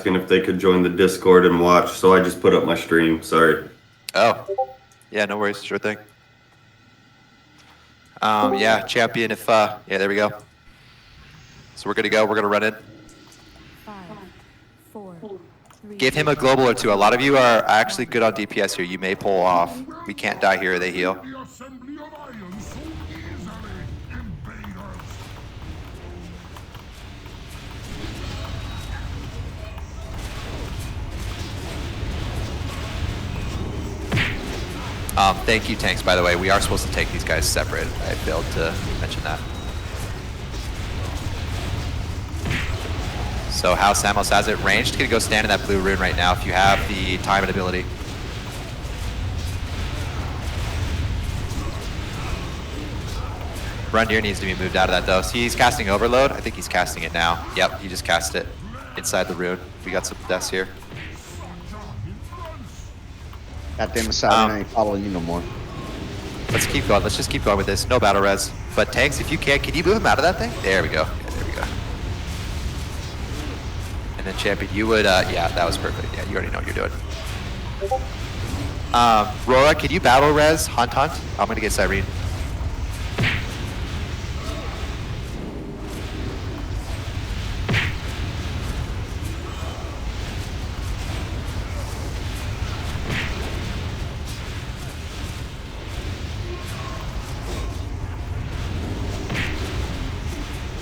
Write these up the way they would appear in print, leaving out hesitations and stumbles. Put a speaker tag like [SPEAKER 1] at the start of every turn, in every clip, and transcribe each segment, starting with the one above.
[SPEAKER 1] if they could join the Discord and watch, so I just put up my stream. Sorry.
[SPEAKER 2] Oh, yeah, no worries. Sure thing. Yeah, champion. If yeah, there we go. So we're good to go. We're gonna run in.
[SPEAKER 3] 5, 4, 3.
[SPEAKER 2] Give him a global or two. A lot of you are actually good on DPS here. You may pull off. We can't die here. They heal. Thank you, tanks, by the way. We are supposed to take these guys separate. I failed to mention that. So how Samos has it, ranged, gonna go stand in that blue rune right now if you have the time and ability. Brundir needs to be moved out of that though. So he's casting Overload. I think he's casting it now. Yep, he just cast it inside the rune. We got some deaths here.
[SPEAKER 4] Goddamn Assassination ain't following you no more.
[SPEAKER 2] Let's keep going. Let's just keep going with this. No battle res. But tanks, if you can you move him out of that thing? There we go. Yeah, there we go. And then champion, you would, yeah, that was perfect. Yeah, you already know what you're doing. Rora, can you battle res Hunt? I'm gonna get Cyrene.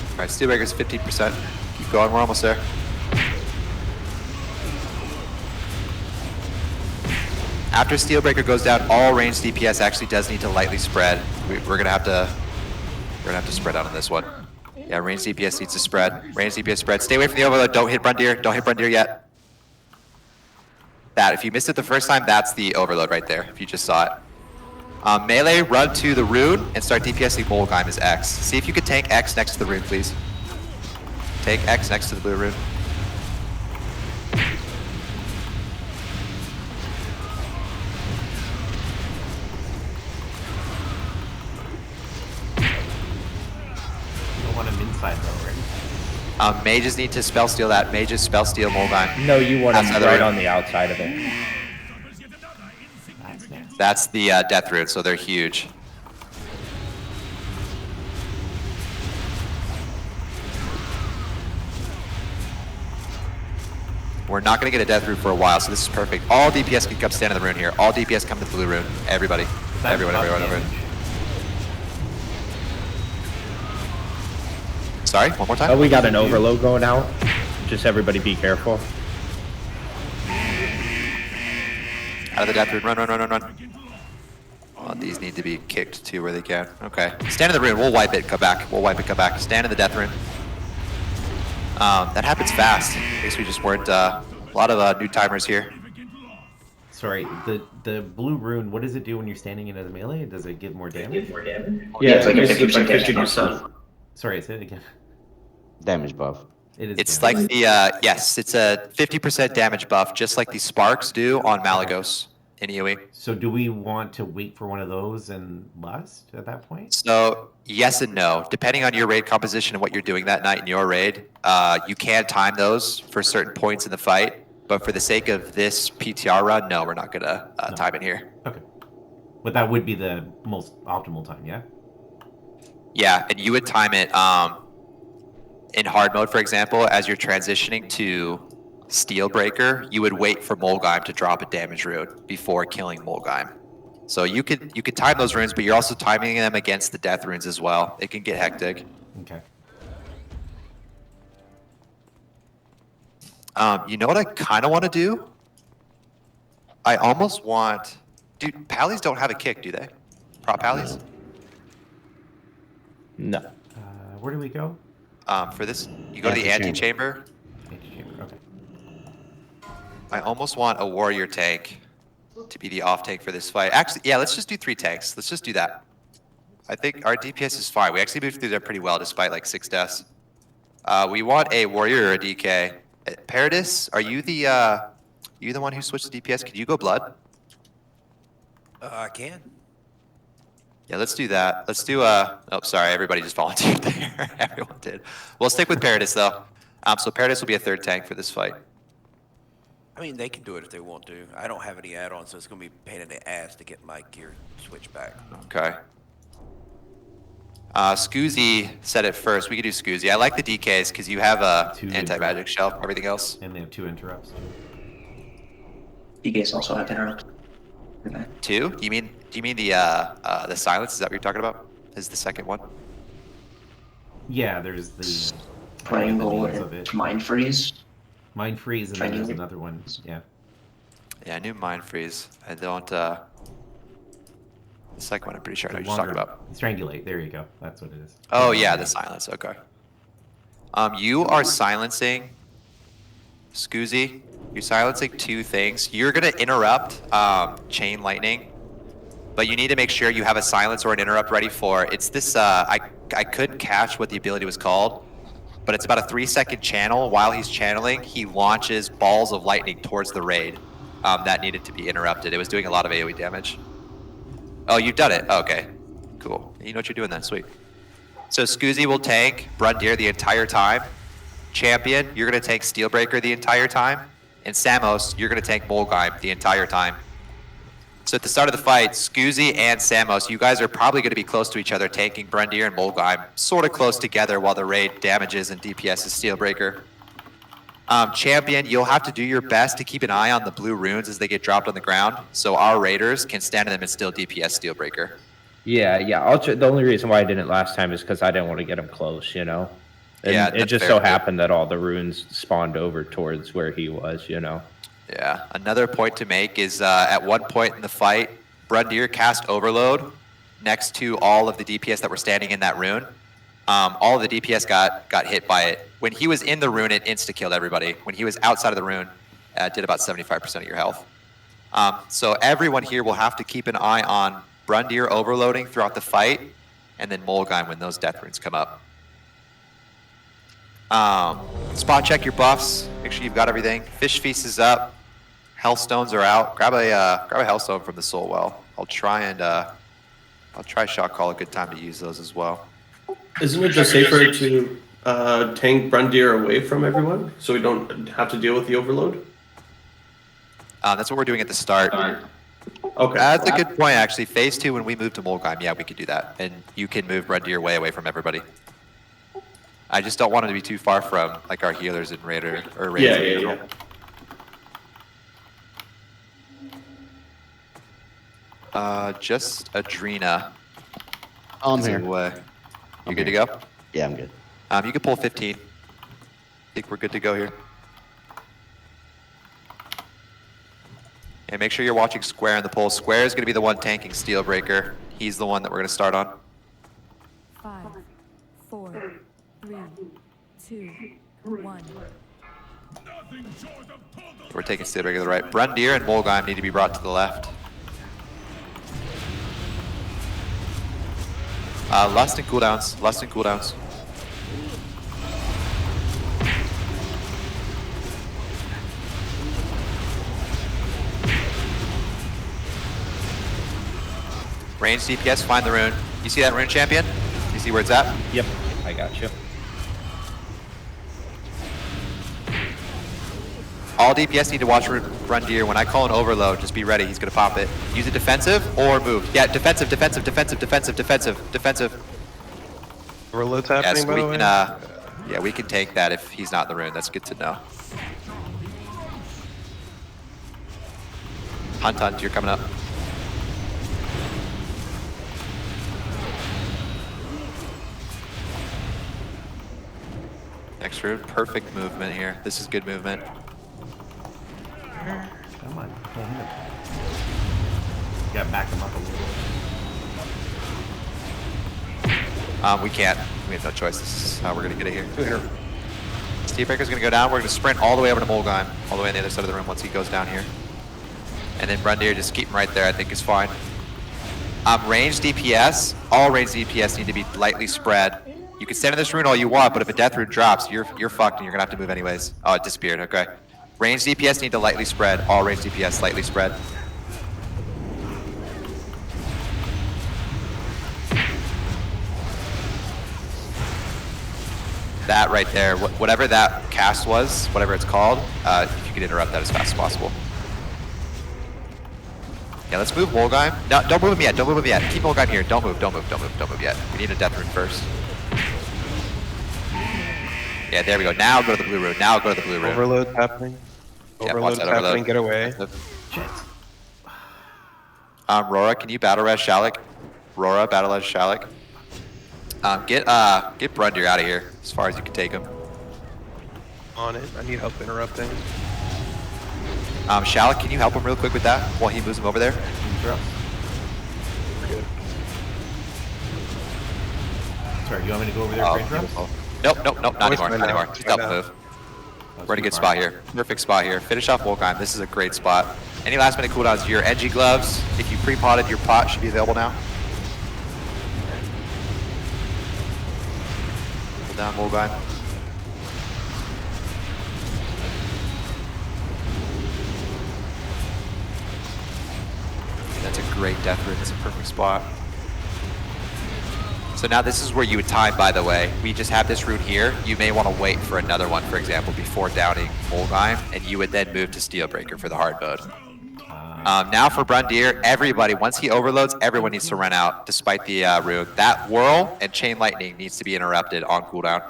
[SPEAKER 2] All right, Steelbreaker's 15%. Keep going, we're almost there. After Steelbreaker goes down, all ranged DPS actually does need to lightly spread. We're gonna have to spread out on this one. Yeah, ranged DPS needs to spread. Ranged DPS spread. Stay away from the overload. Don't hit Brundir. Don't hit Brundir yet. That, if you missed it the first time, that's the overload right there. If you just saw it. Melee, run to the rune and start DPSing Molgheim as X. See if you could tank X next to the rune, please. Take X next to the blue rune.
[SPEAKER 5] Want him inside though, right?
[SPEAKER 2] Mages need to spell steal that. Mages spell steal Molgheim.
[SPEAKER 6] No, you want him right on the outside of it.
[SPEAKER 2] That's the death rune, so they're huge. We're not going to get a death rune for a while, so this is perfect. All DPS can come stand in the rune here. All DPS come to the blue rune. Everybody. Everyone. Sorry, one more time?
[SPEAKER 6] Oh, we got an overload going out. Just everybody be careful.
[SPEAKER 2] Out of the death rune. Run. Oh, these need to be kicked too where they can. Okay. Stand in the rune. We'll wipe it, come back. Come back. Stand in the death rune. That happens fast. I guess we just weren't, a lot of new timers here.
[SPEAKER 5] Sorry, the blue rune, what does it do when you're standing in as a melee? Does it give more damage?
[SPEAKER 6] Yeah, it's like a 50%.
[SPEAKER 5] Sorry, say it again.
[SPEAKER 4] Damage buff.
[SPEAKER 2] It's like the, yes, it's a 50% damage buff, just like the sparks do on Malagos in EoE.
[SPEAKER 5] So do we want to wait for one of those and lust at that point?
[SPEAKER 2] So yes and no, depending on your raid composition and what you're doing that night in your raid, you can time those for certain points in the fight. But for the sake of this PTR run, no, we're not gonna time it here.
[SPEAKER 5] Okay, but that would be the most optimal time, yeah?
[SPEAKER 2] Yeah, and you would time it in hard mode, for example, as you're transitioning to Steelbreaker, you would wait for Molgheim to drop a damage rune before killing Molgheim. So you could time those runes, but you're also timing them against the death runes as well. It can get hectic.
[SPEAKER 5] Okay.
[SPEAKER 2] You know what I kind of want to do? I almost want... Dude, Pallies don't have a kick, do they? Prop Pallies?
[SPEAKER 6] No.
[SPEAKER 5] Where do we go?
[SPEAKER 2] For this, you go to the antechamber.
[SPEAKER 5] Antechamber, okay.
[SPEAKER 2] I almost want a warrior tank to be the off tank for this fight. Actually, yeah, let's just do 3 tanks. Let's just do that. I think our DPS is fine. We actually moved through there pretty well despite like 6 deaths. We want a warrior or a DK. Paradis, are you the one who switched to DPS? Can you go blood?
[SPEAKER 7] I can.
[SPEAKER 2] Yeah, let's do that. Let's do oh, sorry, everybody just volunteered there. Everyone did. We'll stick with Paradis though. So Paradis will be a 3rd tank for this fight.
[SPEAKER 7] I mean, they can do it if they want to. I don't have any add-ons, so it's going to be a pain in the ass to get my gear switched back.
[SPEAKER 2] Okay. Scoozy said it first. We could do Scoozy. I like the DKs because you have a
[SPEAKER 5] Two
[SPEAKER 2] anti-magic shelf. Everything else.
[SPEAKER 5] And they have 2 interrupts.
[SPEAKER 8] DKs also have interrupt. Okay.
[SPEAKER 2] 2? Do you mean the silence? Is that what you're talking about? Is the second one?
[SPEAKER 5] Yeah, there's the
[SPEAKER 8] Triangle
[SPEAKER 5] names of it.
[SPEAKER 8] and Mind Freeze.
[SPEAKER 5] Mind Freeze, and then there's
[SPEAKER 8] Triangle.
[SPEAKER 5] another one. Yeah.
[SPEAKER 2] Yeah, I knew Mind Freeze. I don't. The second one, I'm pretty sure I know
[SPEAKER 5] The
[SPEAKER 2] what you're talking
[SPEAKER 5] longer-
[SPEAKER 2] about.
[SPEAKER 5] Strangulate. There you go. That's what it is.
[SPEAKER 2] Oh yeah, the silence. Okay. You are silencing Scoozy. You're silencing 2 things. You're gonna interrupt Chain Lightning, but you need to make sure you have a silence or an interrupt ready for. It's this. I couldn't catch what the ability was called, but it's about a 3-second channel. While he's channeling, he launches balls of lightning towards the raid. That needed to be interrupted. It was doing a lot of AoE damage. Oh, you've done it. Oh, okay, cool. You know what you're doing then. Sweet. So Scoozy will tank Brundir the entire time. Champion, you're gonna tank Steelbreaker the entire time. And Samos, you're gonna tank Molgheim the entire time. So at the start of the fight, Scoozy and Samos, you guys are probably gonna be close to each other, tanking Brundir and Molgheim, sort of close together while the raid damages and DPSs Steelbreaker. Champion, you'll have to do your best to keep an eye on the blue runes as they get dropped on the ground, so our raiders can stand in them and still DPS Steelbreaker.
[SPEAKER 6] Yeah. The only reason why I didn't last time is because I didn't want to get him close, you know? And
[SPEAKER 2] Yeah,
[SPEAKER 6] it
[SPEAKER 2] that's
[SPEAKER 6] just
[SPEAKER 2] fair.
[SPEAKER 6] so happened that all the runes spawned over towards where he was, you know?
[SPEAKER 2] Yeah. Another point to make is at one point in the fight, Brundir cast Overload next to all of the DPS that were standing in that rune. All of the DPS got hit by it. When he was in the rune, it insta-killed everybody. When he was outside of the rune, it did about 75% of your health. So everyone here will have to keep an eye on Brundir overloading throughout the fight, and then Molgheim when those death runes come up. Spot check your buffs. Make sure you've got everything. Fish Feast is up. Hellstones are out. Grab a Hellstone from the Soul Well. I'll try Shock Call. A good time to use those as well.
[SPEAKER 9] Isn't it just safer to tank Brundir away from everyone so we don't have to deal with the overload?
[SPEAKER 2] That's what we're doing at the start.
[SPEAKER 9] Okay.
[SPEAKER 2] That's a good point, actually. Phase 2, when we move to Molgheim, yeah, we could do that. And you can move Brundir way away from everybody. I just don't want it to be too far from like our healers and Raider or Raiders.
[SPEAKER 9] Yeah.
[SPEAKER 2] Just Adrena.
[SPEAKER 4] I'm
[SPEAKER 2] is
[SPEAKER 4] here.
[SPEAKER 2] away. You
[SPEAKER 4] I'm
[SPEAKER 2] good to
[SPEAKER 4] here.
[SPEAKER 2] go?
[SPEAKER 4] Yeah, I'm good.
[SPEAKER 2] You can pull 15. I think we're good to go here. And make sure you're watching Square in the poll. Square is going to be the one tanking Steelbreaker. He's the one that we're going to start on.
[SPEAKER 3] 5, 4, 3, 2, 1.
[SPEAKER 2] We're taking Steelbreaker to the right. Brundir and Molgheim need to be brought to the left. Lust and cooldowns. Lust and cooldowns. Range DPS, find the rune. You see that rune, champion? You see where it's at?
[SPEAKER 6] Yep, I got you.
[SPEAKER 2] All DPS need to watch Brundir. When I call an overload, just be ready. He's gonna pop it. Use it defensive or move. Yeah, defensive.
[SPEAKER 10] Overload's
[SPEAKER 2] Yes,
[SPEAKER 10] happening, by
[SPEAKER 2] we
[SPEAKER 10] the way?
[SPEAKER 2] can. Yeah, we can take that if he's not in the rune. That's good to know. Hunt, you're coming up. Next rune, perfect movement here. This is good movement.
[SPEAKER 5] Come on. Pull him in. Gotta back him up a little.
[SPEAKER 2] We can't. We have no choice. This is how we're gonna get it here. Steelbreaker's gonna go down. We're gonna sprint all the way over to Molgheim, all the way on the other side of the room once he goes down here. And then Brundir, just keep him right there, I think is fine. Range DPS, all range DPS need to be lightly spread. You can stand in this rune all you want, but if a death rune drops, you're fucked and you're gonna have to move anyways. Oh, it disappeared, okay. Range DPS need to lightly spread, all range DPS lightly spread. that right there, whatever that cast was, whatever it's called, if you could interrupt that as fast as possible. Yeah, let's move Wolgheim. No, don't move him yet. Don't move him yet. Keep Wolgheim here. Don't move. Don't move. Don't move. Don't move yet. We need a death rune first. Yeah, there we go. Now go to the blue rune. Now go to the blue rune.
[SPEAKER 10] Overload's happening.
[SPEAKER 2] Yeah, watch
[SPEAKER 10] Overload's
[SPEAKER 2] that
[SPEAKER 10] happening.
[SPEAKER 2] overload.
[SPEAKER 10] Get away.
[SPEAKER 5] Shit.
[SPEAKER 2] Rora, can you battle res Shalik? Rora, battle res Shalik. Get Brundir out of here as far as you can take him.
[SPEAKER 10] On it. I need help interrupting.
[SPEAKER 2] Shalik, can you help him real quick with that while he moves him over there?
[SPEAKER 5] Sorry, you want me to go over there for interrupts?
[SPEAKER 2] Nope, nope, nope, not anymore,
[SPEAKER 10] Right
[SPEAKER 2] not
[SPEAKER 10] now,
[SPEAKER 2] anymore. Just
[SPEAKER 10] right
[SPEAKER 2] double
[SPEAKER 10] now.
[SPEAKER 2] move. We're in a good spot here. Perfect spot here. Finish off Wolfheim. This is a great spot. Any last minute cooldowns? Your NG gloves, if you pre-potted, your pot should be available now. Hold down Wolfheim. That's a great death rune. It's a perfect spot. So now this is where you would time, by the way. We just have this rune here. You may want to wait for another one, for example, before downing Wolfheim, and you would then move to Steelbreaker for the hard mode. Now for Brundir, everybody, once he overloads, everyone needs to run out, despite the rune. That Whirl and Chain Lightning needs to be interrupted on cooldown.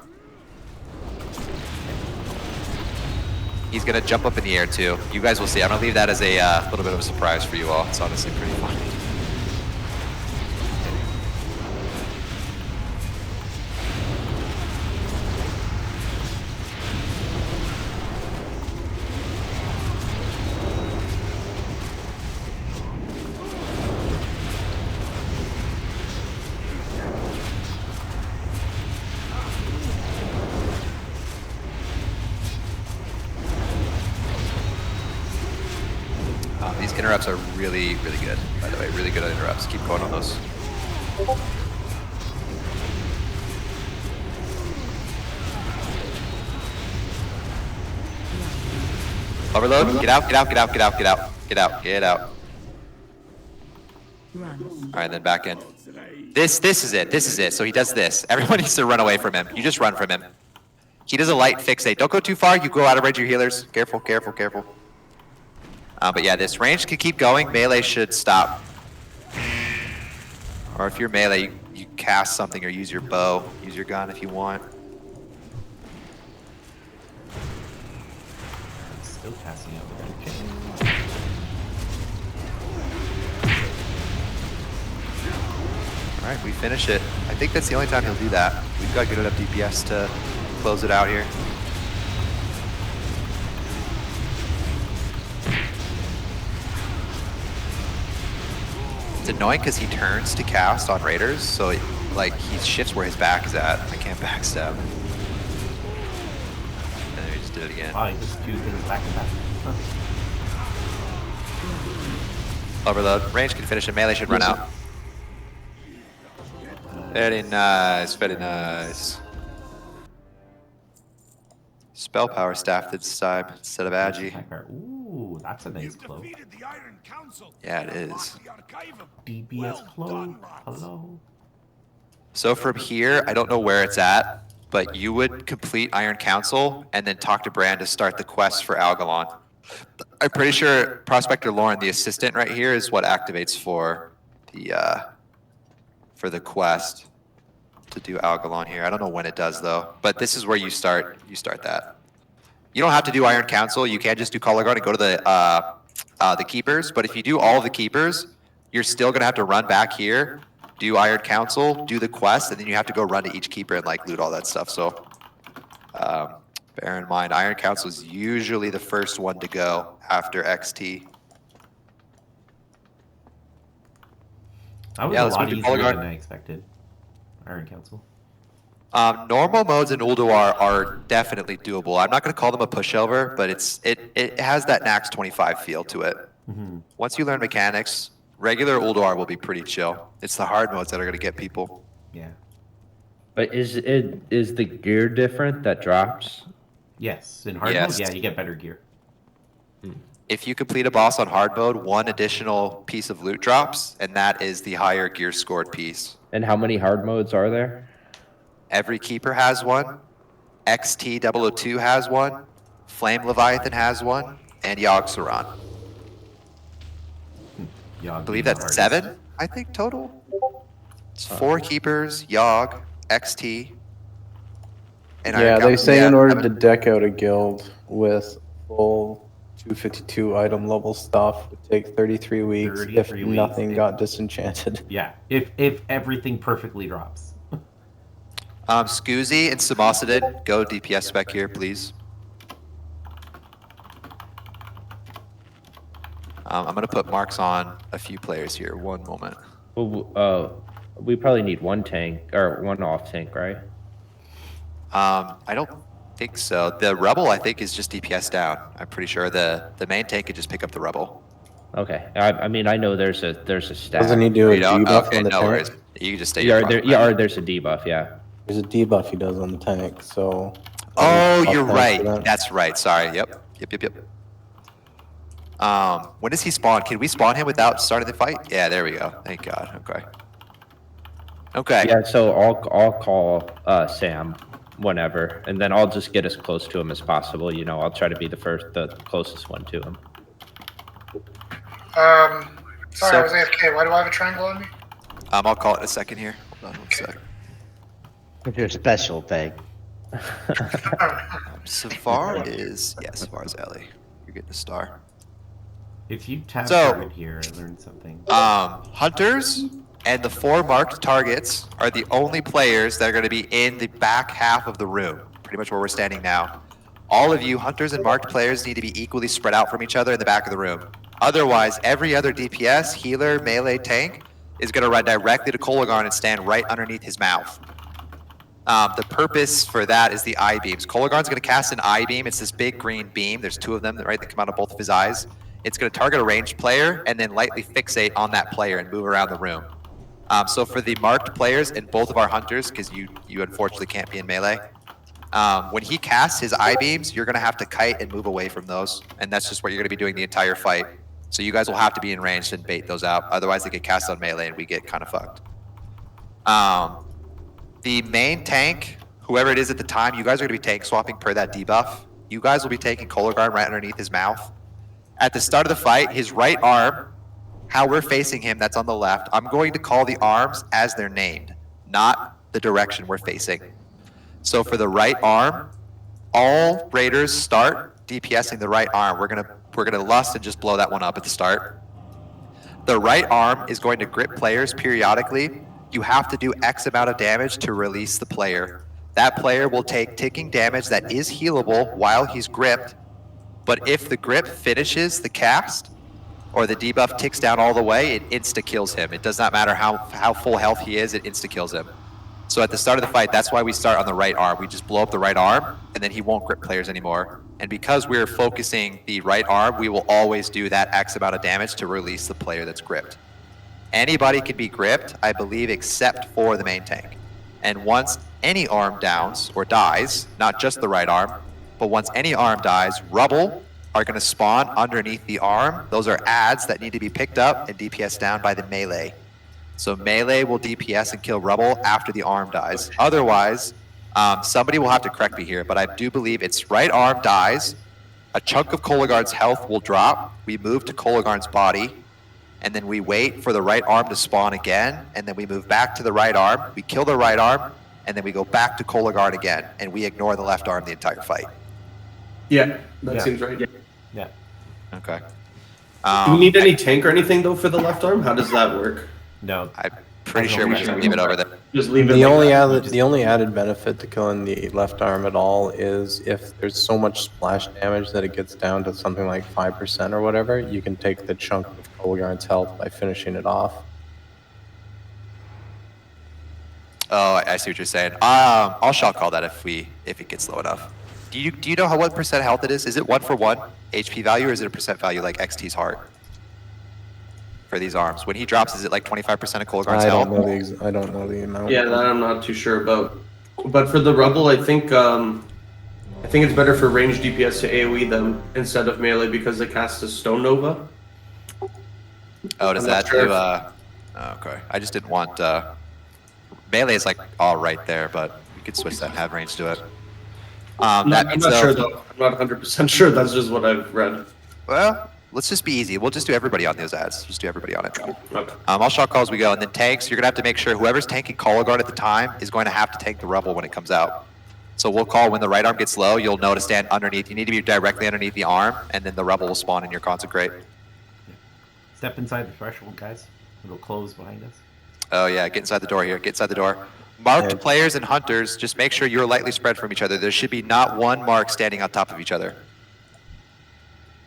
[SPEAKER 2] He's going to jump up in the air, too. You guys will see. I'm going to leave that as a little bit of a surprise for you all. It's honestly pretty funny. These interrupts are really, really good, by the way. Really good at interrupts. Keep going on those. Overload. Get out, get out, get out, get out, get out, get out, get out.
[SPEAKER 3] Run.
[SPEAKER 2] All right, then back in. This is it. This is it. So he does this. Everyone needs to run away from him. You just run from him. He does a light fixate. Don't go too far. You go out of range of your healers. Careful, careful, careful. But yeah, this range can keep going. Melee should stop. Or if you're melee, you cast something or use your bow. Use your gun if you want.
[SPEAKER 5] Still passing out the
[SPEAKER 2] Alright, we finish it. I think that's the only time he'll do that. We've got good enough DPS to close it out here. It's annoying because he turns to cast on Raiders, so he shifts where his back is at. I can't backstab. And then we just did it again.
[SPEAKER 5] Wow, he just two things back and back.
[SPEAKER 2] Overload. Range can finish it. Melee should run out. Very nice, very nice. Spell power staff this time instead of Agi.
[SPEAKER 5] Ooh, that's a nice cloak.
[SPEAKER 2] Yeah, it is.
[SPEAKER 5] DPS cloak. Hello.
[SPEAKER 2] So from here, I don't know where it's at, but you would complete Iron Council and then talk to Bran to start the quest for Algalon. I'm pretty sure Prospector Lauren, the assistant right here, is what activates for the quest to do Algalon here. I don't know when it does though, but this is where you start that. You don't have to do Iron Council. You can just do Color Guard and go to the Keepers. But if you do all of the Keepers, you're still gonna have to run back here, do Iron Council, do the quest, and then you have to go run to each Keeper and loot all that stuff. So bear in mind, Iron Council is usually the first one to go after XT.
[SPEAKER 5] That was
[SPEAKER 2] Yeah,
[SPEAKER 5] a
[SPEAKER 2] let's
[SPEAKER 5] lot
[SPEAKER 2] move to
[SPEAKER 5] easier
[SPEAKER 2] Color Guard.
[SPEAKER 5] than I expected. Iron Council.
[SPEAKER 2] Normal modes in Ulduar are definitely doable. I'm not going to call them a pushover, but it has that Nax 25 feel to it.
[SPEAKER 5] Mm-hmm.
[SPEAKER 2] Once you learn mechanics, regular Ulduar will be pretty chill. It's the hard modes that are going to get people.
[SPEAKER 5] Yeah.
[SPEAKER 6] But is the gear different that drops?
[SPEAKER 5] Yes. In hard
[SPEAKER 2] Yes.
[SPEAKER 5] mode, yeah, you get better gear.
[SPEAKER 2] If you complete a boss on hard mode, one additional piece of loot drops, and that is the higher gear scored piece.
[SPEAKER 6] And how many hard modes are there?
[SPEAKER 2] Every keeper has one. XT002 has one, Flame Leviathan has one, and Yogg Saron. I believe that's 7, I think, total. It's 4 keepers, Yogg, XT. And
[SPEAKER 10] Yeah, they say in order to
[SPEAKER 2] 7.
[SPEAKER 10] deck out a guild with full 252 item level stuff, it takes 33 weeks
[SPEAKER 5] 33
[SPEAKER 10] if
[SPEAKER 5] weeks,
[SPEAKER 10] nothing
[SPEAKER 5] if-
[SPEAKER 10] got disenchanted.
[SPEAKER 5] Yeah, if everything perfectly drops.
[SPEAKER 2] Scoozy and Samosidin, go DPS spec here, please. I'm going to put marks on a few players here. One moment.
[SPEAKER 6] Well, we probably need one tank or one off tank, right?
[SPEAKER 2] I don't think so. The Rebel, I think, is just DPS down. I'm pretty sure the main tank could just pick up the Rebel.
[SPEAKER 6] Okay. I mean, I know there's a stat.
[SPEAKER 10] Doesn't he do a
[SPEAKER 2] You don't?
[SPEAKER 10] debuff
[SPEAKER 2] Okay,
[SPEAKER 10] on the
[SPEAKER 2] no
[SPEAKER 10] tank?
[SPEAKER 2] worries. You can just stay
[SPEAKER 6] Yeah,
[SPEAKER 2] your
[SPEAKER 6] there's a debuff. Yeah.
[SPEAKER 10] There's a debuff he does on the tank, so.
[SPEAKER 2] Oh,
[SPEAKER 10] Buff
[SPEAKER 2] you're
[SPEAKER 10] tanks
[SPEAKER 2] right.
[SPEAKER 10] for that.
[SPEAKER 2] That's right. Sorry. Yep. When does he spawn? Can we spawn him without starting the fight? Yeah, there we go. Thank God. Okay.
[SPEAKER 6] Yeah. So I'll call Sam whenever, and then I'll just get as close to him as possible. You know, I'll try to be the closest one to him.
[SPEAKER 11] Sorry,
[SPEAKER 2] So-
[SPEAKER 11] I was AFK. Why do I have a triangle on me?
[SPEAKER 2] I'll call it in a second here. Hold on one sec.
[SPEAKER 4] Your special thing.
[SPEAKER 2] Safar is Safar is Ellie. You're getting a star.
[SPEAKER 5] If you tap
[SPEAKER 2] So-
[SPEAKER 5] target here, I learned something.
[SPEAKER 2] Hunters and the 4 marked targets are the only players that are going to be in the back half of the room, pretty much where we're standing now. All of you hunters and marked players need to be equally spread out from each other in the back of the room. Otherwise, every other DPS, healer, melee, tank is going to run directly to Kolagharn and stand right underneath his mouth. The purpose for that is the eye beams. Kolagharn's going to cast an eye beam. It's this big green beam. There's 2 of them, right, that come out of both of his eyes. It's going to target a ranged player and then lightly fixate on that player and move around the room. So for the marked players and both of our hunters, because you unfortunately can't be in melee, when he casts his eye beams, you're going to have to kite and move away from those. And that's just what you're going to be doing the entire fight. So you guys will have to be in range and bait those out. Otherwise, they get cast on melee and we get kind of fucked. The main tank, whoever it is at the time, you guys are going to be tank swapping per that debuff. You guys will be taking Kolagharn right underneath his mouth. At the start of the fight, his right arm, how we're facing him, that's on the left, I'm going to call the arms as they're named, not the direction we're facing. So for the right arm, all raiders start DPSing the right arm. We're gonna lust and just blow that one up at the start. The right arm is going to grip players periodically. You have to do X amount of damage to release the player. That player will take ticking damage that is healable while he's gripped, but if the grip finishes the cast, or the debuff ticks down all the way, it insta-kills him. It does not matter how full health he is, it insta-kills him. So at the start of the fight, that's why we start on the right arm. We just blow up the right arm, and then he won't grip players anymore. And because we're focusing the right arm, we will always do that X amount of damage to release the player that's gripped. Anybody can be gripped, I believe, except for the main tank. And once any arm downs or dies, not just the right arm, but once any arm dies, rubble are going to spawn underneath the arm. Those are adds that need to be picked up and DPS down by the melee. So melee will DPS and kill rubble after the arm dies. Otherwise, somebody will have to correct me here, but I do believe it's right arm dies, a chunk of Kolagharn's health will drop, we move to Kolagharn's body, and then we wait for the right arm to spawn again, and then we move back to the right arm, we kill the right arm, and then we go back to Kolagharn again, and we ignore the left arm the entire fight.
[SPEAKER 9] Yeah, that
[SPEAKER 5] Yeah.
[SPEAKER 9] seems right.
[SPEAKER 5] Yeah.
[SPEAKER 2] Okay.
[SPEAKER 9] Do we need any tank or anything though for the left arm? How does that work?
[SPEAKER 5] No.
[SPEAKER 2] I'm pretty sure we should leave it over there.
[SPEAKER 9] Just leave it.
[SPEAKER 10] The
[SPEAKER 9] like
[SPEAKER 10] only
[SPEAKER 9] that?
[SPEAKER 10] the only added benefit to killing the left arm at all is if there's so much splash damage that it gets down to something like 5% or whatever, you can take the chunk of Kolagharn's health by finishing it off.
[SPEAKER 2] Oh, I see what you're saying. I'll shot call that if it gets low enough. Do you know what percent health it is? Is it 1-for-1 HP value, or is it a percent value like XT's heart for these arms? When he drops, is it like 25% of Kolagharn's
[SPEAKER 10] I
[SPEAKER 2] health?
[SPEAKER 10] don't know I don't know the amount.
[SPEAKER 9] Yeah, that I'm not too sure about. But for the Rebel, I think it's better for ranged DPS to AoE them instead of melee because they cast a Stone Nova.
[SPEAKER 2] Oh, does
[SPEAKER 9] I'm not
[SPEAKER 2] that
[SPEAKER 9] sure
[SPEAKER 2] do? Okay, I just didn't want melee is like all right there, but we could switch that and have range to it.
[SPEAKER 9] I'm
[SPEAKER 2] That
[SPEAKER 9] not,
[SPEAKER 2] means
[SPEAKER 9] I'm not
[SPEAKER 2] though,
[SPEAKER 9] sure though. I'm not 100% sure. That's just what I've read.
[SPEAKER 2] well, let's just be easy. We'll just do everybody on those ads. Just do everybody on it.
[SPEAKER 9] Okay.
[SPEAKER 2] I'll shot call as we go, and then tanks. You're gonna have to make sure whoever's tanking collar guard at the time is going to have to tank the rebel when it comes out. So we'll call when the right arm gets low. You'll know to stand underneath. You need to be directly underneath the arm, and then the rebel will spawn in your consecrate.
[SPEAKER 5] Step inside the threshold, guys. It'll close behind us.
[SPEAKER 2] Oh yeah, get inside the door here. Get inside the door. Marked players and hunters, just make sure you're lightly spread from each other. There should be not one mark standing on top of each other.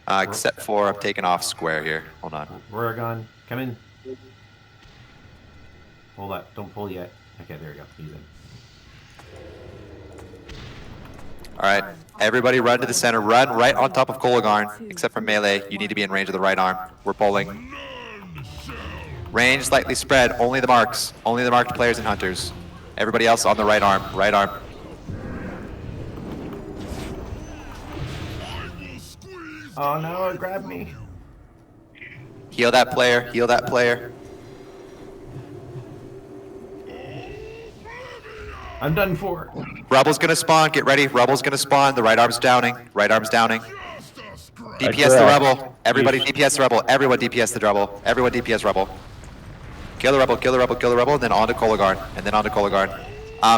[SPEAKER 2] Except for I'm taking off square here. Hold on.
[SPEAKER 5] Oregon, come in. Hold up, don't pull yet. Okay, there we go. He's in.
[SPEAKER 2] All right, everybody run to the center. Run right on top of Kolagarn, except for melee. You need to be in range of the right arm. We're pulling. Range slightly spread. Only the marks. Only the marked players and hunters. Everybody else on the right arm. Right arm.
[SPEAKER 5] Oh no, it grabbed me.
[SPEAKER 2] Heal that player. Heal that player.
[SPEAKER 5] I'm done for.
[SPEAKER 2] Rebel's gonna spawn. Get ready. Rebel's gonna spawn. The right arm's downing. Right arm's downing. DPS the rebel. Everybody DPS the rebel. Everyone DPS the rebel. Everyone DPS rebel. Kill the rebel. Kill the rebel. Kill the rebel. And then on to Kolagarn. And then on to Kolagarn.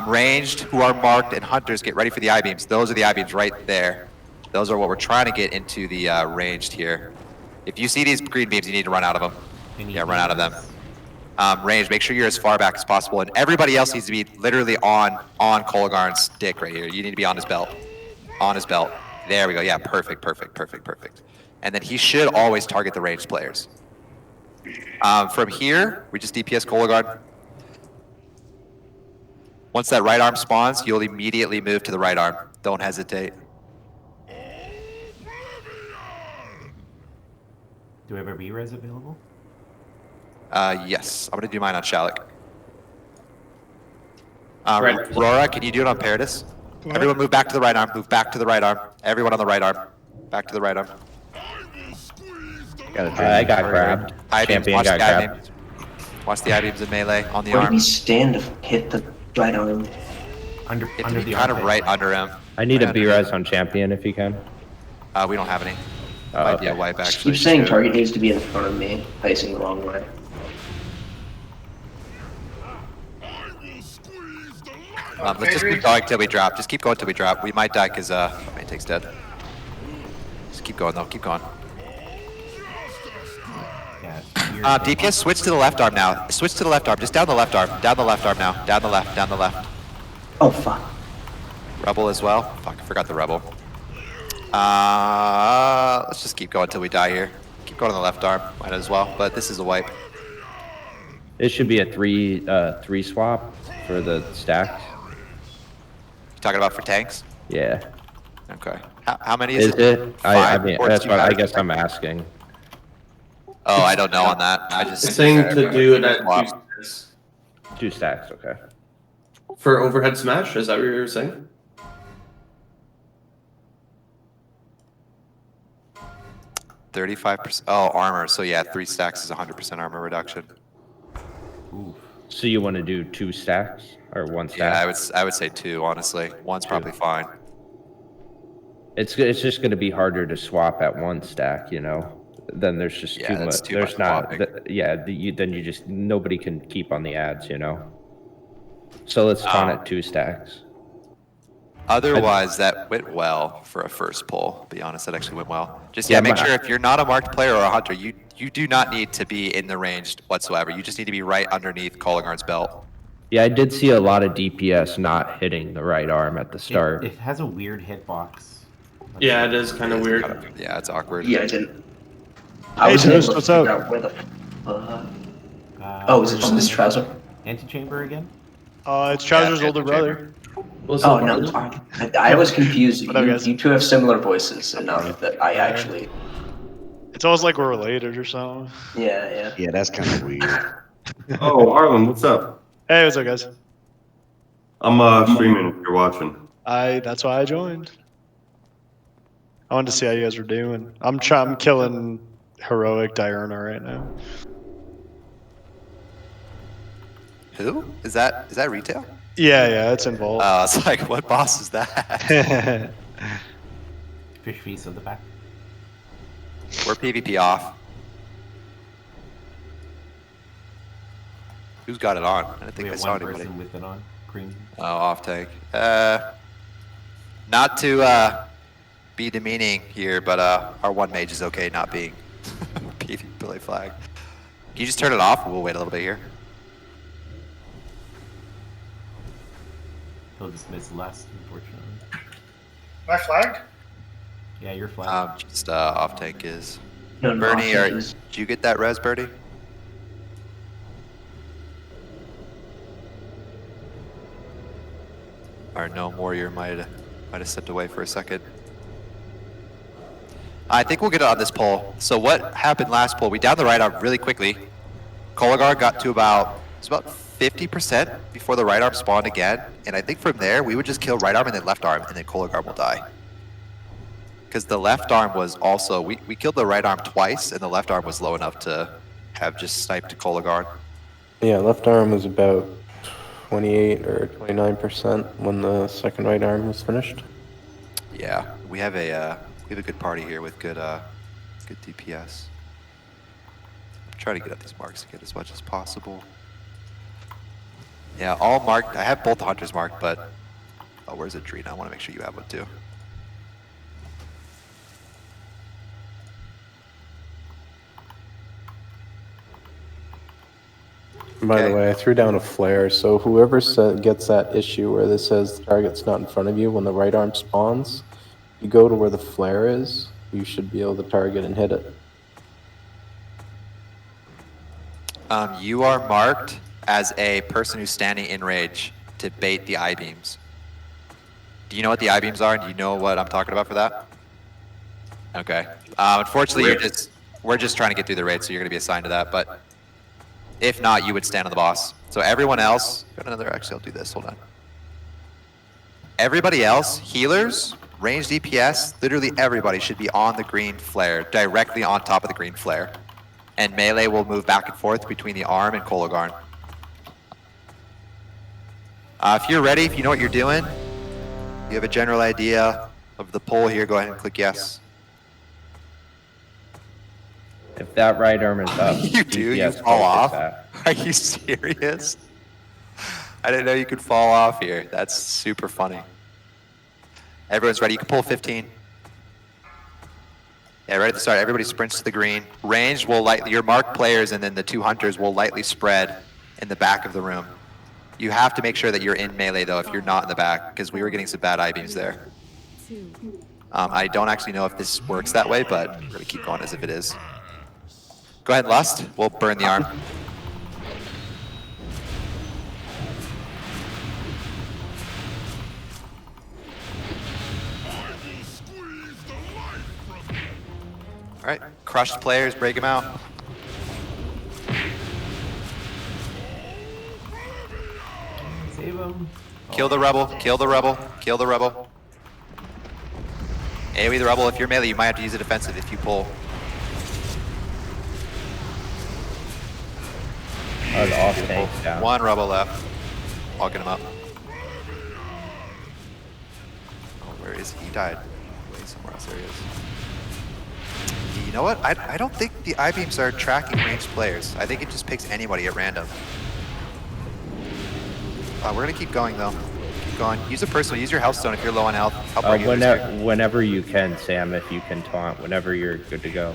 [SPEAKER 2] Ranged, who are marked, and hunters, get ready for the I-beams. Those are the I-beams right there. Those are what we're trying to get into the ranged here. If you see these green beams, you need to run out of them. Yeah, run out of them. Range, make sure you're as far back as possible, and everybody else needs to be literally on Kolagarn's dick right here. You need to be on his belt. On his belt. There we go. Yeah, perfect, perfect, perfect, perfect. And then he should always target the ranged players. From here, we just DPS Kolagarn. Once that right arm spawns, you'll immediately move to the right arm. Don't hesitate.
[SPEAKER 5] Do we have a B-res available?
[SPEAKER 2] Yes. I'm going to do mine on Shalik.
[SPEAKER 9] Right.
[SPEAKER 2] Rora, can you do it on Paradis? Everyone move back to the right arm. Move back to the right arm. Everyone on the right arm. Back to the right arm.
[SPEAKER 6] I got grabbed. Champion
[SPEAKER 2] Watch
[SPEAKER 6] got
[SPEAKER 2] the
[SPEAKER 6] grabbed.
[SPEAKER 2] I-beams. Watch the I-beams in melee on the
[SPEAKER 8] Where do
[SPEAKER 2] arm.
[SPEAKER 8] we stand to hit the right arm?
[SPEAKER 5] Under
[SPEAKER 2] It
[SPEAKER 5] under
[SPEAKER 2] to be
[SPEAKER 5] the
[SPEAKER 2] kind of
[SPEAKER 5] armpit.
[SPEAKER 2] right under him.
[SPEAKER 6] I need
[SPEAKER 2] Right
[SPEAKER 6] a
[SPEAKER 2] under
[SPEAKER 6] B-res on champion if you can.
[SPEAKER 2] him. We don't have any.
[SPEAKER 6] Oh,
[SPEAKER 2] Might be a
[SPEAKER 6] okay.
[SPEAKER 2] wipe
[SPEAKER 8] Just
[SPEAKER 2] actually.
[SPEAKER 8] keep saying
[SPEAKER 2] too.
[SPEAKER 8] target needs to be in front of me, facing the wrong way.
[SPEAKER 2] Let's just keep going till we drop. Just keep going till we drop. We might die because main take's dead. Just keep going though. Keep going.
[SPEAKER 5] Yeah,
[SPEAKER 2] DPS, switch to the left arm now. Switch to the left arm. Just down the left arm. Down the left arm now. Down the left. Down the left.
[SPEAKER 8] Oh, fuck.
[SPEAKER 2] Rebel as well. Fuck, I forgot the rebel. Let's just keep going till we die here. Keep going on the left arm. Might as well. But this is a wipe.
[SPEAKER 6] It should be a three swap for the stacks.
[SPEAKER 2] You talking about for tanks?
[SPEAKER 6] Yeah.
[SPEAKER 2] Okay. How many is
[SPEAKER 6] Is it? I
[SPEAKER 2] Five
[SPEAKER 6] mean,
[SPEAKER 2] or
[SPEAKER 6] that's
[SPEAKER 2] two
[SPEAKER 6] what I
[SPEAKER 2] guys?
[SPEAKER 6] guess I'm asking.
[SPEAKER 2] Oh, I don't know on that. I just
[SPEAKER 9] It's saying to do it at
[SPEAKER 2] Wow.
[SPEAKER 9] 2 stacks.
[SPEAKER 6] 2 stacks, okay.
[SPEAKER 9] For overhead smash, is that what you're saying?
[SPEAKER 2] $35%. Oh, armor. So yeah, 3 stacks is 100% armor reduction.
[SPEAKER 6] So you want to do 2 stacks or 1 stack?
[SPEAKER 2] Yeah, I would say 2. Honestly, 1's probably fine.
[SPEAKER 6] It's just going to be harder to swap at 1 stack, you know. Then there's just
[SPEAKER 2] Yeah,
[SPEAKER 6] too
[SPEAKER 2] that's
[SPEAKER 6] much.
[SPEAKER 2] too
[SPEAKER 6] There's
[SPEAKER 2] much
[SPEAKER 6] not.
[SPEAKER 2] swapping.
[SPEAKER 6] Then you just nobody can keep on the ads, you know. So let's count
[SPEAKER 2] Oh.
[SPEAKER 6] at 2 stacks.
[SPEAKER 2] Otherwise, that went well for a first pull. Be honest, that actually went well. Just
[SPEAKER 6] Yeah,
[SPEAKER 2] make
[SPEAKER 6] but-
[SPEAKER 2] sure if you're not a marked player or a hunter, you do not need to be in the range whatsoever. You just need to be right underneath Kolagarn's belt.
[SPEAKER 6] Yeah, I did see a lot of DPS not hitting the right arm at the start.
[SPEAKER 5] It has a weird hitbox.
[SPEAKER 9] Yeah, it is kind of weird.
[SPEAKER 2] Yeah, it's awkward.
[SPEAKER 8] Yeah, I didn't. I was able to
[SPEAKER 12] what's
[SPEAKER 8] figure
[SPEAKER 12] up?
[SPEAKER 8] out where the fuck. Oh, is it just this trouser?
[SPEAKER 5] Antechamber again?
[SPEAKER 12] It's Trousers'
[SPEAKER 2] Yeah,
[SPEAKER 12] older
[SPEAKER 2] yeah,
[SPEAKER 12] brother.
[SPEAKER 9] What's
[SPEAKER 8] Oh,
[SPEAKER 9] up,
[SPEAKER 8] no.
[SPEAKER 9] Marlon?
[SPEAKER 8] I was confused.
[SPEAKER 12] What up, guys?
[SPEAKER 8] You two have similar voices enough that I actually.
[SPEAKER 12] It's almost like we're related or something.
[SPEAKER 8] Yeah, yeah.
[SPEAKER 4] Yeah, that's kind of weird.
[SPEAKER 1] Oh, Arlen, what's up?
[SPEAKER 12] Hey, what's up, guys?
[SPEAKER 1] I'm streaming if you're watching.
[SPEAKER 12] That's why I joined. I wanted to see how you guys were doing. I'm killing heroic Diurna right now.
[SPEAKER 2] Who? Is that retail?
[SPEAKER 12] Yeah, it's involved.
[SPEAKER 2] It's like, what boss is that?
[SPEAKER 5] Fish feast at the back.
[SPEAKER 2] We're PvP off. Who's got it on? I don't
[SPEAKER 5] We
[SPEAKER 2] think I
[SPEAKER 5] have
[SPEAKER 2] saw
[SPEAKER 5] one
[SPEAKER 2] anybody.
[SPEAKER 5] person with it on. Green.
[SPEAKER 2] Oh, off take. Not to be demeaning here, but our one mage is okay not being PvP play flag. Can you just turn it off? We'll wait a little bit here.
[SPEAKER 5] He'll dismiss less, unfortunately.
[SPEAKER 11] Am I flagged?
[SPEAKER 5] Yeah, you're flagged.
[SPEAKER 2] Just off take is.
[SPEAKER 8] No,
[SPEAKER 2] Bernie,
[SPEAKER 8] off-take is-
[SPEAKER 2] did you get that res, Bernie? Our gnome warrior might have stepped away for a second. I think we'll get it on this poll. So what happened last poll? We downed the right arm really quickly. Kolagar got to about 50% before the right arm spawned again, and I think from there we would just kill right arm and then left arm, and then Kolagar will die. Because the left arm was also we killed the right arm twice, and the left arm was low enough to have just sniped Kolagar.
[SPEAKER 10] Yeah, left arm was about 28 or 29% when the second right arm was finished.
[SPEAKER 2] Yeah, we have a good party here with good DPS. Try to get up these marks again as much as possible. Yeah, all marked. I have both the hunters marked, but oh, where's Adrena? I want to make sure you have one too.
[SPEAKER 10] By the way, I threw down a flare, so whoever gets that issue where this says the target's not in front of you when the right arm spawns, you go to where the flare is, you should be able to target and hit it.
[SPEAKER 2] You are marked as a person who's standing in range to bait the I-beams. Do you know what the I-beams are? Do you know what I'm talking about for that? Okay. Unfortunately, we're just trying to get through the raid, so you're going to be assigned to that. But if not, you would stand on the boss. So everyone else, got another. Actually, I'll do this. Hold on. Everybody else, healers, ranged DPS, literally everybody should be on the green flare, directly on top of the green flare. And melee will move back and forth between the arm and Kolagarn. If you're ready, if you know what you're doing, you have a general idea of the poll here, go ahead and click yes.
[SPEAKER 6] If that right arm is up,
[SPEAKER 2] You do? You
[SPEAKER 6] DPS
[SPEAKER 2] fall off?
[SPEAKER 6] focus that.
[SPEAKER 2] Are you serious? I didn't know you could fall off here. That's super funny. Everyone's ready. You can pull 15. Yeah, right at the start, everybody sprints to the green. Ranged will your marked players and then the two hunters will lightly spread in the back of the room. You have to make sure that you're in melee though if you're not in the back, because we were getting some bad I-beams there. I don't actually know if this works that way, but we're gonna keep going as if it is. Go ahead, Lust. We'll burn the arm. All right, crushed players, break them out.
[SPEAKER 5] Save him.
[SPEAKER 2] Kill the rebel, kill the rebel, kill the rebel. AoE the rebel. If you're melee, you might have to use a defensive if you pull.
[SPEAKER 6] Oh, the off tank down.
[SPEAKER 2] One rebel left. Walking him up. Oh, where is he? He died. Way somewhere else. There he is. You know what? I don't think the I-beams are tracking ranged players. I think it just picks anybody at random. We're gonna keep going though. Keep going. Use a personal. Use your health stone if you're low on health. Help our healers here.
[SPEAKER 6] Whenever you can, Sam, if you can taunt, whenever you're good to go.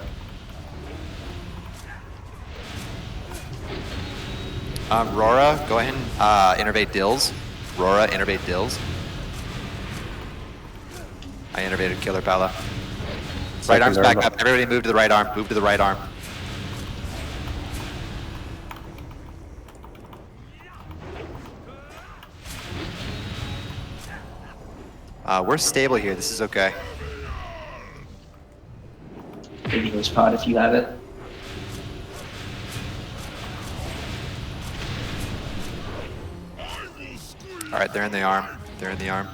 [SPEAKER 2] Rora, go ahead and innervate Dills. Rora, innervate Dills. I innervated Killer Pala. Right arm's back up. Everybody move to the right arm. Move to the right arm. We're stable here. This is okay.
[SPEAKER 8] Videos pod if you have it.
[SPEAKER 2] All right, they're in the arm. They're in the arm.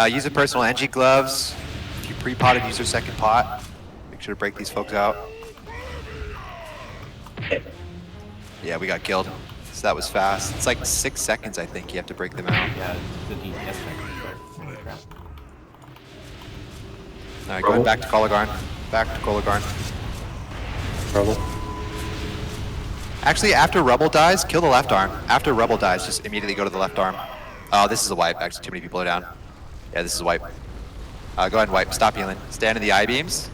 [SPEAKER 2] Use a personal NG gloves. If you pre-potted, use your second pot. Make sure to break these folks out. Yeah, we got killed. So that was fast. It's like 6 seconds, I think, you have to break them out.
[SPEAKER 5] Yeah, the DPS check.
[SPEAKER 2] Alright, going back to Kolagarn. Back to Kolagarn.
[SPEAKER 10] Rubble.
[SPEAKER 2] Actually, after Rubble dies, kill the left arm. After Rubble dies, just immediately go to the left arm. Oh, this is a wipe. Actually, too many people are down. Yeah, this is a wipe. Go ahead and wipe. Stop healing. Stand in the I-beams.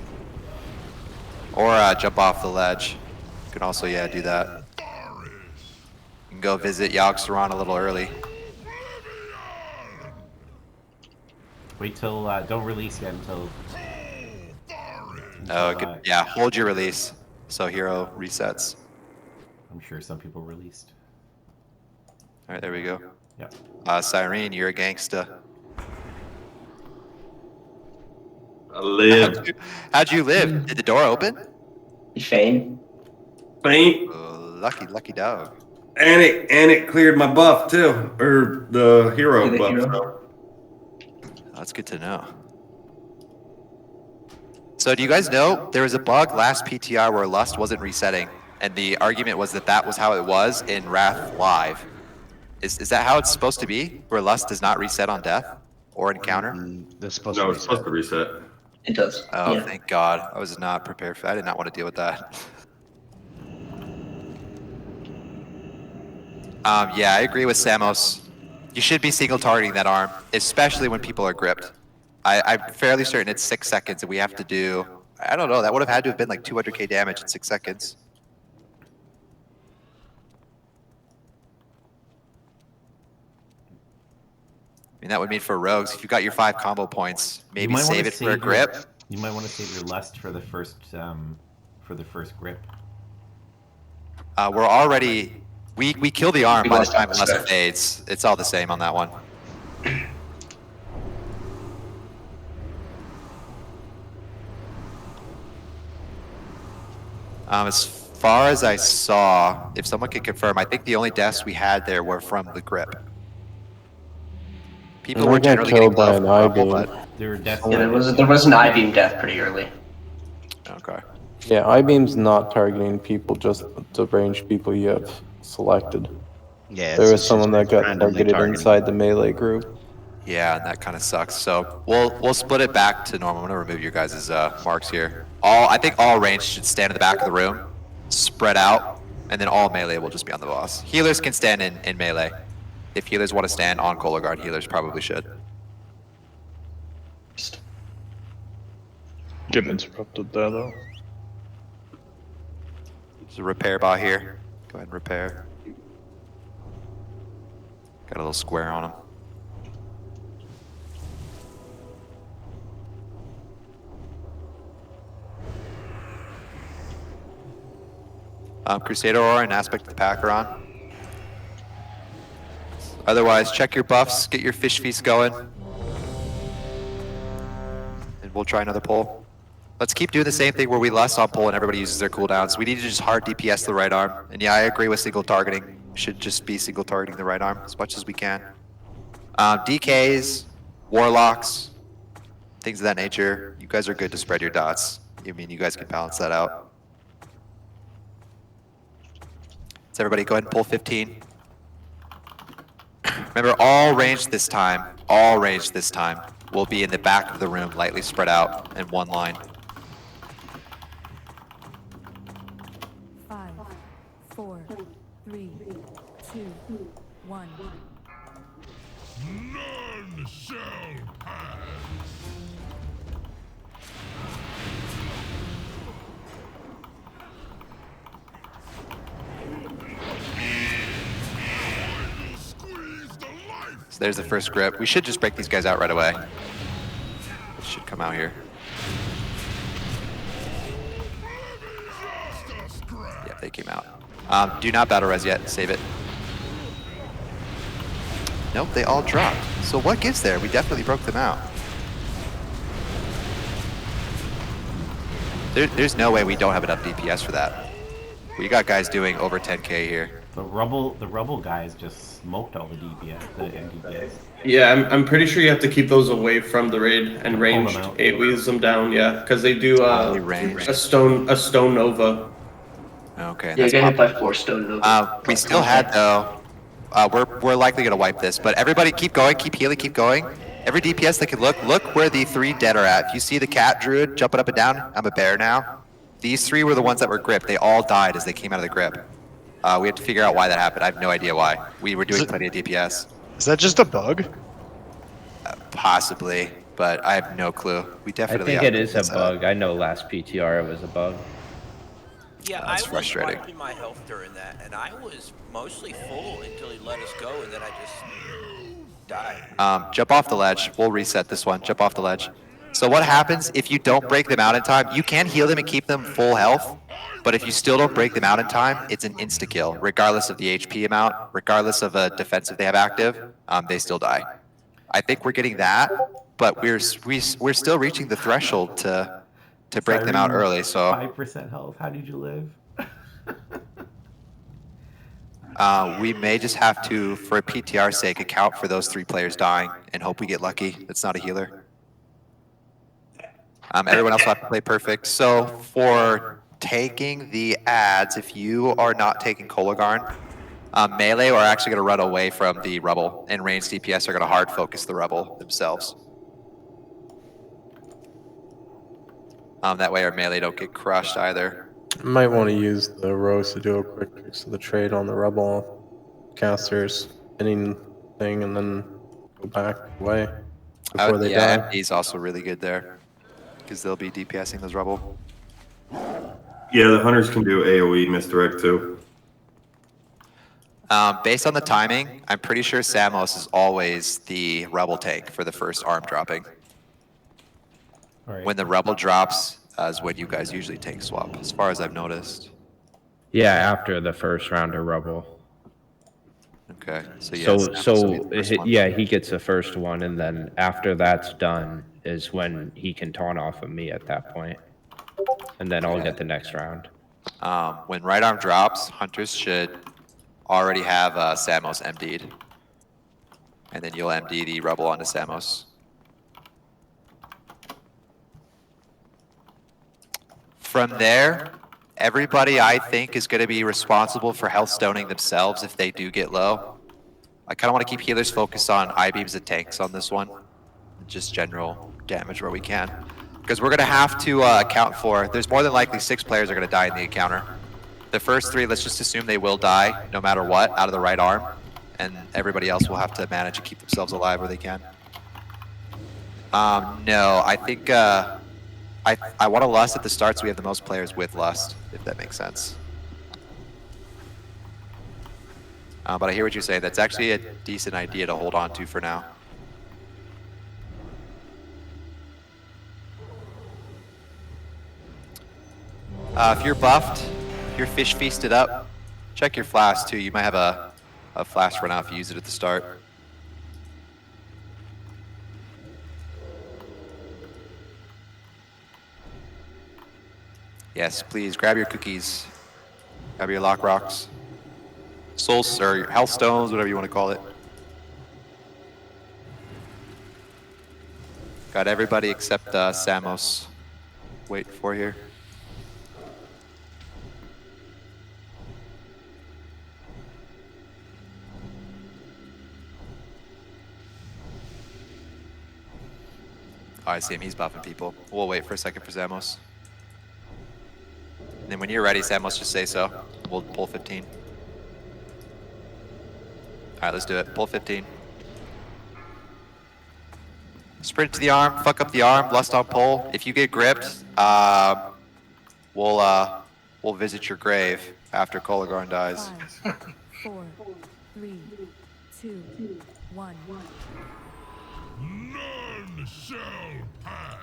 [SPEAKER 2] Or jump off the ledge. You can also, yeah, do that. You can go visit Yogg-Saron a little early.
[SPEAKER 5] Wait till, don't release yet until...
[SPEAKER 2] Oh, good. Yeah, hold your release. So hero resets.
[SPEAKER 5] I'm sure some people released.
[SPEAKER 2] Alright, there we go.
[SPEAKER 5] Yep.
[SPEAKER 2] Cyrene, you're a gangsta.
[SPEAKER 1] I live.
[SPEAKER 2] How'd you live? Did the door open?
[SPEAKER 8] Fame.
[SPEAKER 1] Faint.
[SPEAKER 2] Lucky dog.
[SPEAKER 1] And it cleared my buff too. Or the hero
[SPEAKER 8] The
[SPEAKER 1] buff.
[SPEAKER 8] hero.
[SPEAKER 1] So.
[SPEAKER 2] That's good to know. So do you guys know there was a bug last PTR where Lust wasn't resetting, and the argument was that that was how it was in Wrath Live. Is that how it's supposed to be, where Lust does not reset on death or encounter?
[SPEAKER 4] That's supposed
[SPEAKER 1] No,
[SPEAKER 4] to
[SPEAKER 1] it's supposed to reset.
[SPEAKER 8] It does.
[SPEAKER 2] Oh,
[SPEAKER 8] Yeah.
[SPEAKER 2] thank God. I was not prepared for that. I did not want to deal with that. Yeah, I agree with Samos. You should be single targeting that arm, especially when people are gripped. I'm fairly certain it's 6 seconds and we have to do, I don't know, that would have had to have been like 200k damage in 6 seconds. I mean, that would mean for rogues, if you got your 5 combo points, maybe save it for a grip.
[SPEAKER 5] You might want to save your lust for the first grip.
[SPEAKER 2] We're already, we kill the arm
[SPEAKER 8] We
[SPEAKER 2] by the
[SPEAKER 8] lost
[SPEAKER 2] time
[SPEAKER 8] that
[SPEAKER 2] Lust
[SPEAKER 8] step.
[SPEAKER 2] fades. It's all the same on that one. As far as I saw, if someone could confirm, I think the only deaths we had there were from the grip. People were
[SPEAKER 10] I got
[SPEAKER 2] generally getting
[SPEAKER 10] killed by
[SPEAKER 2] low
[SPEAKER 10] an
[SPEAKER 2] from Rumble,
[SPEAKER 10] I-beam.
[SPEAKER 2] but
[SPEAKER 5] There were deaths.
[SPEAKER 8] Yeah, there was an I-beam death pretty early.
[SPEAKER 2] okay.
[SPEAKER 10] Yeah, I-beam's not targeting people, just the range people you have selected.
[SPEAKER 4] Yeah,
[SPEAKER 10] There
[SPEAKER 4] it's
[SPEAKER 10] was
[SPEAKER 4] just
[SPEAKER 10] someone that got
[SPEAKER 4] randomly
[SPEAKER 10] targeted
[SPEAKER 4] targeting.
[SPEAKER 10] inside the melee group.
[SPEAKER 2] Yeah, and that kind of sucks. So we'll split it back to normal. I'm gonna remove your guys' marks here. I think all range should stand in the back of the room, spread out, and then all melee will just be on the boss. Healers can stand in melee. If healers want to stand on Kolagarn, healers probably should.
[SPEAKER 12] Getting interrupted there though.
[SPEAKER 2] There's a repair bot here. Go ahead and repair. Got a little square on him. Crusader Aura and Aspect of the Pack are on. Otherwise, check your buffs, get your fish feast going. And we'll try another pull. Let's keep doing the same thing where we lust on pull and everybody uses their cooldowns. We need to just hard DPS the right arm. And yeah, I agree with single targeting. We should just be single targeting the right arm as much as we can. DKs, Warlocks, things of that nature. You guys are good to spread your dots. I mean, you guys can balance that out. Let's everybody go ahead and pull 15. Remember, all range this time will be in the back of the room, lightly spread out in one line.
[SPEAKER 3] 5, 4, 3, 2, 1.
[SPEAKER 13] None shall pass.
[SPEAKER 2] So there's the first grip. We should just break these guys out right away. It should come out here. Yeah, they came out. Do not battle res yet. Save it. Nope, they all dropped. So what gives there? We definitely broke them out. There's no way we don't have enough DPS for that. We got guys doing over 10k here.
[SPEAKER 5] The rubble guys just smoked all the DPS, the MDPS.
[SPEAKER 9] Yeah, I'm pretty sure you have to keep those away from the raid and ranged
[SPEAKER 5] out.
[SPEAKER 9] AoEs them down. Yeah, because they do
[SPEAKER 2] Only ranged.
[SPEAKER 9] a stone nova.
[SPEAKER 2] Okay.
[SPEAKER 8] Yeah,
[SPEAKER 2] that's
[SPEAKER 8] get hit
[SPEAKER 2] fine.
[SPEAKER 8] by 4 stone nova.
[SPEAKER 2] We still had though. We're likely gonna wipe this, but everybody keep going, keep healing, keep going. Every DPS that can look where the 3 dead are at. If you see the cat druid jumping up and down, I'm a bear now. These 3 were the ones that were gripped. They all died as they came out of the grip. We have to figure out why that happened. I have no idea why. We were doing plenty of DPS.
[SPEAKER 12] Is that just a bug?
[SPEAKER 2] Possibly, but I have no clue. We
[SPEAKER 6] I
[SPEAKER 2] definitely.
[SPEAKER 6] think it is a bug. I know last PTR it was a bug.
[SPEAKER 7] Yeah,
[SPEAKER 2] That's
[SPEAKER 7] I
[SPEAKER 2] frustrating.
[SPEAKER 7] was wiping my health during that, and I was mostly full until he let us go, and then I just died.
[SPEAKER 2] Jump off the ledge. We'll reset this one. Jump off the ledge. So what happens if you don't break them out in time? You can heal them and keep them full health, but if you still don't break them out in time, it's an insta-kill, regardless of the HP amount, regardless of a defensive they have active, they still die. I think we're getting that, but we're still reaching the threshold to break them out early. So
[SPEAKER 5] 5% health. How did you live?
[SPEAKER 2] we may just have to, for PTR's sake, account for those 3 players dying and hope we get lucky. That's not a healer. Everyone else will have to play perfect. So for taking the ads, if you are not taking Kolagarn, melee are actually going to run away from the Rebel, and ranged DPS are going to hard focus the Rebel themselves. That way our melee don't get crushed either.
[SPEAKER 10] Might want to use the Rose to do a quick fix of the trade on the Rebel casters, anything, and then go back away before they
[SPEAKER 2] yeah,
[SPEAKER 10] die.
[SPEAKER 2] MD is also really good there, because they'll be DPSing those Rebel.
[SPEAKER 1] Yeah, the hunters can do AoE misdirect too.
[SPEAKER 2] Based on the timing, I'm pretty sure Samos is always the Rebel tank for the first arm dropping.
[SPEAKER 5] All
[SPEAKER 2] When the Rebel drops is when you guys usually tank swap, as far as I've noticed.
[SPEAKER 6] Yeah, after the first round of Rebel.
[SPEAKER 2] Okay, so yeah. Samos will be the first one.
[SPEAKER 6] Yeah, he gets the first one, and then after that's done is when he can taunt off of me at that point. And then I'll get the next round.
[SPEAKER 2] When right arm drops, hunters should already have Samos MD'd. And then you'll MD the Rebel onto Samos. From there, everybody I think is going to be responsible for health stoning themselves if they do get low. I kind of want to keep healers focused on I-beams and tanks on this one. Just general damage where we can. Because we're going to have to account for, there's more than likely 6 players are going to die in the encounter. The first 3, let's just assume they will die no matter what out of the right arm. And everybody else will have to manage to keep themselves alive where they can. No, I think I want to lust at the start so we have the most players with lust, if that makes sense. But I hear what you're saying. That's actually a decent idea to hold on to for now. If you're buffed, if you're fish feasted up, check your flash too. You might have a flash run out if you use it at the start. Yes, please grab your cookies. Grab your lock rocks. Souls, or your health stones, whatever you want to call it. Got everybody except Samos. Wait for here. Oh, I see him. He's buffing people. We'll wait for a second for Samos. And then when you're ready, Samos, just say so. We'll pull 15. Alright, let's do it. Pull 15. Sprint to the arm, fuck up the arm, lust on pull. If you get gripped, we'll visit your grave after Kolagarn dies.
[SPEAKER 3] 5, 4, 3, 2, 1.
[SPEAKER 13] None shall pass.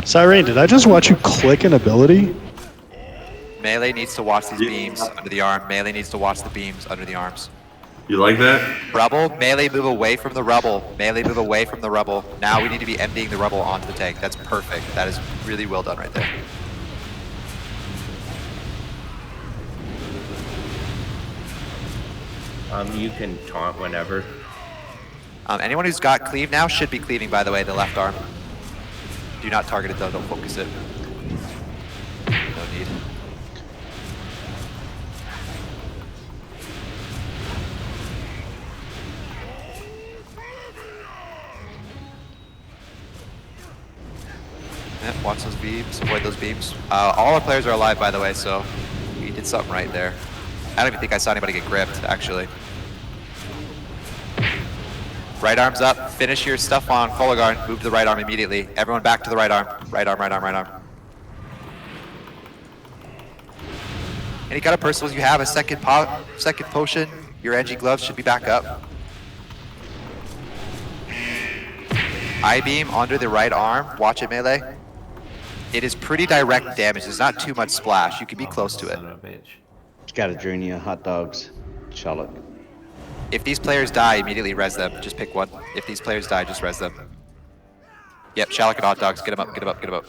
[SPEAKER 12] Cyrene, did I just watch you click an ability?
[SPEAKER 2] Melee needs to watch these beams under the arm. Melee needs to watch the beams under the arms.
[SPEAKER 1] You like that?
[SPEAKER 2] Rebel, melee move away from the Rebel. Melee move away from the Rebel. Now we need to be emptying the Rebel onto the tank. That's perfect. That is really well done right there.
[SPEAKER 6] You can taunt whenever.
[SPEAKER 2] Anyone who's got cleave now should be cleaving, by the way, the left arm. Do not target it though, don't focus it. No need. Yeah, watch those beams, avoid those beams. All our players are alive, by the way, so we did something right there. I don't even think I saw anybody get gripped, actually. Right arm's up, finish your stuff on Kolagharn, move to the right arm immediately. Everyone back to the right arm. Right arm, right arm, right arm. Any kind of personals you have, a second potion, your NG gloves should be back up. I-beam under the right arm, watch it melee. It is pretty direct damage, there's not too much splash, you can be close to it.
[SPEAKER 4] Got a junior, hot dogs, Charlotte.
[SPEAKER 2] If these players die, immediately res them. Just pick one. If these players die, just res them. Yep, Shallock and hot dogs. Get them up, get them up, get them up.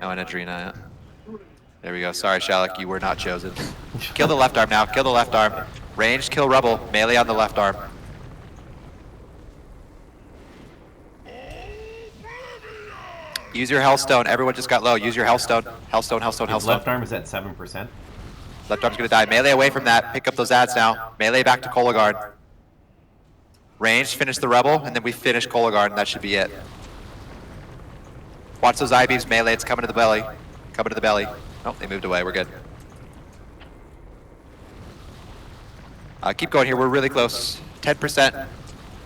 [SPEAKER 2] Oh, and Adrena. There we go. Sorry, Shallock, you were not chosen. Kill the left arm now. Kill the left arm. Ranged, kill Rubble. Melee on the left arm. Use your Hellstone. Everyone just got low. Use your Hellstone. Hellstone, Hellstone, Hellstone.
[SPEAKER 5] Left arm is at 7%.
[SPEAKER 2] Left arm's gonna die. Melee away from that. Pick up those ads now. Melee back to Kolagharn. Ranged, finish the Rebel, and then we finish Kolagharn. That should be it. Watch those I-beams. Melee, it's coming to the belly. Coming to the belly. Oh, they moved away. We're good. Keep going here. We're really close. 10%.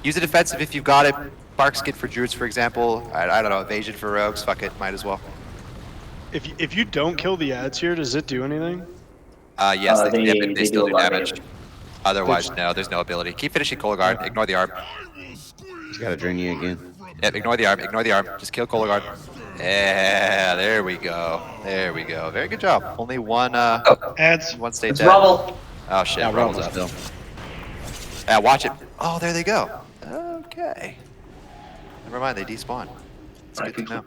[SPEAKER 2] Use a defensive if you've got it. Bark skin for Druids, for example. I don't know. Evasion for Rogues. Fuck it. Might as well.
[SPEAKER 12] If you don't kill the ads here, does it do anything?
[SPEAKER 2] Yes, they still do damage. Otherwise, no, there's no ability. Keep finishing Kolagharn. Ignore the arm.
[SPEAKER 4] He's got a Dreamy again.
[SPEAKER 2] Yep, ignore the arm. Ignore the arm. Just kill Kolagharn. Yeah, there we go. There we go. Very good job. Only one,
[SPEAKER 11] Ads.
[SPEAKER 2] one state
[SPEAKER 8] It's
[SPEAKER 2] dead.
[SPEAKER 8] Rubble.
[SPEAKER 2] Oh shit,
[SPEAKER 4] Yeah,
[SPEAKER 2] Rubble's
[SPEAKER 4] Rubble's
[SPEAKER 2] up.
[SPEAKER 4] still.
[SPEAKER 2] Yeah, watch it. Oh, there they go. Okay. Never mind, they despawn. It's good to know.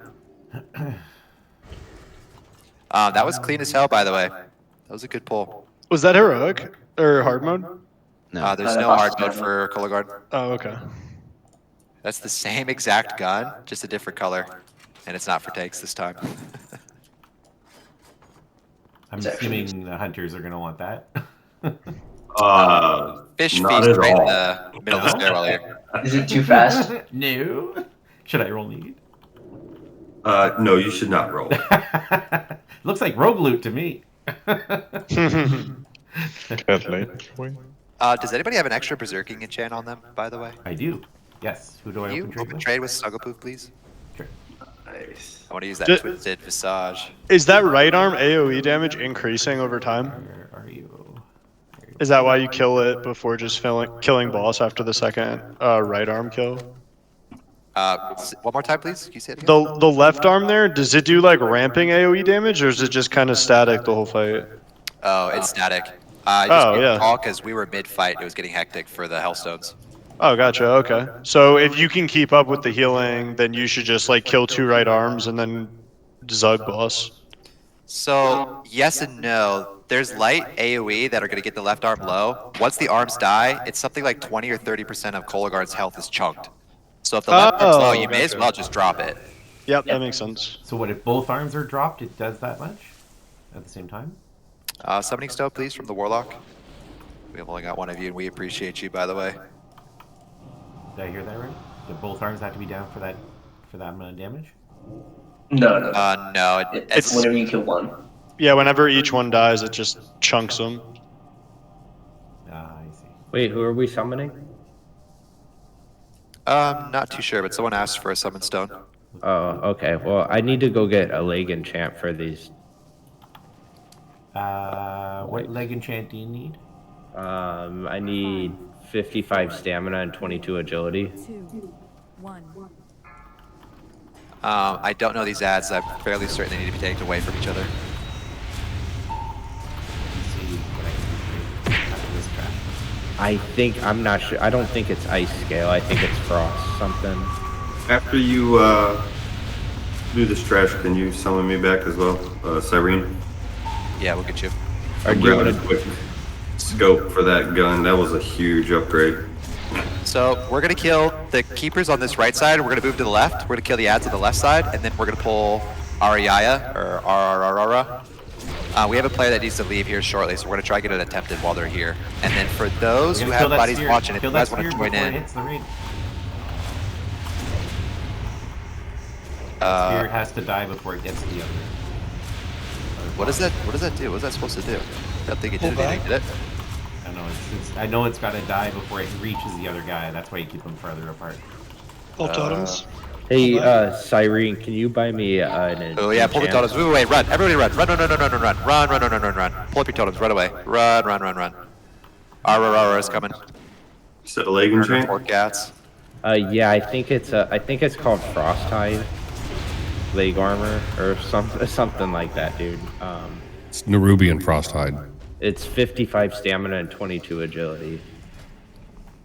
[SPEAKER 2] That was clean as hell, by the way. That was a good pull.
[SPEAKER 12] Was that heroic or hard mode?
[SPEAKER 4] No.
[SPEAKER 2] There's no hard mode for Kolagharn.
[SPEAKER 12] Oh, okay.
[SPEAKER 2] That's the same exact gun, just a different color. And it's not for takes this time.
[SPEAKER 5] I'm assuming the hunters are going to want that.
[SPEAKER 2] Fish
[SPEAKER 1] not
[SPEAKER 2] feast
[SPEAKER 1] at
[SPEAKER 2] right in
[SPEAKER 1] all.
[SPEAKER 2] the middle of the stairwell here.
[SPEAKER 8] Is it too fast?
[SPEAKER 5] No. Should I roll need?
[SPEAKER 1] No, you should not roll.
[SPEAKER 5] Looks like rogue loot to me.
[SPEAKER 2] Does anybody have an extra berserking enchant on them, by the way?
[SPEAKER 5] I do. Yes. Who do I
[SPEAKER 2] Can you
[SPEAKER 5] open trade
[SPEAKER 2] open
[SPEAKER 5] with?
[SPEAKER 2] trade with Snugglepoof, please?
[SPEAKER 5] Sure.
[SPEAKER 1] Nice.
[SPEAKER 2] I want to use that
[SPEAKER 12] Ju-
[SPEAKER 2] twisted visage.
[SPEAKER 12] Is that right arm AoE damage increasing over time?
[SPEAKER 5] Where are you?
[SPEAKER 12] Is that why you kill it before just killing boss after the second right arm kill?
[SPEAKER 2] One more time, please. Can you say it again?
[SPEAKER 12] The left arm there, does it do like ramping AoE damage or is it just kind of static the whole fight?
[SPEAKER 2] Oh, it's static.
[SPEAKER 12] Yeah.
[SPEAKER 2] Because we were mid-fight, it was getting hectic for the Hellstones.
[SPEAKER 12] Oh, gotcha. Okay. So if you can keep up with the healing, then you should just like kill 2 right arms and then Zug boss.
[SPEAKER 2] So, yes and no. There's light AoE that are going to get the left arm low. Once the arms die, it's something like 20 or 30% of Kolagharn's health is chunked. So if the left arm's low, you may as well just drop it.
[SPEAKER 12] Yep, that makes sense.
[SPEAKER 5] So what if both arms are dropped? It does that much at the same time?
[SPEAKER 2] Summoning stone, please, from the Warlock. We've only got one of you, and we appreciate you, by the way.
[SPEAKER 5] Did I hear that right? Do both arms have to be down for that amount of damage?
[SPEAKER 8] No, no.
[SPEAKER 2] No,
[SPEAKER 8] It's whenever you kill one.
[SPEAKER 12] Yeah, whenever each one dies, it just chunks them.
[SPEAKER 5] I see.
[SPEAKER 6] Wait, who are we summoning?
[SPEAKER 2] Not too sure, but someone asked for a summon stone.
[SPEAKER 6] Oh, okay. Well, I need to go get a leg enchant for these.
[SPEAKER 5] What leg enchant do you need?
[SPEAKER 6] I need 55 stamina and 22 agility.
[SPEAKER 3] 2, 1.
[SPEAKER 2] I don't know these ads. I'm fairly certain they need to be taken away from each other.
[SPEAKER 5] Let's see what I can do after this trap.
[SPEAKER 6] I'm not sure. I don't think it's ice scale. I think it's frost something.
[SPEAKER 1] After you do this trash, can you summon me back as well, Cyrene?
[SPEAKER 2] Yeah, we'll get you.
[SPEAKER 6] Or
[SPEAKER 1] I'm
[SPEAKER 6] do you
[SPEAKER 1] grabbing
[SPEAKER 6] want
[SPEAKER 1] a quick scope for that gun. That was a huge upgrade.
[SPEAKER 2] So we're gonna kill the keepers on this right side. We're gonna move to the left. We're gonna kill the ads on the left side, and then we're gonna pull Ariaya or Ararara. We have a player that needs to leave here shortly, so we're gonna try to get it attempted while they're here. And then for those who have buddies watching, if you guys want to join in,
[SPEAKER 5] Spear has to die before it gets to the other.
[SPEAKER 2] What does that do? What is that supposed to do? I don't think it did anything, did it?
[SPEAKER 5] I know it's got to die before it reaches the other guy. That's why you keep them farther apart.
[SPEAKER 12] Pull totems.
[SPEAKER 6] Hey, Cyrene, can you buy me an
[SPEAKER 2] Oh yeah, pull the totems. Move away, run. Everybody run. Run. Pull up your totems, run away. Run. Ararara is coming.
[SPEAKER 1] You said a leg and chain?
[SPEAKER 2] Four cats.
[SPEAKER 6] Yeah, I think it's called Frosthide leg armor or something like that, dude.
[SPEAKER 14] It's Nerubian Frosthide.
[SPEAKER 6] It's 55 stamina and 22 agility.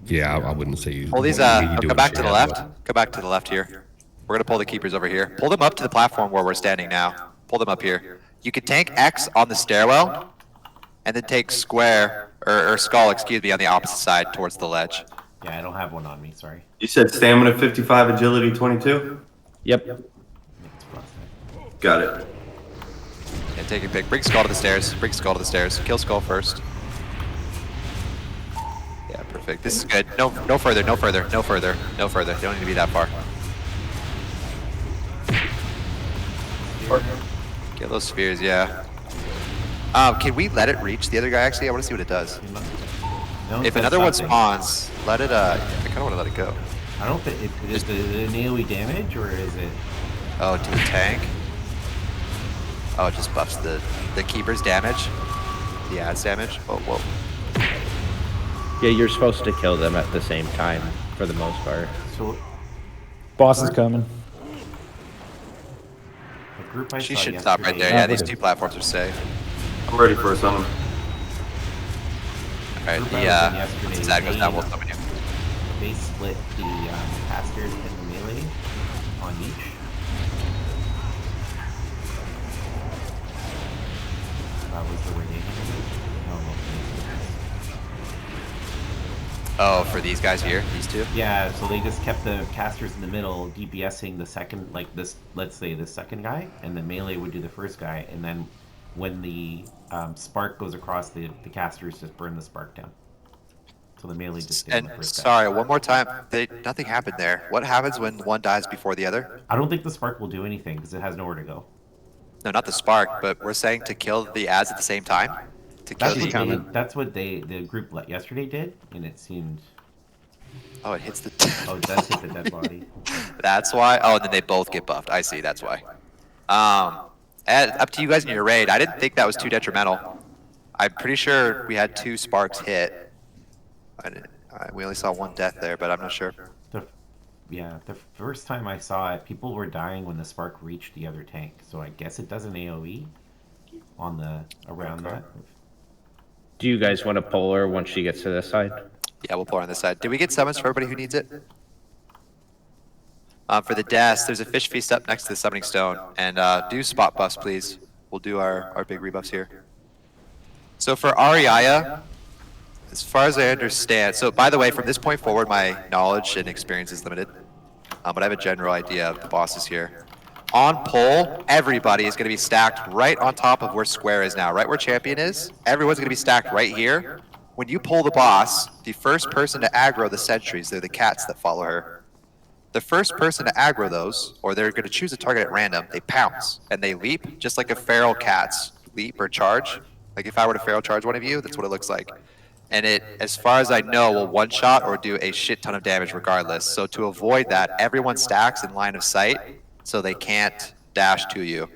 [SPEAKER 14] Yeah, I wouldn't say you.
[SPEAKER 2] Pull these. Come back to the left. Come back to the left here. We're gonna pull the keepers over here. Pull them up to the platform where we're standing now. Pull them up here. You can tank X on the stairwell, and then take square or skull, excuse me, on the opposite side towards the ledge.
[SPEAKER 5] Yeah, I don't have one on me. Sorry.
[SPEAKER 1] You said stamina 55, agility 22?
[SPEAKER 6] Yep.
[SPEAKER 1] Got it.
[SPEAKER 2] And take your pick. Bring skull to the stairs. Kill skull first. Yeah, perfect. This is good. No further. They don't need to be that far. Get those spheres, yeah. Can we let it reach the other guy, actually? I want to see what it does. If another one spawns, let it, I kind of want to let it go.
[SPEAKER 5] I don't think, is it an AoE damage, or is it?
[SPEAKER 2] Oh, to the tank? Oh, it just buffs the keeper's damage? The adds damage? Oh, whoa.
[SPEAKER 6] Yeah, you're supposed to kill them at the same time, for the most part.
[SPEAKER 5] So,
[SPEAKER 15] boss is coming.
[SPEAKER 2] She should stop right there. Yeah, these two platforms are safe.
[SPEAKER 1] I'm ready for a summon.
[SPEAKER 2] Alright, once his ad goes down, we'll summon you.
[SPEAKER 5] They split the casters and the melee on each. That was the renegade.
[SPEAKER 2] Oh, for these guys here, these two?
[SPEAKER 5] Yeah, so they just kept the casters in the middle, DPSing the second, like this, let's say the second guy, and the melee would do the first guy, and then when the spark goes across, the casters just burn the spark down. So the melee just stays on the first guy.
[SPEAKER 2] Sorry, one more time. Nothing happened there. What happens when one dies before the other?
[SPEAKER 5] I don't think the spark will do anything, because it has nowhere to go.
[SPEAKER 2] No, not the spark, but we're saying to kill the ads at the same time?
[SPEAKER 5] That's what the group yesterday did, and it seemed.
[SPEAKER 2] Oh, it hits the.
[SPEAKER 5] Oh, it does hit the dead body.
[SPEAKER 2] That's why. Oh, and then they both get buffed. I see. That's why. Up to you guys in your raid. I didn't think that was too detrimental. I'm pretty sure we had 2 sparks hit. We only saw 1 death there, but I'm not sure.
[SPEAKER 5] Yeah, the first time I saw it, people were dying when the spark reached the other tank. So I guess it does an AoE on around that.
[SPEAKER 6] Do you guys want to pull her once she gets to this side?
[SPEAKER 2] Yeah, we'll pull her on this side. Did we get summons for everybody who needs it? For the deaths, there's a fish feast up next to the summoning stone. And do spot buffs, please. We'll do our big rebuffs here. So for Ariaya, as far as I understand, so by the way, from this point forward, my knowledge and experience is limited. But I have a general idea of the bosses here. On pull, everybody is going to be stacked right on top of where square is now, right where champion is. Everyone's going to be stacked right here. When you pull the boss, the first person to aggro the sentries, they're the cats that follow her. The first person to aggro those, or they're going to choose a target at random, they pounce and they leap, just like a feral cat's leap or charge. Like if I were to feral charge one of you, that's what it looks like. And it, as far as I know, will one-shot or do a shit ton of damage regardless. So to avoid that, everyone stacks in line of sight, so they can't dash to you.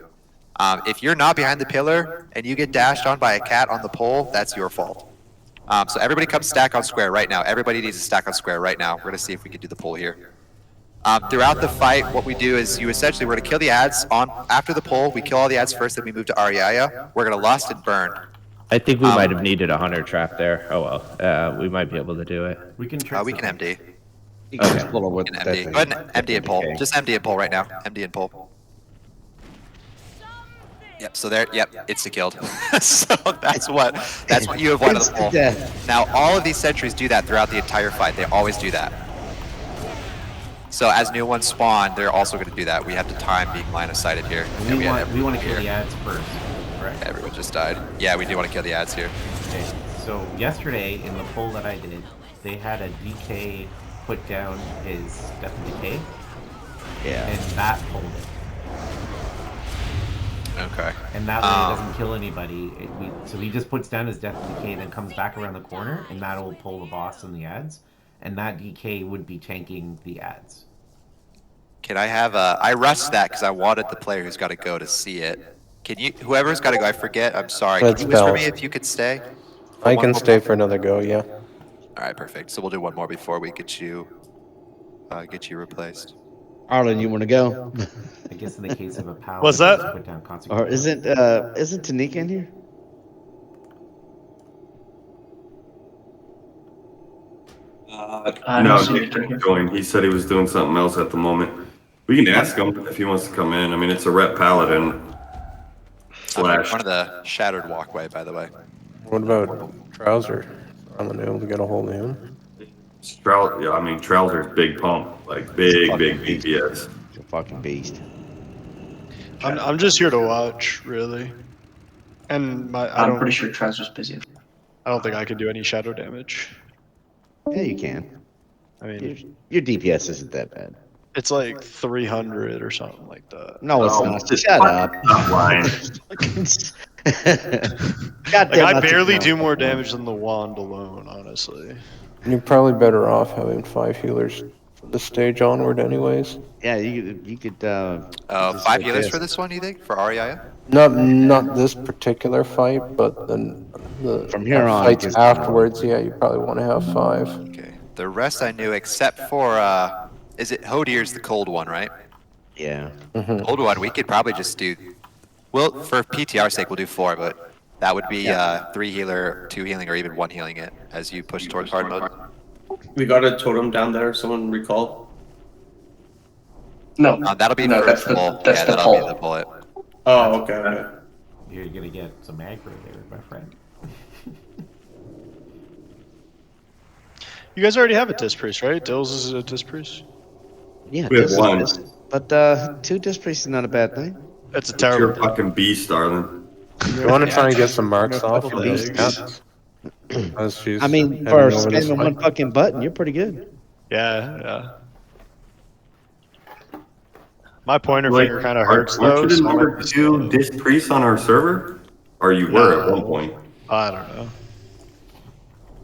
[SPEAKER 2] If you're not behind the pillar and you get dashed on by a cat on the pole, that's your fault. So everybody come stack on square right now. Everybody needs to stack on square right now. We're going to see if we can do the pull here. Throughout the fight, what we do is we're going to kill the ads after the pull. We kill all the ads first, then we move to Ariaya. We're going to lust and burn.
[SPEAKER 6] I think we might have needed a hunter trap there. Oh well, we might be able to do it.
[SPEAKER 5] We can
[SPEAKER 2] MD.
[SPEAKER 4] You can just pull with
[SPEAKER 2] Go ahead and MD and pull. Just MD and pull right now. MD and pull. Yep. So there. Yep. It's killed. So that's what you have won of the pull. Now all of these sentries do that throughout the entire fight. They always do that. So as new ones spawn, they're also going to do that. We have to time being line of sighted here.
[SPEAKER 5] And we want to kill the ads first, correct?
[SPEAKER 2] Everyone just died. Yeah, we do want to kill the ads here.
[SPEAKER 5] Okay. So yesterday in the poll that I did, they had a DK put down his Death and Decay.
[SPEAKER 4] Yeah.
[SPEAKER 5] And that pulled it.
[SPEAKER 2] Okay.
[SPEAKER 5] And that way it doesn't kill anybody. So he just puts down his Death and Decay, then comes back around the corner, and that'll pull the boss and the ads. And that DK would be tanking the ads.
[SPEAKER 2] Can I have I rushed that because I wanted the player who's got to go to see it. Can you, whoever's got to go, I forget, I'm sorry. Can
[SPEAKER 10] That's
[SPEAKER 2] you whisper
[SPEAKER 10] Bell.
[SPEAKER 2] me if you could stay?
[SPEAKER 10] I
[SPEAKER 2] One
[SPEAKER 10] can
[SPEAKER 2] more
[SPEAKER 10] stay
[SPEAKER 2] before-
[SPEAKER 10] for another go, yeah.
[SPEAKER 2] All right, perfect. So we'll do one more before we get you replaced.
[SPEAKER 4] Arlen, you want to go?
[SPEAKER 5] I guess in the case of a power,
[SPEAKER 12] What's
[SPEAKER 5] just
[SPEAKER 12] that?
[SPEAKER 5] put down
[SPEAKER 4] Or
[SPEAKER 5] consequences.
[SPEAKER 4] isn't Tanika in here?
[SPEAKER 1] No, Nick didn't join. He said he was doing something else at the moment. We can ask him if he wants to come in. I mean, it's a rep paladin.
[SPEAKER 2] I'm in
[SPEAKER 1] Slash.
[SPEAKER 2] front of the shattered walkway, by the way.
[SPEAKER 10] What about Trouser? I'm gonna be able to get a hold of him.
[SPEAKER 1] Yeah, I mean, Trouser's big pump. Like, big DPS.
[SPEAKER 4] He's a fucking beast.
[SPEAKER 12] I'm just here to watch, really. And
[SPEAKER 8] I'm pretty sure Trouser's busy.
[SPEAKER 12] I don't think I can do any shadow damage.
[SPEAKER 4] Yeah, you can.
[SPEAKER 12] I mean,
[SPEAKER 4] Your DPS isn't that bad.
[SPEAKER 12] it's like 300 or something like that.
[SPEAKER 4] No, it's not. Shut up.
[SPEAKER 1] Stop lying.
[SPEAKER 4] God
[SPEAKER 12] Like,
[SPEAKER 4] damn,
[SPEAKER 12] I
[SPEAKER 4] took
[SPEAKER 12] barely
[SPEAKER 4] long.
[SPEAKER 12] do more damage than the wand alone, honestly.
[SPEAKER 10] You're probably better off having 5 healers from the stage onward anyways.
[SPEAKER 4] Yeah, you could. just
[SPEAKER 2] 5
[SPEAKER 4] like
[SPEAKER 2] healers
[SPEAKER 4] this.
[SPEAKER 2] for this one, you think? For REIA?
[SPEAKER 10] Not this particular fight, but then the
[SPEAKER 4] From here on,
[SPEAKER 10] fights
[SPEAKER 4] just-
[SPEAKER 10] afterwards, yeah, you probably want to have 5.
[SPEAKER 2] Okay. The rest I knew except for, is it Hodier's the cold one, right?
[SPEAKER 4] Yeah.
[SPEAKER 2] Cold one, we could probably just do, well, for PTR sake, we'll do 4, but that would be 3 healer, 2 healing, or even 1 healing it as you push towards hard mode.
[SPEAKER 9] We got a totem down there. Someone recall.
[SPEAKER 8] No.
[SPEAKER 2] That'll be
[SPEAKER 8] No,
[SPEAKER 2] for
[SPEAKER 8] that's the-
[SPEAKER 2] full.
[SPEAKER 8] that's
[SPEAKER 2] Yeah,
[SPEAKER 8] the
[SPEAKER 2] that'll be
[SPEAKER 8] pull.
[SPEAKER 2] the bullet.
[SPEAKER 9] Oh, okay.
[SPEAKER 5] You're gonna get some aggro there, my friend.
[SPEAKER 12] You guys already have a disc priest, right? Dills is a disc priest.
[SPEAKER 4] Yeah,
[SPEAKER 1] We have
[SPEAKER 4] this
[SPEAKER 1] one.
[SPEAKER 4] is but 2 disc priests is not a bad thing.
[SPEAKER 12] That's a
[SPEAKER 1] You're a
[SPEAKER 12] terrible.
[SPEAKER 1] fucking beast, darling.
[SPEAKER 10] You want to try and get some marks off
[SPEAKER 12] couple
[SPEAKER 10] of these
[SPEAKER 12] days.
[SPEAKER 10] cats? As she's
[SPEAKER 4] I mean,
[SPEAKER 10] heading
[SPEAKER 4] for
[SPEAKER 10] over this
[SPEAKER 4] spamming one
[SPEAKER 10] way.
[SPEAKER 4] fucking button, you're pretty good.
[SPEAKER 12] Yeah. My pointer
[SPEAKER 1] Like,
[SPEAKER 12] finger kind of hurts though.
[SPEAKER 1] Aren't you
[SPEAKER 12] so
[SPEAKER 1] the
[SPEAKER 12] I
[SPEAKER 1] number
[SPEAKER 12] might just
[SPEAKER 1] 2
[SPEAKER 12] go-
[SPEAKER 1] disc priest on our server? Or you were at one point.
[SPEAKER 12] I don't know.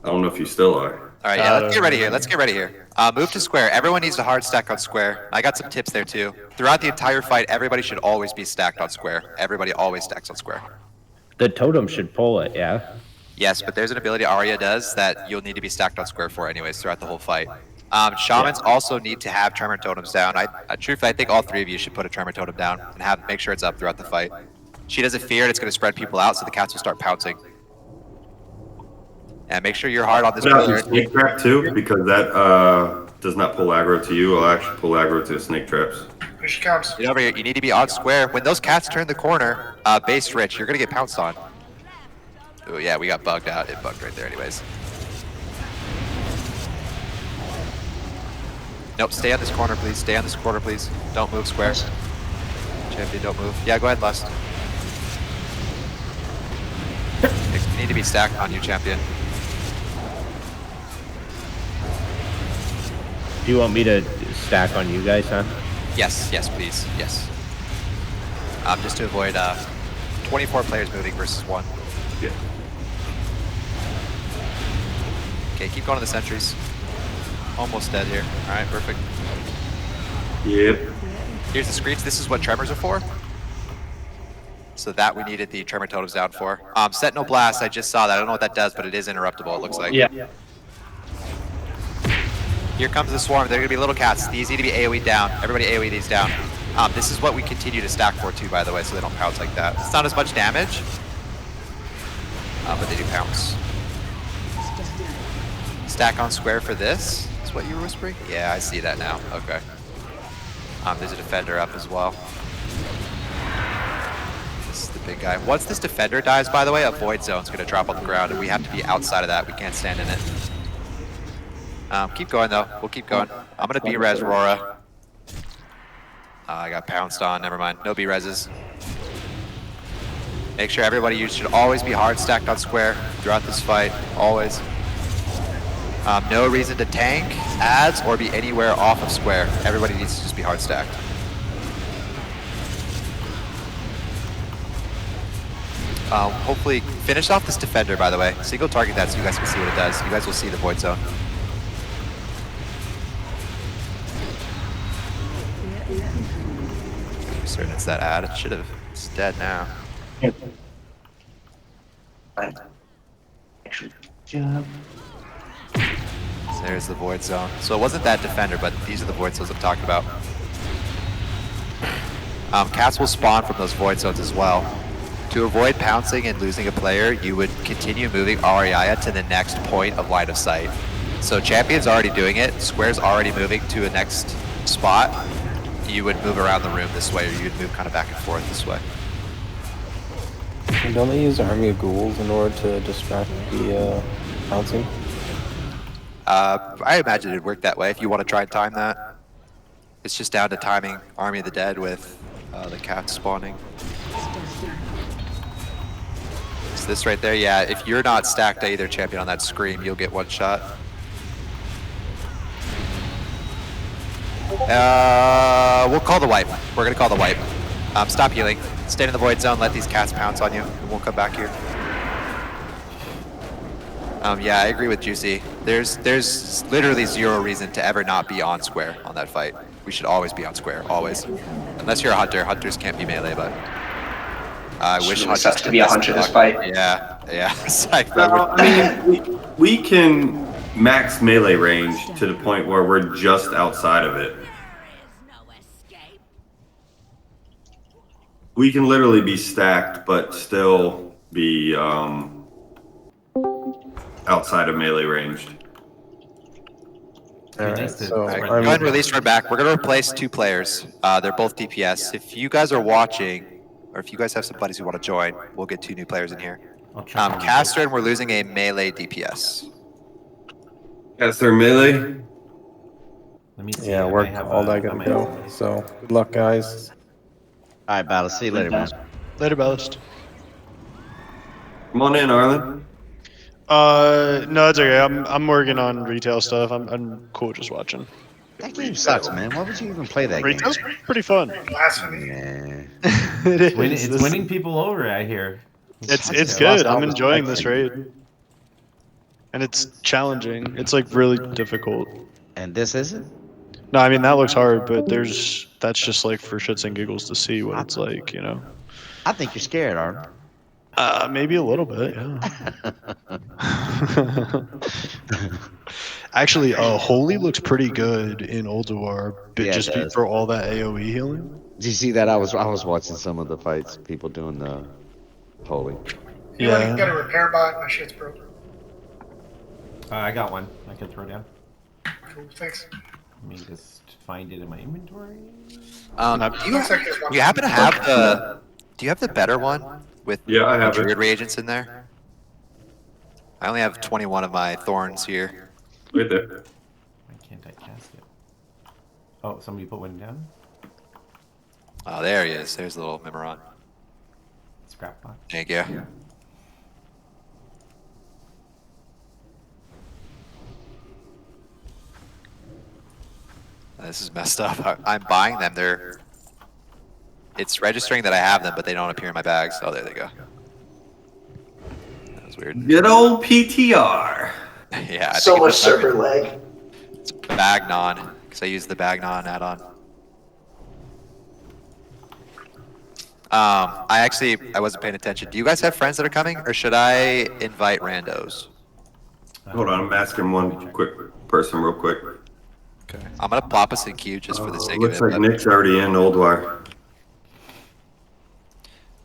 [SPEAKER 1] I don't know if you still are.
[SPEAKER 2] All right, yeah, let's get ready here. Let's get ready here. Move to square. Everyone needs to hard stack on square. I got some tips there too. Throughout the entire fight, everybody should always be stacked on square. Everybody always stacks on square.
[SPEAKER 6] The totem should pull it, yeah?
[SPEAKER 2] Yes, but there's an ability Arya does that you'll need to be stacked on square for anyways throughout the whole fight. Shamans also need to have tremor totems down. Truthfully, I think all 3 of you should put a tremor totem down and make sure it's up throughout the fight. She does a fear and it's going to spread people out, so the cats will start pouncing. And make sure you're hard on this
[SPEAKER 1] Put out
[SPEAKER 2] pillar.
[SPEAKER 1] your snake trap too, because that does not pull aggro to you. It'll actually pull aggro to the snake traps.
[SPEAKER 11] Here she comes.
[SPEAKER 2] Get over here. You need to be on square. When those cats turn the corner, base rich, you're going to get pounced on. Oh yeah, we got bugged out. It bugged right there anyways. Nope, stay on this corner, please. Stay on this corner, please. Don't move square. Champion, don't move. Yeah, go ahead, Lust. You need to be stacked on you, champion.
[SPEAKER 6] Do you want me to stack on you guys, huh?
[SPEAKER 2] Yes, yes, please. Yes. Just to avoid 24 players moving versus 1.
[SPEAKER 1] Yeah.
[SPEAKER 2] Okay, keep going to the sentries. Almost dead here. Alright, perfect.
[SPEAKER 1] Yep.
[SPEAKER 2] Here's the screech. This is what tremors are for. So that we needed the tremor totems down for. Sentinel Blast, I just saw that. I don't know what that does, but it is interruptible, it looks like.
[SPEAKER 6] Yeah.
[SPEAKER 2] Here comes the swarm. They're going to be little cats. These need to be AoE down. Everybody AoE these down. This is what we continue to stack for too, by the way, so they don't pounce like that. It's not as much damage, but they do pounce. Stack on square for this, is what you were whispering? Yeah, I see that now. Okay. There's a defender up as well. This is the big guy. Once this defender dies, by the way, a void zone's going to drop on the ground, and we have to be outside of that. We can't stand in it. Keep going, though. We'll keep going. I'm going to B-res Aurora. I got pounced on. Never mind. No B-reses. Make sure everybody, you should always be hard stacked on square throughout this fight. Always. No reason to tank, ads, or be anywhere off of square. Everybody needs to just be hard stacked. Hopefully, finish off this defender, by the way. Single target that so you guys can see what it does. You guys will see the void zone. I'm certain it's that ad. It should have. It's dead now.
[SPEAKER 8] Actually, job.
[SPEAKER 2] So there's the void zone. So it wasn't that defender, but these are the void zones I'm talking about. Cats will spawn from those void zones as well. To avoid pouncing and losing a player, you would continue moving Ariaya to the next point of line of sight. So Champion's already doing it, Square's already moving to a next spot. You would move around the room this way, or you'd move kind of back and forth this way.
[SPEAKER 10] And don't they use Army of Ghouls in order to distract the pouncing?
[SPEAKER 2] I imagine it'd work that way if you want to try and time that. It's just down to timing Army of the Dead with the cats spawning. So this right there, yeah, if you're not stacked either champion on that scream, you'll get one shot. We'll call the wipe. We're gonna call the wipe. Stop healing. Stay in the void zone, let these cats pounce on you, and we'll come back here. Yeah, I agree with Juicy. There's literally zero reason to ever not be on square on that fight. We should always be on square, always. Unless you're a hunter. Hunters can't be melee, but I wish hunters
[SPEAKER 8] sucks to be a hunter this fight.
[SPEAKER 2] Yeah. It's like,
[SPEAKER 1] I mean, we can max melee range to the point where we're just outside of it. We can literally be stacked, but still be outside of melee range.
[SPEAKER 10] Alright, so
[SPEAKER 2] Go ahead and release right back. We're going to replace 2 players. They're both DPS. If you guys are watching, or if you guys have some buddies who want to join, we'll get 2 new players in here. Caster, and we're losing a melee DPS.
[SPEAKER 1] Caster melee?
[SPEAKER 5] Let me see.
[SPEAKER 10] Yeah, work all that gonna go. So good luck, guys.
[SPEAKER 4] All right, Battle. See you later, man.
[SPEAKER 12] Later, Ballast.
[SPEAKER 1] Come on in, Arlen.
[SPEAKER 12] No, it's okay. I'm working on retail stuff. I'm cool just watching.
[SPEAKER 4] That game sucks, man. Why would you even play that
[SPEAKER 12] Retail's
[SPEAKER 4] game?
[SPEAKER 12] pretty fun.
[SPEAKER 11] Blasphemy.
[SPEAKER 4] Nah.
[SPEAKER 12] It's
[SPEAKER 5] winning people over, I hear.
[SPEAKER 12] It's good. I'm enjoying this raid. And it's challenging. It's like really difficult.
[SPEAKER 4] And this isn't?
[SPEAKER 12] No, I mean that looks hard, but that's just like for shits and giggles to see what it's like, you know.
[SPEAKER 4] I think you're scared, Arlen.
[SPEAKER 12] Maybe a little bit, yeah. Actually, Holy looks pretty good in Ulduar, but
[SPEAKER 4] Yeah,
[SPEAKER 12] just for all that AoE healing.
[SPEAKER 4] Did you see that? I was watching some of the fights, people doing the Holy.
[SPEAKER 11] You want to get a repair bot? My shit's broken.
[SPEAKER 5] I got one. I can throw down.
[SPEAKER 11] Cool, thanks.
[SPEAKER 5] Let me just find it in my inventory.
[SPEAKER 2] Do you happen to have the? Do you have the better one with
[SPEAKER 1] I have
[SPEAKER 2] druid
[SPEAKER 1] it.
[SPEAKER 2] reagents in there? I only have 21 of my thorns here.
[SPEAKER 1] Right there.
[SPEAKER 5] Why can't I cast it? Oh, somebody put one down.
[SPEAKER 2] Oh, there he is. There's the little Memoron.
[SPEAKER 5] Scrap box.
[SPEAKER 2] Thank you. This is messed up. I'm buying them. It's registering that I have them, but they don't appear in my bags. Oh, there they go. That was weird.
[SPEAKER 1] Good old PTR.
[SPEAKER 2] Yeah. I
[SPEAKER 8] So
[SPEAKER 2] think
[SPEAKER 8] much
[SPEAKER 2] it's
[SPEAKER 8] server lag.
[SPEAKER 2] It's Bagnon, because I use the Bagnon add-on. I wasn't paying attention. Do you guys have friends that are coming, or should I invite randos?
[SPEAKER 1] Hold on, I'm asking one quick person real quick.
[SPEAKER 2] Okay. I'm gonna plop us in queue just for the sake
[SPEAKER 1] Looks
[SPEAKER 2] of it.
[SPEAKER 1] like Nick's already in Ulduar.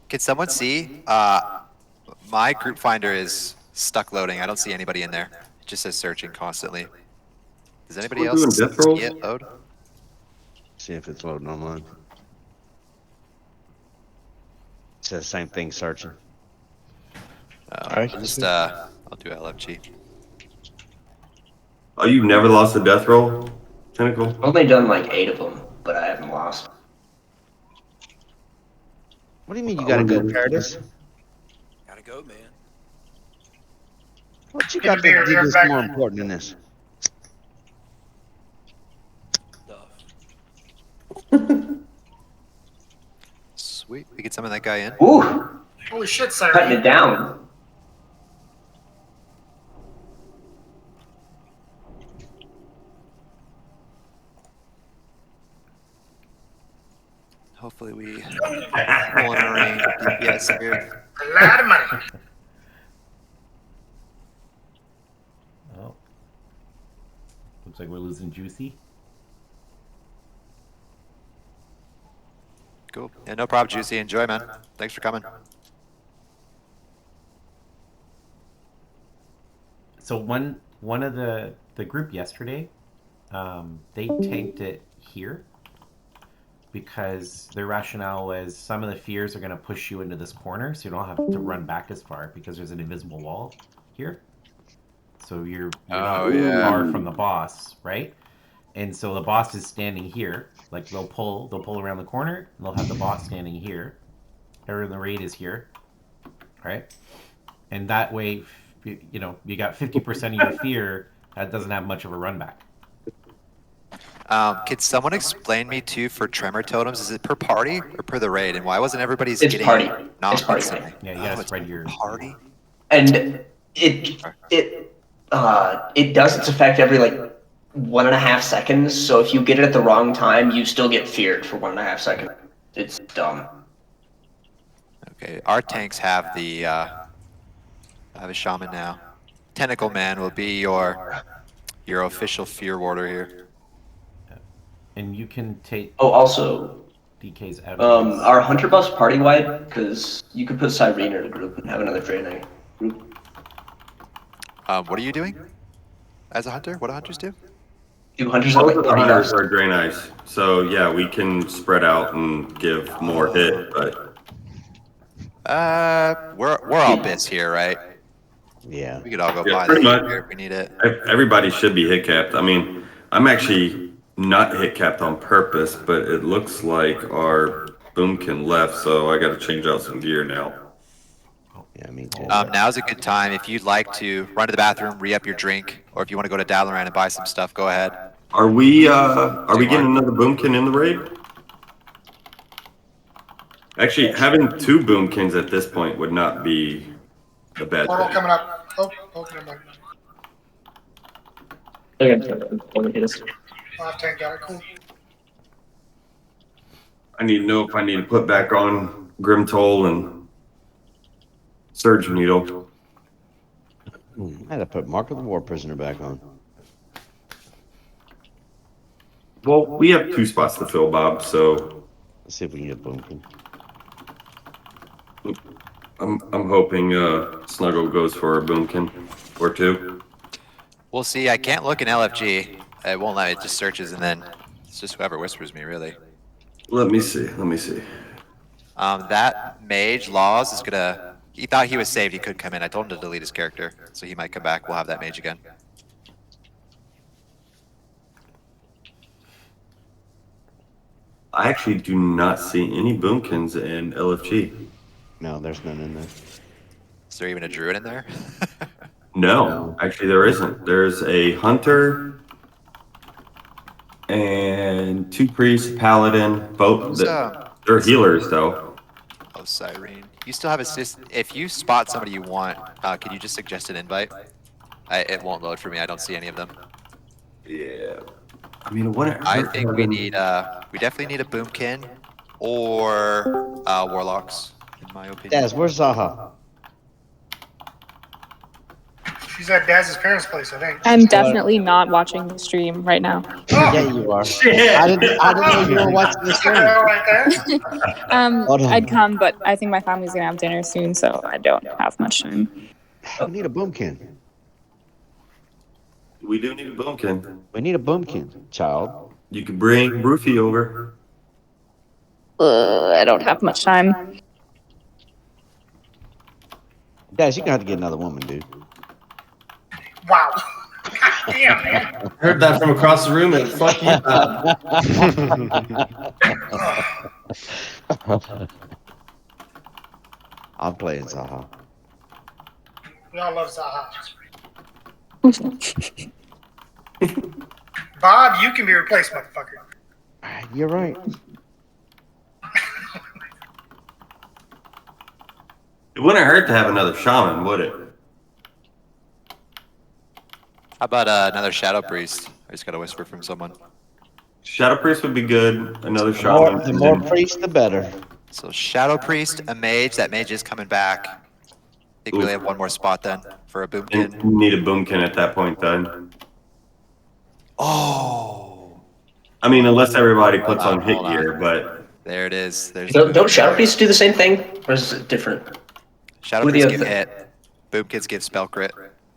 [SPEAKER 2] Can someone see? My group finder is stuck loading. I don't see anybody in there. It just says searching constantly. Does anybody
[SPEAKER 1] We're
[SPEAKER 2] else
[SPEAKER 1] doing death rolls?
[SPEAKER 2] see it load?
[SPEAKER 4] See if it's loading online. It says same thing, searching.
[SPEAKER 2] I'll do LFG.
[SPEAKER 1] Oh, you've never lost a death roll, Tentacle?
[SPEAKER 8] Only done like 8 of them, but I haven't lost.
[SPEAKER 4] What do you mean you gotta go, Paradise?
[SPEAKER 7] Gotta go, man.
[SPEAKER 4] What you
[SPEAKER 11] Get a
[SPEAKER 4] got
[SPEAKER 11] beer,
[SPEAKER 4] to do
[SPEAKER 11] you're
[SPEAKER 4] this
[SPEAKER 11] back.
[SPEAKER 4] more important than this?
[SPEAKER 2] Sweet. We get some of that guy in.
[SPEAKER 8] Ooh,
[SPEAKER 11] Holy shit,
[SPEAKER 8] cutting
[SPEAKER 11] Siren.
[SPEAKER 8] it down.
[SPEAKER 2] Hopefully we pull in a range DPS here.
[SPEAKER 11] A lot of money.
[SPEAKER 5] Oh. Looks like we're losing Juicy.
[SPEAKER 2] Cool. Yeah, no problem, Juicy. Enjoy, man. Thanks for coming.
[SPEAKER 5] So one of the group yesterday, they tanked it here because their rationale was some of the fears are going to push you into this corner, so you don't have to run back as far because there's an invisible wall here. So you're not far from the boss, right? And so the boss is standing here. Like they'll pull around the corner, and they'll have the boss standing here. Or the raid is here, right? And that way, you know, you got 50% of your fear that doesn't have much of a run back.
[SPEAKER 2] Could someone explain me too for tremor totems? Is it per party or per the raid? And why wasn't everybody's
[SPEAKER 8] It's
[SPEAKER 2] getting
[SPEAKER 8] party.
[SPEAKER 2] not
[SPEAKER 8] It's party.
[SPEAKER 2] instantly?
[SPEAKER 5] Yeah, you gotta
[SPEAKER 2] it's
[SPEAKER 5] spread your
[SPEAKER 2] party.
[SPEAKER 8] And it does its effect every like 1.5 seconds. So if you get it at the wrong time, you still get feared for 1.5 seconds. It's dumb.
[SPEAKER 2] Okay, our tanks have the have a shaman now. Tentacle Man will be your official fear warder here.
[SPEAKER 5] And you can take
[SPEAKER 8] Oh, also,
[SPEAKER 5] DKs out of this.
[SPEAKER 8] our hunter buffs party wide because you could put Cyrene in a group and have another Draenei group.
[SPEAKER 2] What are you doing as a hunter? What do hunters do?
[SPEAKER 8] Do hunters have
[SPEAKER 1] Both
[SPEAKER 8] like
[SPEAKER 1] of the
[SPEAKER 8] party
[SPEAKER 1] hunters
[SPEAKER 8] buffs?
[SPEAKER 1] are Grey Knights, so yeah, we can spread out and give more hit, but
[SPEAKER 2] We're all bits here, right?
[SPEAKER 4] Yeah.
[SPEAKER 2] We could all go
[SPEAKER 1] yeah,
[SPEAKER 2] buy
[SPEAKER 1] pretty
[SPEAKER 2] the
[SPEAKER 1] much.
[SPEAKER 2] gear if we need it.
[SPEAKER 1] Everybody should be hit capped. I mean, I'm actually not hit capped on purpose, but it looks like our boomkin left, so I got to change out some gear now.
[SPEAKER 4] Yeah, me too.
[SPEAKER 2] Now's a good time if you'd like to run to the bathroom, re-up your drink, or if you want to go to Dalaran and buy some stuff, go ahead.
[SPEAKER 1] Are we getting another boomkin in the raid? Actually, having 2 boomkins at this point would not be a bad
[SPEAKER 11] Portal
[SPEAKER 1] thing.
[SPEAKER 11] coming up. Oh, never mind. Off tank got it. Cool.
[SPEAKER 1] I need to know if I need to put back on Grim Toll and Surge Needle.
[SPEAKER 4] I had to put Mark of the War Prisoner back on.
[SPEAKER 1] Well, we have 2 spots to fill, Bob, so
[SPEAKER 4] Let's see if we can get Boomkin.
[SPEAKER 1] I'm hoping Snuggle goes for a boomkin or 2.
[SPEAKER 2] We'll see. I can't look in LFG. It won't let me. It just searches and then it's just whoever whispers me, really.
[SPEAKER 1] Let me see.
[SPEAKER 2] That mage, Laws, is gonna... He thought he was saved. He could come in. I told him to delete his character, so he might come back. We'll have that mage again.
[SPEAKER 1] I actually do not see any boomkins in LFG.
[SPEAKER 4] No, there's none in there.
[SPEAKER 2] Is there even a druid in there?
[SPEAKER 1] No, actually there isn't. There's a hunter and 2 priests, paladin, both. They're healers though.
[SPEAKER 2] Oh, Cyrene. You still have assist. If you spot somebody you want, could you just suggest an invite? It won't load for me. I don't see any of them.
[SPEAKER 1] Yeah. I mean, what?
[SPEAKER 2] I think we need. We definitely need a boomkin or warlocks, in my opinion.
[SPEAKER 4] Daz, where's Zaha?
[SPEAKER 11] She's at Daz's parents' place, I think.
[SPEAKER 16] I'm definitely not watching the stream right now.
[SPEAKER 4] Yeah, you are.
[SPEAKER 11] Shit.
[SPEAKER 4] I didn't know you were watching the stream.
[SPEAKER 16] I'd come, but I think my family's gonna have dinner soon, so I don't have much time.
[SPEAKER 4] We need a boomkin.
[SPEAKER 1] We do need a boomkin.
[SPEAKER 4] We need a boomkin, child.
[SPEAKER 1] You can bring Roofy over.
[SPEAKER 16] I don't have much time.
[SPEAKER 4] Daz, you're gonna have to get another woman, dude.
[SPEAKER 11] Wow. Damn, man.
[SPEAKER 9] Heard that from across the room and fuck you.
[SPEAKER 4] I'm playing Zaha.
[SPEAKER 11] We all love Zaha. Bob, you can be replaced, motherfucker.
[SPEAKER 4] You're right.
[SPEAKER 1] It wouldn't hurt to have another shaman, would it?
[SPEAKER 2] How about another Shadow Priest? I just got a whisper from someone.
[SPEAKER 1] Shadow Priest would be good. Another
[SPEAKER 4] The more,
[SPEAKER 1] shaman.
[SPEAKER 4] the more priest, the better.
[SPEAKER 2] So Shadow Priest, a mage. That mage is coming back. I think we only have one more spot then for a Boomkin.
[SPEAKER 1] And you need a boomkin at that point then.
[SPEAKER 2] Oh.
[SPEAKER 1] I mean, unless everybody puts on hit
[SPEAKER 2] Hold on.
[SPEAKER 1] gear, but
[SPEAKER 2] There it is. There's
[SPEAKER 8] Don't Shadow Priests do the same thing, or is it different?
[SPEAKER 2] Shadow
[SPEAKER 8] Who are the
[SPEAKER 2] Priests give
[SPEAKER 8] other-
[SPEAKER 2] hit. Boomkins give spell crit.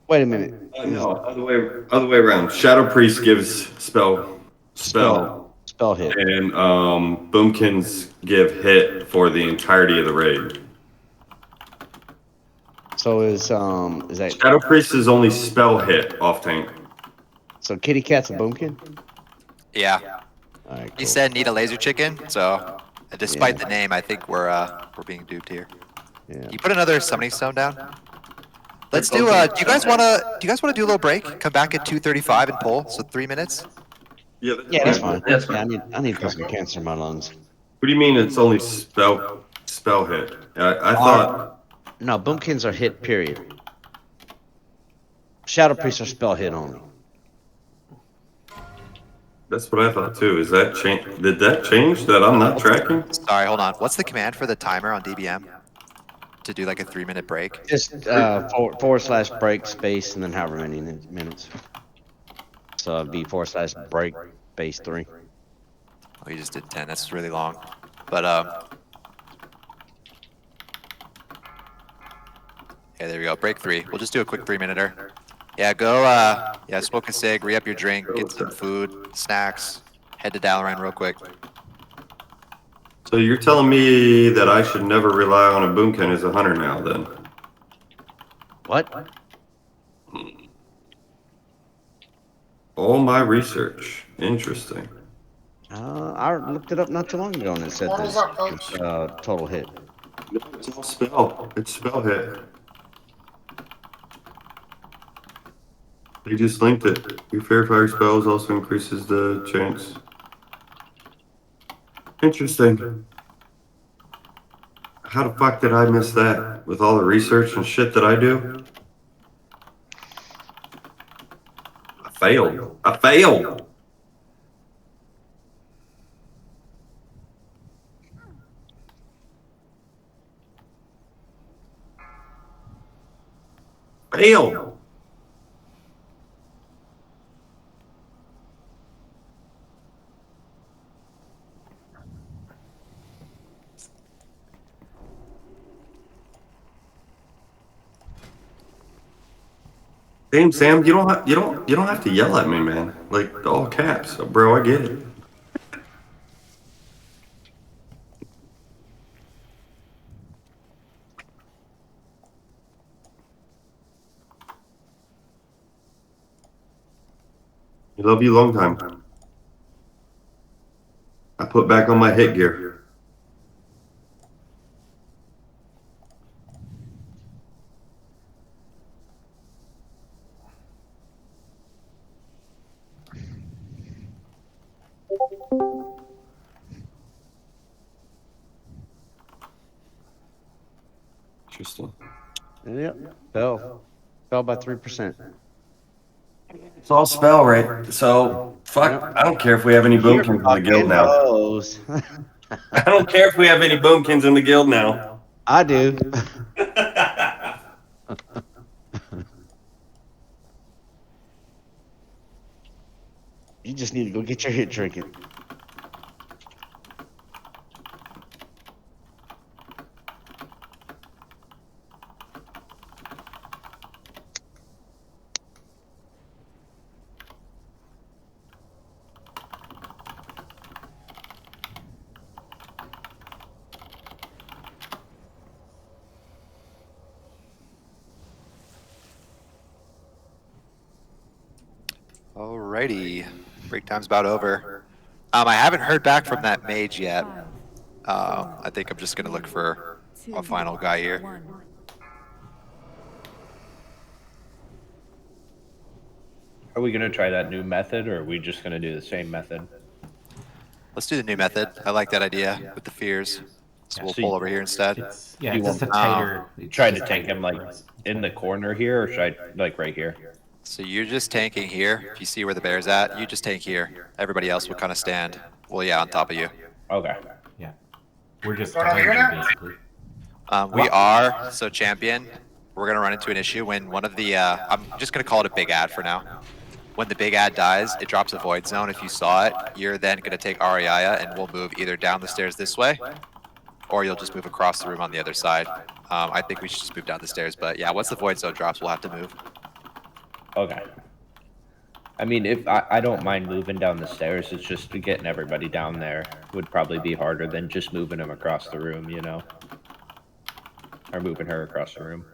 [SPEAKER 4] Wait a minute.
[SPEAKER 1] no, other way around. Shadow Priest gives spell,
[SPEAKER 4] Spell hit.
[SPEAKER 1] and boomkins give hit for the entirety of the raid.
[SPEAKER 4] So is that
[SPEAKER 1] Shadow Priest is only spell hit off tank.
[SPEAKER 4] so? Kitty Cat's a boomkin.
[SPEAKER 2] Yeah.
[SPEAKER 4] All right,
[SPEAKER 2] He
[SPEAKER 4] cool.
[SPEAKER 2] said need a laser chicken, so despite the name, I think we're being duped here.
[SPEAKER 4] Yeah.
[SPEAKER 2] You put another summoning stone down. Let's do. Do you guys wanna do a little break? Come back at 2:35 and pull. So 3 minutes.
[SPEAKER 1] Yeah,
[SPEAKER 4] Yeah, that's fine.
[SPEAKER 8] That's
[SPEAKER 4] Yeah, I need to put some cancer in my lungs.
[SPEAKER 1] What do you mean it's only spell hit? I thought
[SPEAKER 4] No, boomkins are hit. Period. Shadow priests are spell hit only.
[SPEAKER 1] that's what I thought too. Is that change? Did that change that I'm not tracking?
[SPEAKER 2] Sorry, hold on. What's the command for the timer on DBM? To do like a 3-minute break.
[SPEAKER 4] Just / break space and then however many minutes. So it'd be / break space 3.
[SPEAKER 2] Oh, you just did 10. That's really long. But yeah, there we go. Break 3. We'll just do a quick 3-minuter. Yeah, go. Yeah, smoke a cig, re-up your drink, get some food, snacks, head to Dalaran real quick.
[SPEAKER 1] So you're telling me that I should never rely on a boomkin as a hunter now, then?
[SPEAKER 4] What?
[SPEAKER 1] All my research. Interesting.
[SPEAKER 4] I looked it up not too long ago and it said this total hit.
[SPEAKER 1] No, it's all spell. It's spell hit. They just linked it. Your fair fire spells also increases the chance. Interesting. How the fuck did I miss that? With all the research and shit that I do? I failed. I failed. Failed. Damn, Sam, you don't have to yell at me, man. Like all caps, bro. I get it. I love you long time. I put back on my hit gear. Interesting.
[SPEAKER 4] Yep. Fell by 3%.
[SPEAKER 1] It's all spell, right? So, fuck, I don't care if we have any boomkins in the guild now. I don't care if we have any boomkins in the guild now.
[SPEAKER 4] I do. You just need to go get your hit trinket.
[SPEAKER 2] Alrighty, break time's about over. I haven't heard back from that mage yet. I think I'm just gonna look for a final guy here.
[SPEAKER 3] 1.
[SPEAKER 6] Are we gonna try that new method, or are we just gonna do the same method?
[SPEAKER 2] Let's do the new method. I like that idea with the fears. So we'll pull over here instead.
[SPEAKER 5] Yeah,
[SPEAKER 6] Do you
[SPEAKER 5] it's just a
[SPEAKER 6] want
[SPEAKER 5] tighter. it's
[SPEAKER 6] try to
[SPEAKER 5] just
[SPEAKER 6] tank
[SPEAKER 5] tighter
[SPEAKER 6] him like
[SPEAKER 5] turns.
[SPEAKER 6] in the corner here, or should I like right here?
[SPEAKER 2] So you're just tanking here. If you see where the bear's at, you just tank here. Everybody else will kind of stand. Well, yeah, on top of you.
[SPEAKER 6] Okay.
[SPEAKER 5] Yeah. We're just
[SPEAKER 11] Going over here
[SPEAKER 5] behind you,
[SPEAKER 11] now?
[SPEAKER 5] basically.
[SPEAKER 2] We are, so champion, we're going to run into an issue when one of the, I'm just going to call it a big ad for now. When the big ad dies, it drops a void zone. If you saw it, you're then going to take Ariaya and we'll move either down the stairs this way, or you'll just move across the room on the other side. I think we should just move down the stairs, but yeah, once the void zone drops, we'll have to move.
[SPEAKER 6] Okay. I mean, if I don't mind moving down the stairs, it's just getting everybody down there would probably be harder than just moving them across the room, you know? Or moving her across the room.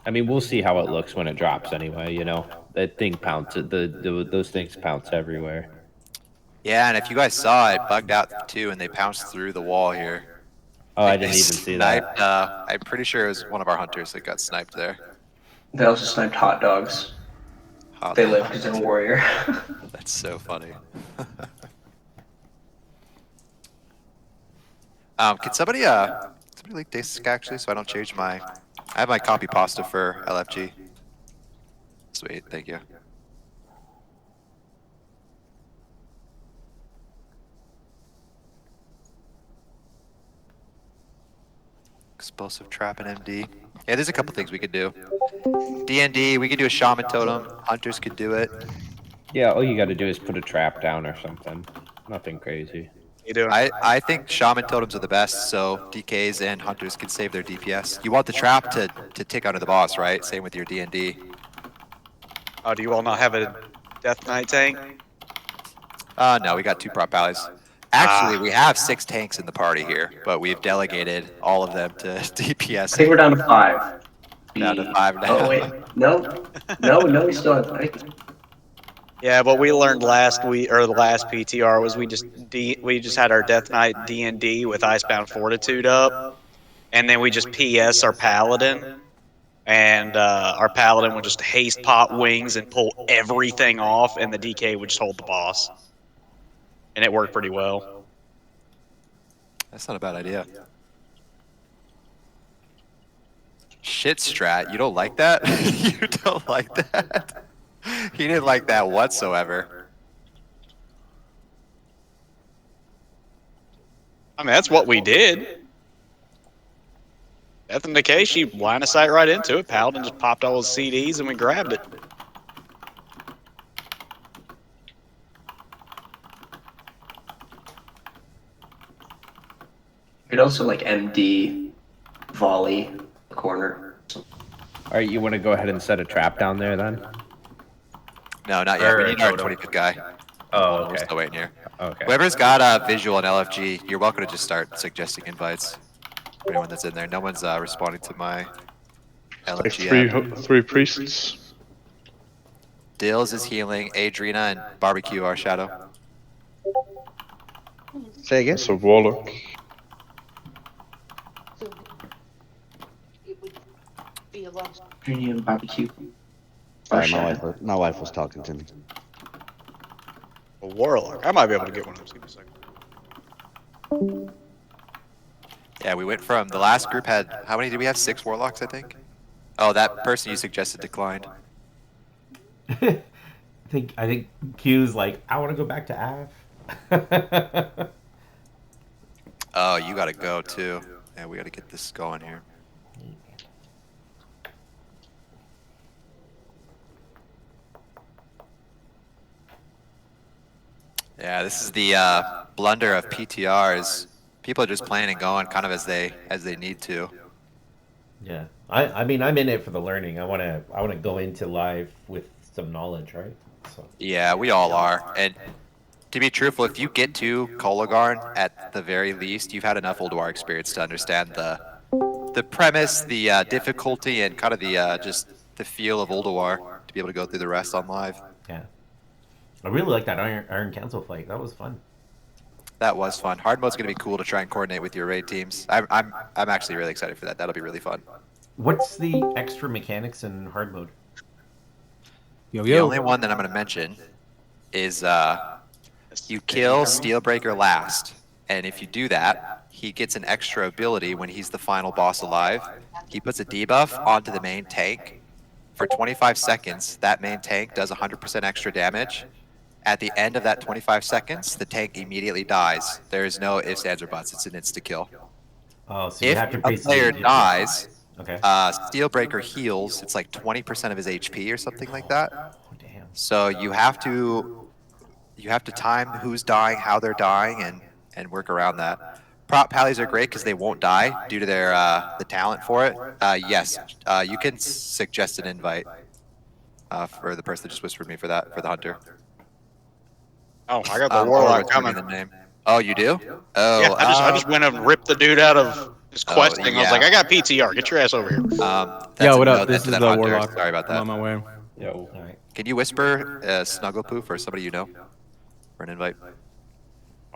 [SPEAKER 6] I mean, we'll see how it looks when it drops anyway, you know? That thing pounces, those things pounce everywhere.
[SPEAKER 2] Yeah, and if you guys saw it, bugged out too, and they pounced through the wall here.
[SPEAKER 6] Oh, I didn't even see that.
[SPEAKER 2] I'm pretty sure it was one of our hunters that got sniped there.
[SPEAKER 8] They also sniped hot dogs. They live because they're a warrior.
[SPEAKER 2] That's so funny. Can somebody leak disc actually, so I don't change my... I have my copy pasta for LFG. Sweet, thank you. Explosive trap and MD. Yeah, there's a couple things we could do. D&D, we could do a shaman totem. Hunters could do it.
[SPEAKER 6] Yeah, all you gotta do is put a trap down or something. Nothing crazy.
[SPEAKER 2] I think shaman totems are the best, so DKs and hunters can save their DPS. You want the trap to tick under the boss, right? Same with your D&D.
[SPEAKER 17] Oh, do you all not have a Death Knight tank?
[SPEAKER 2] No, we got 2 prop allies. Actually, we have 6 tanks in the party here, but we've delegated all of them to DPS.
[SPEAKER 8] I think we're down to 5.
[SPEAKER 2] Down to 5 now.
[SPEAKER 8] Oh wait, no, we still have 5.
[SPEAKER 17] Yeah, what we learned last week or the last PTR was we just had our Death Knight D&D with Icebound Fortitude up, and then we just PS our Paladin, and our Paladin would just haste pop wings and pull everything off, and the DK would just hold the boss, and it worked pretty well.
[SPEAKER 2] That's not a bad idea. Shit strat, you don't like that? You don't like that? He didn't like that whatsoever.
[SPEAKER 17] I mean, that's what we did. Death and Decay, she line of sight right into it. Paladin just popped all his CDs and we grabbed it.
[SPEAKER 8] You could also like MD volley the corner.
[SPEAKER 6] Alright, you wanna go ahead and set a trap down there then?
[SPEAKER 2] No, not yet. We need our 25th guy.
[SPEAKER 6] Oh, okay.
[SPEAKER 2] We're still waiting here.
[SPEAKER 6] Okay.
[SPEAKER 2] Whoever's got a visual and LFG, you're welcome to just start suggesting invites. For anyone that's in there. No one's responding to my LFG.
[SPEAKER 12] Like three priests.
[SPEAKER 2] Dills is healing. Adrena and Barbecue are shadow.
[SPEAKER 4] Say again?
[SPEAKER 12] So Warlock.
[SPEAKER 8] Premium barbecue.
[SPEAKER 4] Sorry, my wife was talking to me.
[SPEAKER 17] A Warlock. I might be able to get one of those. Give me a second.
[SPEAKER 2] Yeah, we went from the last group had how many did we have? 6 warlocks, I think. Oh, that person you suggested declined.
[SPEAKER 5] I think Q's like, I want to go back to Av.
[SPEAKER 2] Oh, you gotta go too. Yeah, we gotta get this going here. Yeah, this is the blunder of PTRs. People are just playing and going kind of as they need to.
[SPEAKER 5] Yeah, I mean, I'm in it for the learning. I wanna go into live with some knowledge, right? So.
[SPEAKER 2] Yeah, we all are. And to be truthful, if you get to Kolagarn at the very least, you've had enough Ulduar experience to understand the premise, the difficulty, and kind of the just the feel of Ulduar to be able to go through the rest on live.
[SPEAKER 5] Yeah. I really like that Iron Council fight. That was fun.
[SPEAKER 2] That was fun. Hard mode's gonna be cool to try and coordinate with your raid teams. I'm actually really excited for that. That'll be really fun.
[SPEAKER 5] What's the extra mechanics in hard mode?
[SPEAKER 2] The only one that I'm gonna mention is you kill Steelbreaker last, and if you do that, he gets an extra ability when he's the final boss alive. He puts a debuff onto the main tank. For 25 seconds, that main tank does 100% extra damage. At the end of that 25 seconds, the tank immediately dies. There is no ifs, ands, or buts. It's an insta-kill.
[SPEAKER 5] Oh, so you
[SPEAKER 2] If
[SPEAKER 5] have to
[SPEAKER 2] a
[SPEAKER 5] basically
[SPEAKER 2] player
[SPEAKER 5] get-
[SPEAKER 2] dies,
[SPEAKER 5] Okay.
[SPEAKER 2] Steelbreaker heals. It's like 20% of his HP or something like that. So you have to time who's dying, how they're dying, and work around that. Prop pallies are great because they won't die due to their the talent for it. Yes, you can suggest an invite for the person that just whispered me for that for the hunter.
[SPEAKER 17] Oh, I got the
[SPEAKER 2] Or
[SPEAKER 17] warlock
[SPEAKER 2] what's gonna be
[SPEAKER 17] coming.
[SPEAKER 2] the name? Oh, you do? Oh,
[SPEAKER 17] Yeah, I just went and ripped the dude out of his questing. I was like, I got PTR. Get your ass over here.
[SPEAKER 2] Yo,
[SPEAKER 15] what up? This is the warlock.
[SPEAKER 2] Sorry about that.
[SPEAKER 15] I'm on my way.
[SPEAKER 6] Yo.
[SPEAKER 2] Can you whisper Snugglepoof or somebody you know for an invite?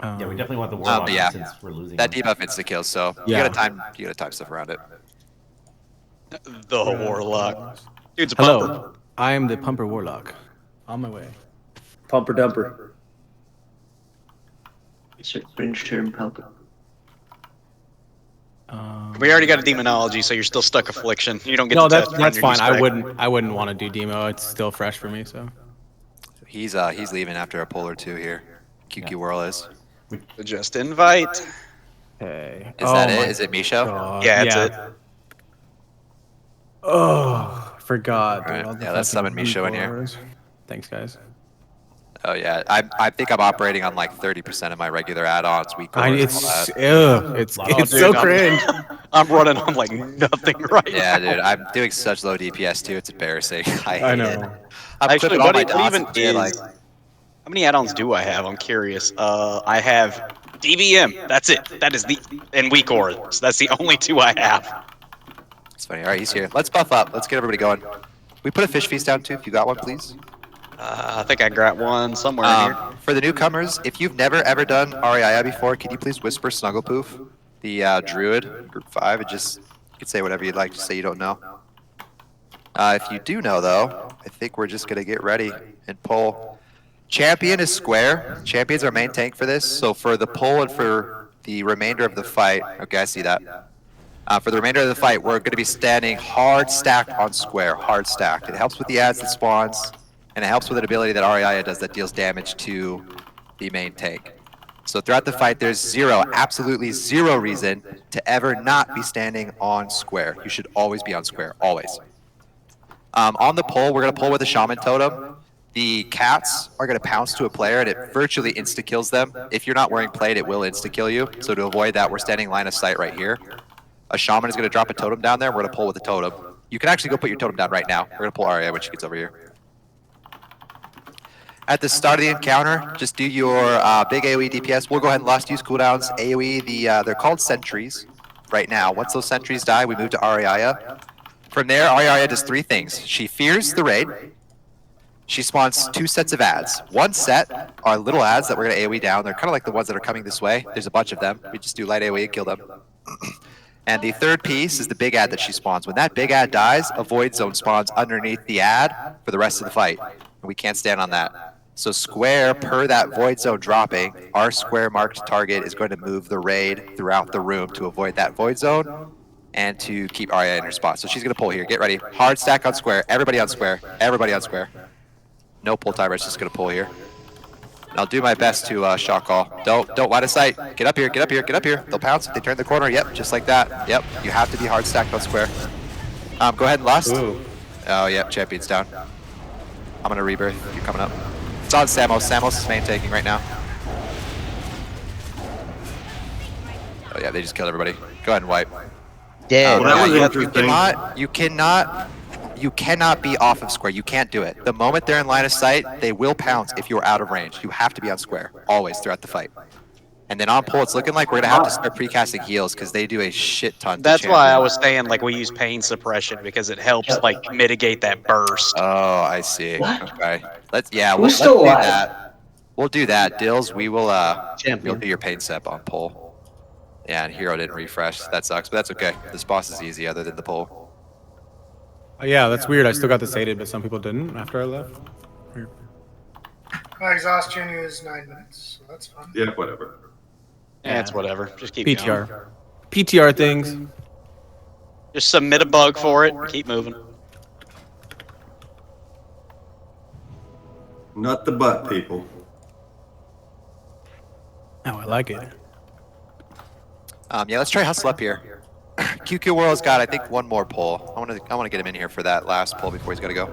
[SPEAKER 5] Yeah, we definitely want the warlock
[SPEAKER 2] Yeah,
[SPEAKER 5] since we're losing.
[SPEAKER 2] that debuff insta kills, so
[SPEAKER 15] Yeah.
[SPEAKER 2] you gotta time stuff around it.
[SPEAKER 17] The warlock. Dude's a
[SPEAKER 15] Hello,
[SPEAKER 17] pumper.
[SPEAKER 15] I am the Pumper Warlock. On my way.
[SPEAKER 8] Pumper dumper. It's a cringe term, pumper.
[SPEAKER 17] We already got a demonology, so you're still stuck affliction. You don't get
[SPEAKER 15] No,
[SPEAKER 17] to
[SPEAKER 15] that's
[SPEAKER 17] test on your
[SPEAKER 15] fine.
[SPEAKER 17] new
[SPEAKER 15] I
[SPEAKER 17] strike.
[SPEAKER 15] wouldn't want to do demo. It's still fresh for me. So
[SPEAKER 2] He's leaving after a pull or two here. QQ Whirl is.
[SPEAKER 17] Just invite.
[SPEAKER 15] hey,
[SPEAKER 2] Is that it? Is it Misho?
[SPEAKER 17] Yeah, that's it.
[SPEAKER 15] Oh, forgot.
[SPEAKER 2] Alright,
[SPEAKER 15] All the
[SPEAKER 2] yeah, let's
[SPEAKER 15] fucking
[SPEAKER 2] summon Misho in here.
[SPEAKER 15] reborns. Thanks, guys.
[SPEAKER 2] Oh yeah, I think I'm operating on like 30% of my regular add-ons, week
[SPEAKER 15] I,
[SPEAKER 2] orders,
[SPEAKER 15] it's
[SPEAKER 2] and all that.
[SPEAKER 15] it's
[SPEAKER 17] Oh,
[SPEAKER 15] it's
[SPEAKER 17] dude,
[SPEAKER 15] so
[SPEAKER 17] I'm-
[SPEAKER 15] cringe.
[SPEAKER 17] I'm running on like nothing right
[SPEAKER 2] Yeah,
[SPEAKER 17] now.
[SPEAKER 2] dude, I'm doing such low DPS too. It's embarrassing. I hate
[SPEAKER 15] know.
[SPEAKER 2] it. I'm
[SPEAKER 17] Actually,
[SPEAKER 2] clipping all my
[SPEAKER 17] what
[SPEAKER 2] dots
[SPEAKER 17] even
[SPEAKER 2] and shit, like,
[SPEAKER 17] is? How many add-ons do I have? I'm curious. I have DVM. That's it. That is the and weak auras. That's the only two I have.
[SPEAKER 2] it's funny. All right, he's here. Let's buff up. Let's get everybody going. We put a fish feast down too. If you got one, please.
[SPEAKER 17] I think I got one somewhere in here.
[SPEAKER 2] For the newcomers, if you've never ever done REIA before, can you please whisper Snugglepoof, the druid, group 5, and just you can say whatever you'd like to say you don't know. If you do know though, I think we're just gonna get ready and pull. Champion is square. Champion's our main tank for this. So for the pull and for the remainder of the fight, okay, I see that. For the remainder of the fight, we're going to be standing hard stacked on square, hard stacked. It helps with the ads that spawns, and it helps with an ability that REIA does that deals damage to the main tank. So throughout the fight, there's absolutely zero reason to ever not be standing on square. You should always be on square, always. On the pull, we're going to pull with a shaman totem. The cats are going to pounce to a player, and it virtually insta-kills them. If you're not wearing plate, it will insta-kill you. So to avoid that, we're standing line of sight right here. A shaman is going to drop a totem down there. We're going to pull with a totem. You can actually go put your totem down right now. We're going to pull REIA when she gets over here. At the start of the encounter, just do your big AoE DPS. We'll go ahead and last use cooldowns. AoE, they're called sentries right now. Once those sentries die, we move to REIA. From there, REIA does 3 things. She fears the raid. She spawns 2 sets of ads. One set are little ads that we're going to AoE down. They're kind of like the ones that are coming this way. There's a bunch of them. We just do light AoE and kill them. And the third piece is the big ad that she spawns. When that big ad dies, a void zone spawns underneath the ad for the rest of the fight. And we can't stand on that. So square, per that void zone dropping, our square marked target is going to move the raid throughout the room to avoid that void zone and to keep REIA in her spot. So she's going to pull here. Get ready. Hard stack on square. Everybody on square. Everybody on square. No pull timer. It's just going to pull here. And I'll do my best to shot call. Don't line of sight. Get up here. Get up here. Get up here. They'll pounce if they turn the corner. Yep, just like that. Yep, you have to be hard stacked on square. Go ahead and lust.
[SPEAKER 6] Ooh.
[SPEAKER 2] Oh, yep, champion's down. I'm going to rebirth. You're coming up. It's on Samos. Samos is main taking right now. Oh yeah, they just killed everybody. Go ahead and wipe.
[SPEAKER 4] Yeah,
[SPEAKER 9] that was
[SPEAKER 2] you
[SPEAKER 9] interesting.
[SPEAKER 2] you cannot be off of square. You can't do it. The moment they're in line of sight, they will pounce if you're out of range. You have to be on square, always, throughout the fight. And then on pull, it's looking like we're going to have to start precasting heals because they do a shit ton.
[SPEAKER 17] That's why I was saying like we use pain suppression because it helps like mitigate that burst.
[SPEAKER 2] Oh, I see.
[SPEAKER 8] What?
[SPEAKER 2] Okay. Let's
[SPEAKER 8] Who's still
[SPEAKER 2] do
[SPEAKER 8] alive?
[SPEAKER 2] that. We'll do that. Dills, we will we'll do your paint step on pole. Yeah, and hero didn't refresh. That sucks, but that's okay. This boss is easy other than the pole.
[SPEAKER 15] Yeah, that's weird. I still got the sated, but some people didn't after I left. Weird.
[SPEAKER 11] My exhaustion is 9 minutes, so that's fine.
[SPEAKER 1] Yeah, whatever.
[SPEAKER 17] Yeah, it's whatever. Just keep
[SPEAKER 15] PTR.
[SPEAKER 17] going.
[SPEAKER 15] PTR things.
[SPEAKER 17] Just submit a bug for it and keep moving.
[SPEAKER 1] Not the butt, people.
[SPEAKER 15] Oh, I like it.
[SPEAKER 2] Yeah, let's try hustle up here. QQ World's got, I think, one more pull. I want to get him in here for that last pull before he's got to go.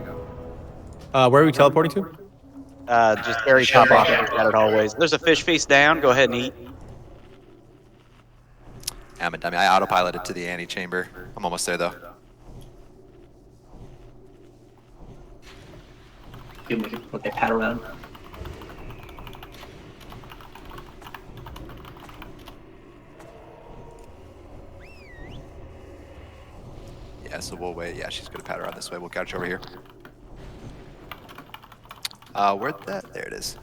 [SPEAKER 15] Where are we teleporting to?
[SPEAKER 17] Just very top off the shattered hallways. There's a fish feast down. Go ahead and eat.
[SPEAKER 2] I'm a dummy. I autopiloted to the antechamber. I'm almost there though.
[SPEAKER 8] You can look at pat around.
[SPEAKER 2] Yeah, so we'll wait. Yeah, she's gonna pat around this way. We'll catch over here. Where'd that? There it is.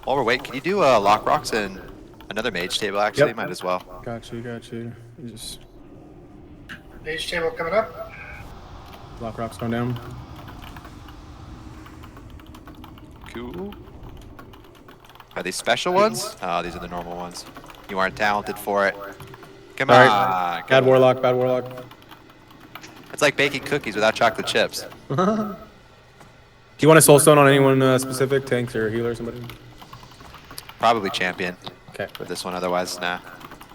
[SPEAKER 2] While we're waiting, can you do lock rocks and another mage table? Actually,
[SPEAKER 15] Yep.
[SPEAKER 2] might as well.
[SPEAKER 15] Got you. You just
[SPEAKER 11] Mage table coming up.
[SPEAKER 15] block rocks going down.
[SPEAKER 2] Cool. Are these special ones? Oh, these are the normal ones. You aren't talented for it. Come on.
[SPEAKER 15] Alright. Bad warlock.
[SPEAKER 2] It's like baking cookies without chocolate chips.
[SPEAKER 15] Do you want a soulstone on anyone specific? Tanks or healer or somebody?
[SPEAKER 2] Probably champion.
[SPEAKER 15] Okay.
[SPEAKER 2] For this one, otherwise, nah.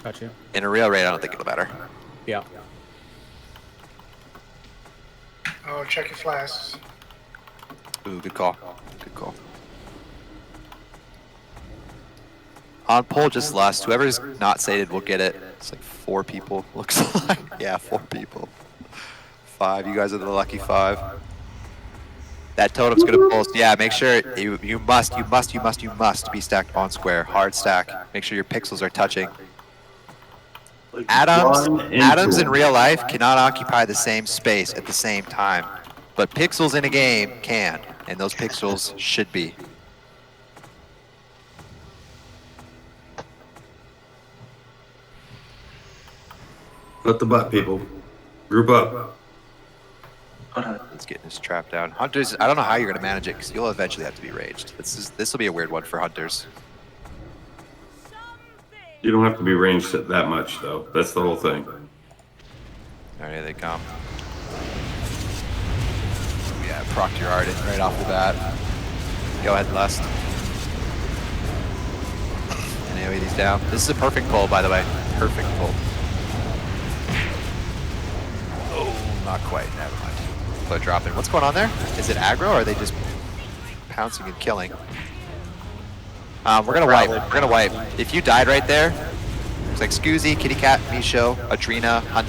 [SPEAKER 15] Gotcha.
[SPEAKER 2] In a real raid, I don't think it'll matter.
[SPEAKER 15] Yeah.
[SPEAKER 11] Oh, check your flasks.
[SPEAKER 2] Ooh, good call. Good call. On pole, just lust. Whoever's not sated will get it. It's like 4 people, looks like. Yeah, 4 people. 5. You guys are the lucky 5. That totem's gonna pulse. Yeah, make sure you must be stacked on square. Hard stack. Make sure your pixels are touching. Atoms in real life cannot occupy the same space at the same time, but pixels in a game can, and those pixels should be.
[SPEAKER 1] Let the butt, people. Group up.
[SPEAKER 2] Let's get this trap down. Hunters, I don't know how you're gonna manage it because you'll eventually have to be raged. This will be a weird one for hunters.
[SPEAKER 1] You don't have to be ranged that much, though. That's the whole thing.
[SPEAKER 2] Alright, here they come. Yeah, proc your art right off the bat. Go ahead, Lust. And AoE these down. This is a perfect pull, by the way. Perfect pull. Oh, not quite. Never mind. Foot dropping. What's going on there? Is it aggro or are they just pouncing and killing? We're gonna wipe. We're gonna wipe. If you died right there, it's like Scoozy, Kitty Cat, Misho, Adrena, Hunt,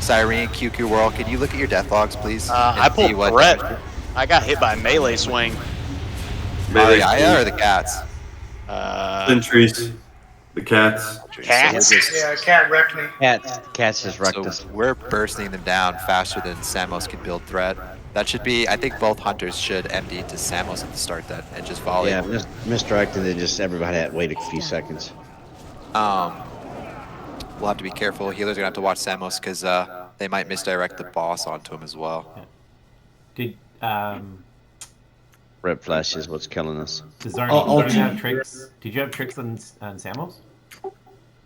[SPEAKER 2] Cyrene, QQ World. Can you look at your death logs, please?
[SPEAKER 17] I pulled Brett. I got hit by a melee swing.
[SPEAKER 1] Melee
[SPEAKER 2] Aya or the cats?
[SPEAKER 1] Sentries. The cats.
[SPEAKER 17] Cats?
[SPEAKER 11] Yeah, cat wrecked me.
[SPEAKER 4] Cats just wrecked us.
[SPEAKER 2] So we're bursting them down faster than Samos can build threat. That should be, I think both hunters should MD to Samos at the start then, and just volley.
[SPEAKER 4] Yeah, misdirected and just everybody had to wait a few seconds.
[SPEAKER 2] We'll have to be careful. Healers are gonna have to watch Samos because they might misdirect the boss onto him as well.
[SPEAKER 5] Did
[SPEAKER 4] Red flash is what's killing us.
[SPEAKER 5] Zarni, did you have tricks? Did you have tricks on Samos?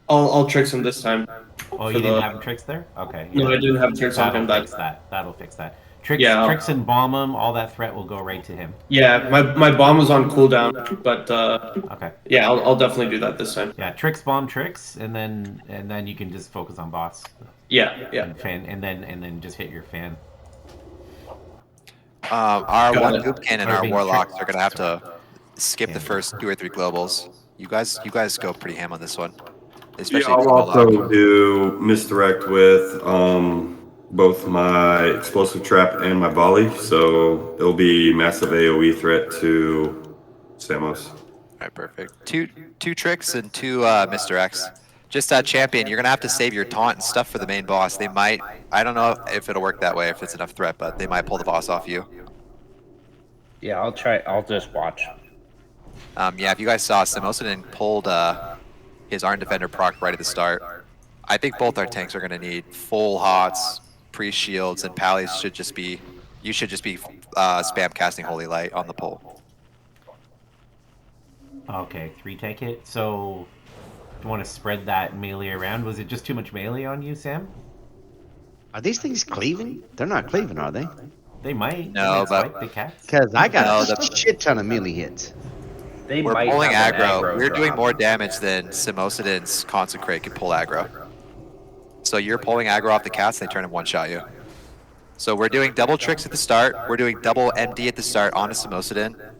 [SPEAKER 9] I'll tricks him this time.
[SPEAKER 5] Oh, you didn't have tricks there? Okay.
[SPEAKER 9] No, I didn't have tricks on him.
[SPEAKER 5] That'll fix that. Tricks and bomb him. All that threat will go right to him.
[SPEAKER 9] Yeah, my bomb was on cooldown, but
[SPEAKER 5] okay.
[SPEAKER 9] Yeah, I'll definitely do that this time.
[SPEAKER 5] Yeah, tricks, bomb, tricks, and then you can just focus on boss.
[SPEAKER 9] Yeah.
[SPEAKER 5] And then just hit your fan.
[SPEAKER 2] Our one Goopkin and our Warlocks are gonna have to skip the first 2 or 3 globals. You guys go pretty ham on this one. Especially
[SPEAKER 1] I'll also do misdirect with both my explosive trap and my volley, so it'll be massive AoE threat to Samos.
[SPEAKER 2] Alright, perfect. Two tricks and 2 misdirects. Just champion, you're gonna have to save your taunt and stuff for the main boss. They might, I don't know if it'll work that way, if it's enough threat, but they might pull the boss off you.
[SPEAKER 6] Yeah, I'll try. I'll just watch.
[SPEAKER 2] Yeah, if you guys saw, Samosadin pulled his Iron Defender proc right at the start. I think both our tanks are gonna need full hots, pre-shields, and Pallies should just be, you should just be spam casting Holy Light on the pull.
[SPEAKER 5] Okay, 3 take it. So, you want to spread that melee around? Was it just too much melee on you, Sam?
[SPEAKER 4] Are these things cleaving? They're not cleaving, are they?
[SPEAKER 5] They might.
[SPEAKER 2] No,
[SPEAKER 5] they might
[SPEAKER 2] but
[SPEAKER 5] swipe the cats.
[SPEAKER 4] Because I got
[SPEAKER 2] No,
[SPEAKER 4] a shit ton of melee hits.
[SPEAKER 2] We're pulling aggro. We're doing more damage than Samosadin's Consecrate can pull aggro. So you're pulling aggro off the cats, they turn and one-shot you. So we're doing double tricks at the start. We're doing double MD at the start onto Samosadin.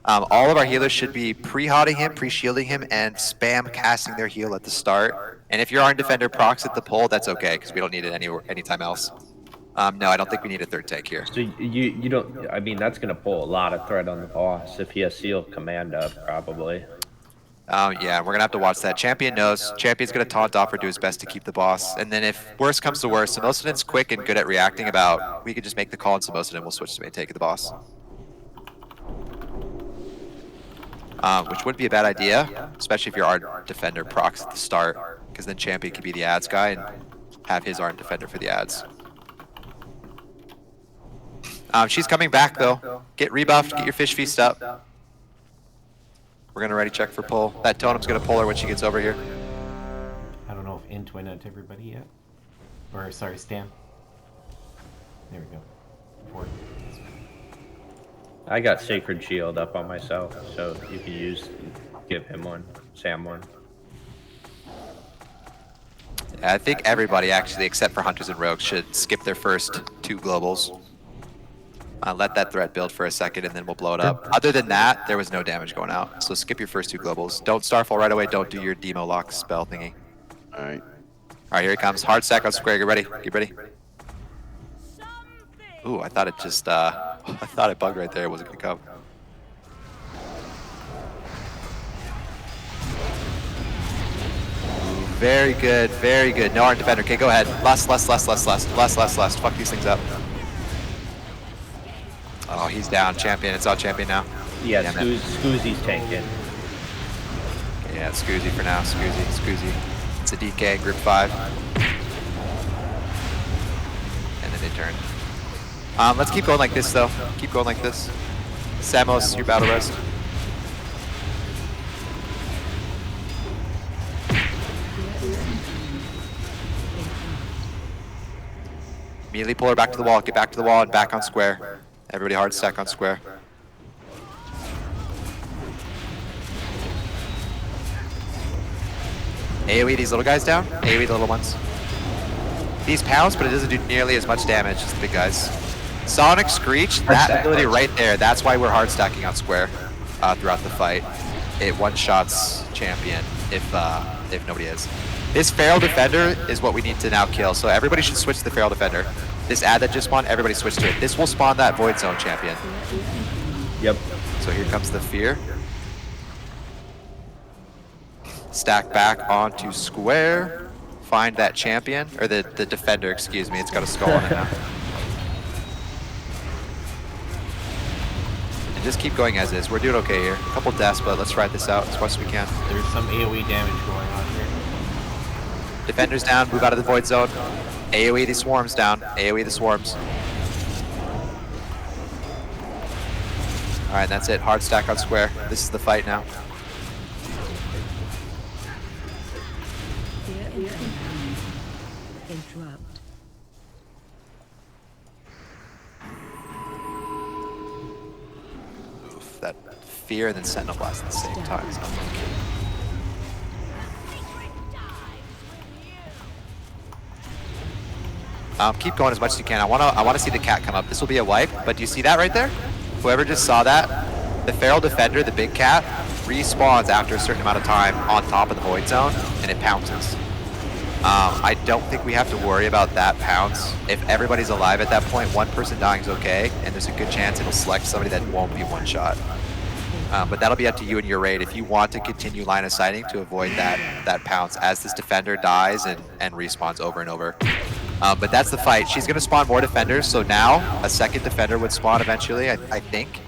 [SPEAKER 2] All of our healers should be pre-hotting him, pre-shielding him, and spam casting their heal at the start. And if your Iron Defender procs at the pull, that's okay, because we don't need it anytime else. No, I don't think we need a third tank here.
[SPEAKER 6] So you don't. I mean, that's gonna pull a lot of threat on the boss if he has seal command up, probably.
[SPEAKER 2] Yeah, we're gonna have to watch that. Champion knows. Champion's gonna taunt off or do his best to keep the boss. And then if worse comes to worse, Samosadin's quick and good at reacting about, we could just make the call and Samosadin will switch to main take of the boss. Which wouldn't be a bad idea, especially if your Art Defender procs at the start, because then Champion can be the ads guy and have his Art Defender for the ads. She's coming back though. Get rebuffed, get your fish feast up. We're gonna ready check for pull. That totem's gonna pull her when she gets over here.
[SPEAKER 5] I don't know if Int went out to everybody yet. Or, sorry, Stan. There we go. 4.
[SPEAKER 6] I got Sacred Shield up on myself, so you can give him one, Sam one.
[SPEAKER 2] I think everybody actually, except for Hunters and Rogues, should skip their first 2 globals. Let that threat build for a second and then we'll blow it up. Other than that, there was no damage going out. So skip your first 2 globals. Don't Starfall right away, don't do your Demo Lock spell thingy.
[SPEAKER 4] Alright.
[SPEAKER 2] Alright, here he comes. Hard stack on square, get ready, get ready. Ooh, I thought it just, I thought it bugged right there, it wasn't gonna come. Ooh, very good, very good. No Iron Defender, okay, go ahead. Less. Fuck these things up. Oh, he's down. Champion. It's all Champion now.
[SPEAKER 6] Yeah, Scoozy's tanking.
[SPEAKER 2] Okay, yeah, it's Scoozy for now. Scoozy. It's a DK, group 5. And then they turn. Let's keep going like this, though. Keep going like this. Samos, your battle rest. Immediately pull her back to the wall. Get back to the wall and back on square. Everybody hard stack on square. AoE these little guys down. AoE the little ones. These pounds, but it doesn't do nearly as much damage as the big guys. Sonic Screech, that ability right there, that's why we're hard stacking on square throughout the fight. It one-shots Champion if nobody is. This Feral Defender is what we need to now kill, so everybody should switch to the Feral Defender. This ad that just spawned, everybody switch to it. This will spawn that Void Zone Champion.
[SPEAKER 6] Yep.
[SPEAKER 2] So here comes the Fear. Stack back onto square. Find that Champion, or the Defender, excuse me. It's got a skull on it now. And just keep going as is. We're doing okay here. A couple deaths, but let's ride this out as much as we can.
[SPEAKER 5] There's some AoE damage going on here.
[SPEAKER 2] Defender's down, move out of the Void Zone. AoE the swarms down. AoE the swarms. Alright, that's it. Hard stack on square. This is the fight now.
[SPEAKER 3] Interrupt.
[SPEAKER 2] Oof, that Fear and then Sentinel Blast at the same time. It's not good. Keep going as much as you can. I wanna see the cat come up. This will be a wipe, but do you see that right there? Whoever just saw that, the Feral Defender, the big cat, respawns after a certain amount of time on top of the Void Zone, and it pounces. I don't think we have to worry about that pounce. If everybody's alive at that point, one person dying is okay, and there's a good chance it'll select somebody that won't be one shot. But that'll be up to you and your raid if you want to continue line of sighting to avoid that pounce as this defender dies and respawns over and over. But that's the fight. She's going to spawn more defenders, so now a second defender would spawn eventually, I think.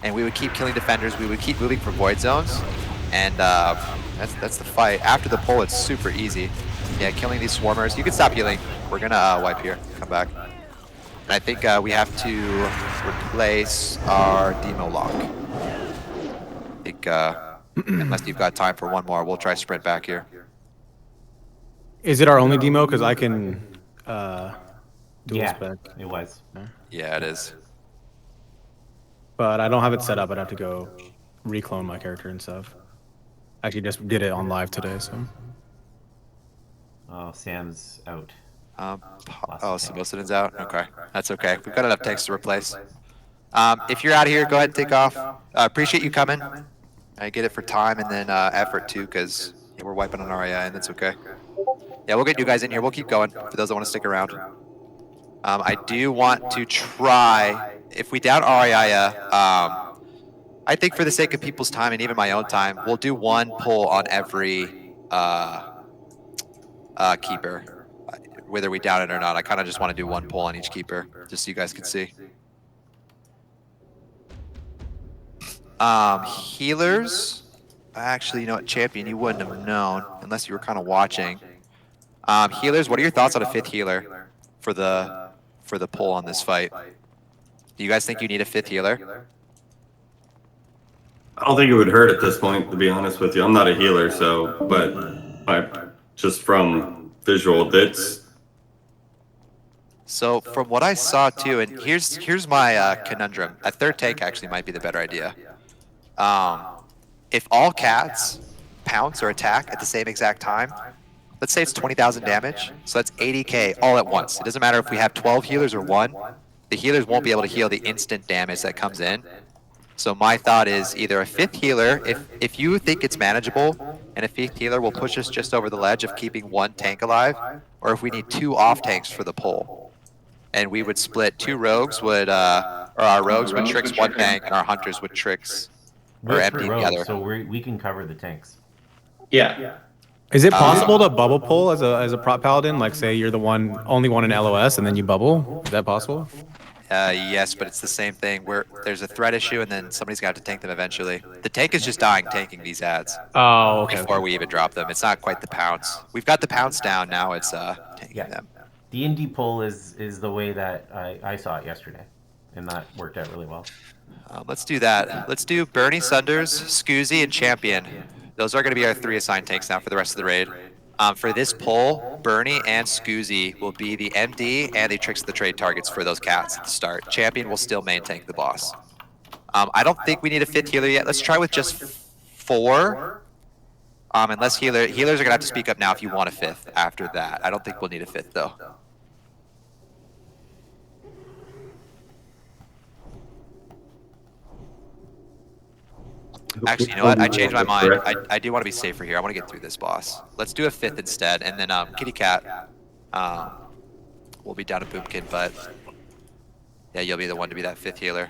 [SPEAKER 2] And we would keep killing defenders. We would keep moving for void zones. And that's the fight. After the pull, it's super easy. Yeah, killing these swarmers. You can stop healing. We're going to wipe here. Come back. And I think we have to replace our demo lock. I think, unless you've got time for one more, we'll try sprint back here.
[SPEAKER 15] Is it our only demo? Because I can dual spec.
[SPEAKER 5] It was.
[SPEAKER 2] Yeah, it is.
[SPEAKER 15] But I don't have it set up. I'd have to go reclone my character and stuff. Actually, just did it on live today, so.
[SPEAKER 5] Oh, Sam's out.
[SPEAKER 2] Oh, Samosidin's out? Okay, that's okay. We've got enough tanks to replace. If you're out of here, go ahead and take off. Appreciate you coming. I get it for time and then effort too, because we're wiping on RAI and that's okay. Yeah, we'll get you guys in here. We'll keep going for those that want to stick around. I do want to try, if we down RAI, I think for the sake of people's time and even my own time, we'll do one pull on every keeper, whether we down it or not. I kind of just want to do one pull on each keeper, just so you guys can see. Healers, actually, you know what, Champion, you wouldn't have known unless you were kind of watching. Healers, what are your thoughts on a 5th healer for the pull on this fight? Do you guys think you need a 5th healer?
[SPEAKER 1] I don't think it would hurt at this point, to be honest with you. I'm not a healer, so, but just from visual, that's...
[SPEAKER 2] So from what I saw too, and here's my conundrum. A 3rd tank actually might be the better idea. If all cats pounce or attack at the same exact time, let's say it's 20,000 damage, so that's 80k all at once. It doesn't matter if we have 12 healers or 1, the healers won't be able to heal the instant damage that comes in. So my thought is either a 5th healer, if you think it's manageable, and a 5th healer will push us just over the ledge of keeping 1 tank alive, or if we need 2 off tanks for the pull. And we would split 2 rogues would, or our rogues would tricks 1 tank, and our hunters would tricks, or empty together.
[SPEAKER 5] So we can cover the tanks.
[SPEAKER 9] Yeah.
[SPEAKER 15] Is it possible to bubble pull as a prop paladin? Like, say you're the only one in LOS, and then you bubble. Is that possible?
[SPEAKER 2] Yes, but it's the same thing. Where there's a threat issue, and then somebody's got to tank them eventually. The tank is just dying tanking these ads.
[SPEAKER 15] Oh, okay.
[SPEAKER 2] Before we even drop them, it's not quite the pounce. We've got the pounce down now. It's tanking them.
[SPEAKER 5] D&D pull is the way that I saw it yesterday, and that worked out really well.
[SPEAKER 2] Let's do that. Let's do Bernie, Sunders, Scoozy, and Champion. Those are going to be our 3 assigned tanks now for the rest of the raid. For this pull, Bernie and Scoozy will be the MD and the tricks of the trade targets for those cats at the start. Champion will still main tank the boss. I don't think we need a 5th healer yet. Let's try with just 4. Unless healers are going to have to speak up now if you want a 5th after that. I don't think we'll need a 5th though. Actually, you know what? I changed my mind. I do want to be safer here. I want to get through this boss. Let's do a 5th instead, and then Kitty Cat will be down a Boomkin, but yeah, you'll be the one to be that 5th healer.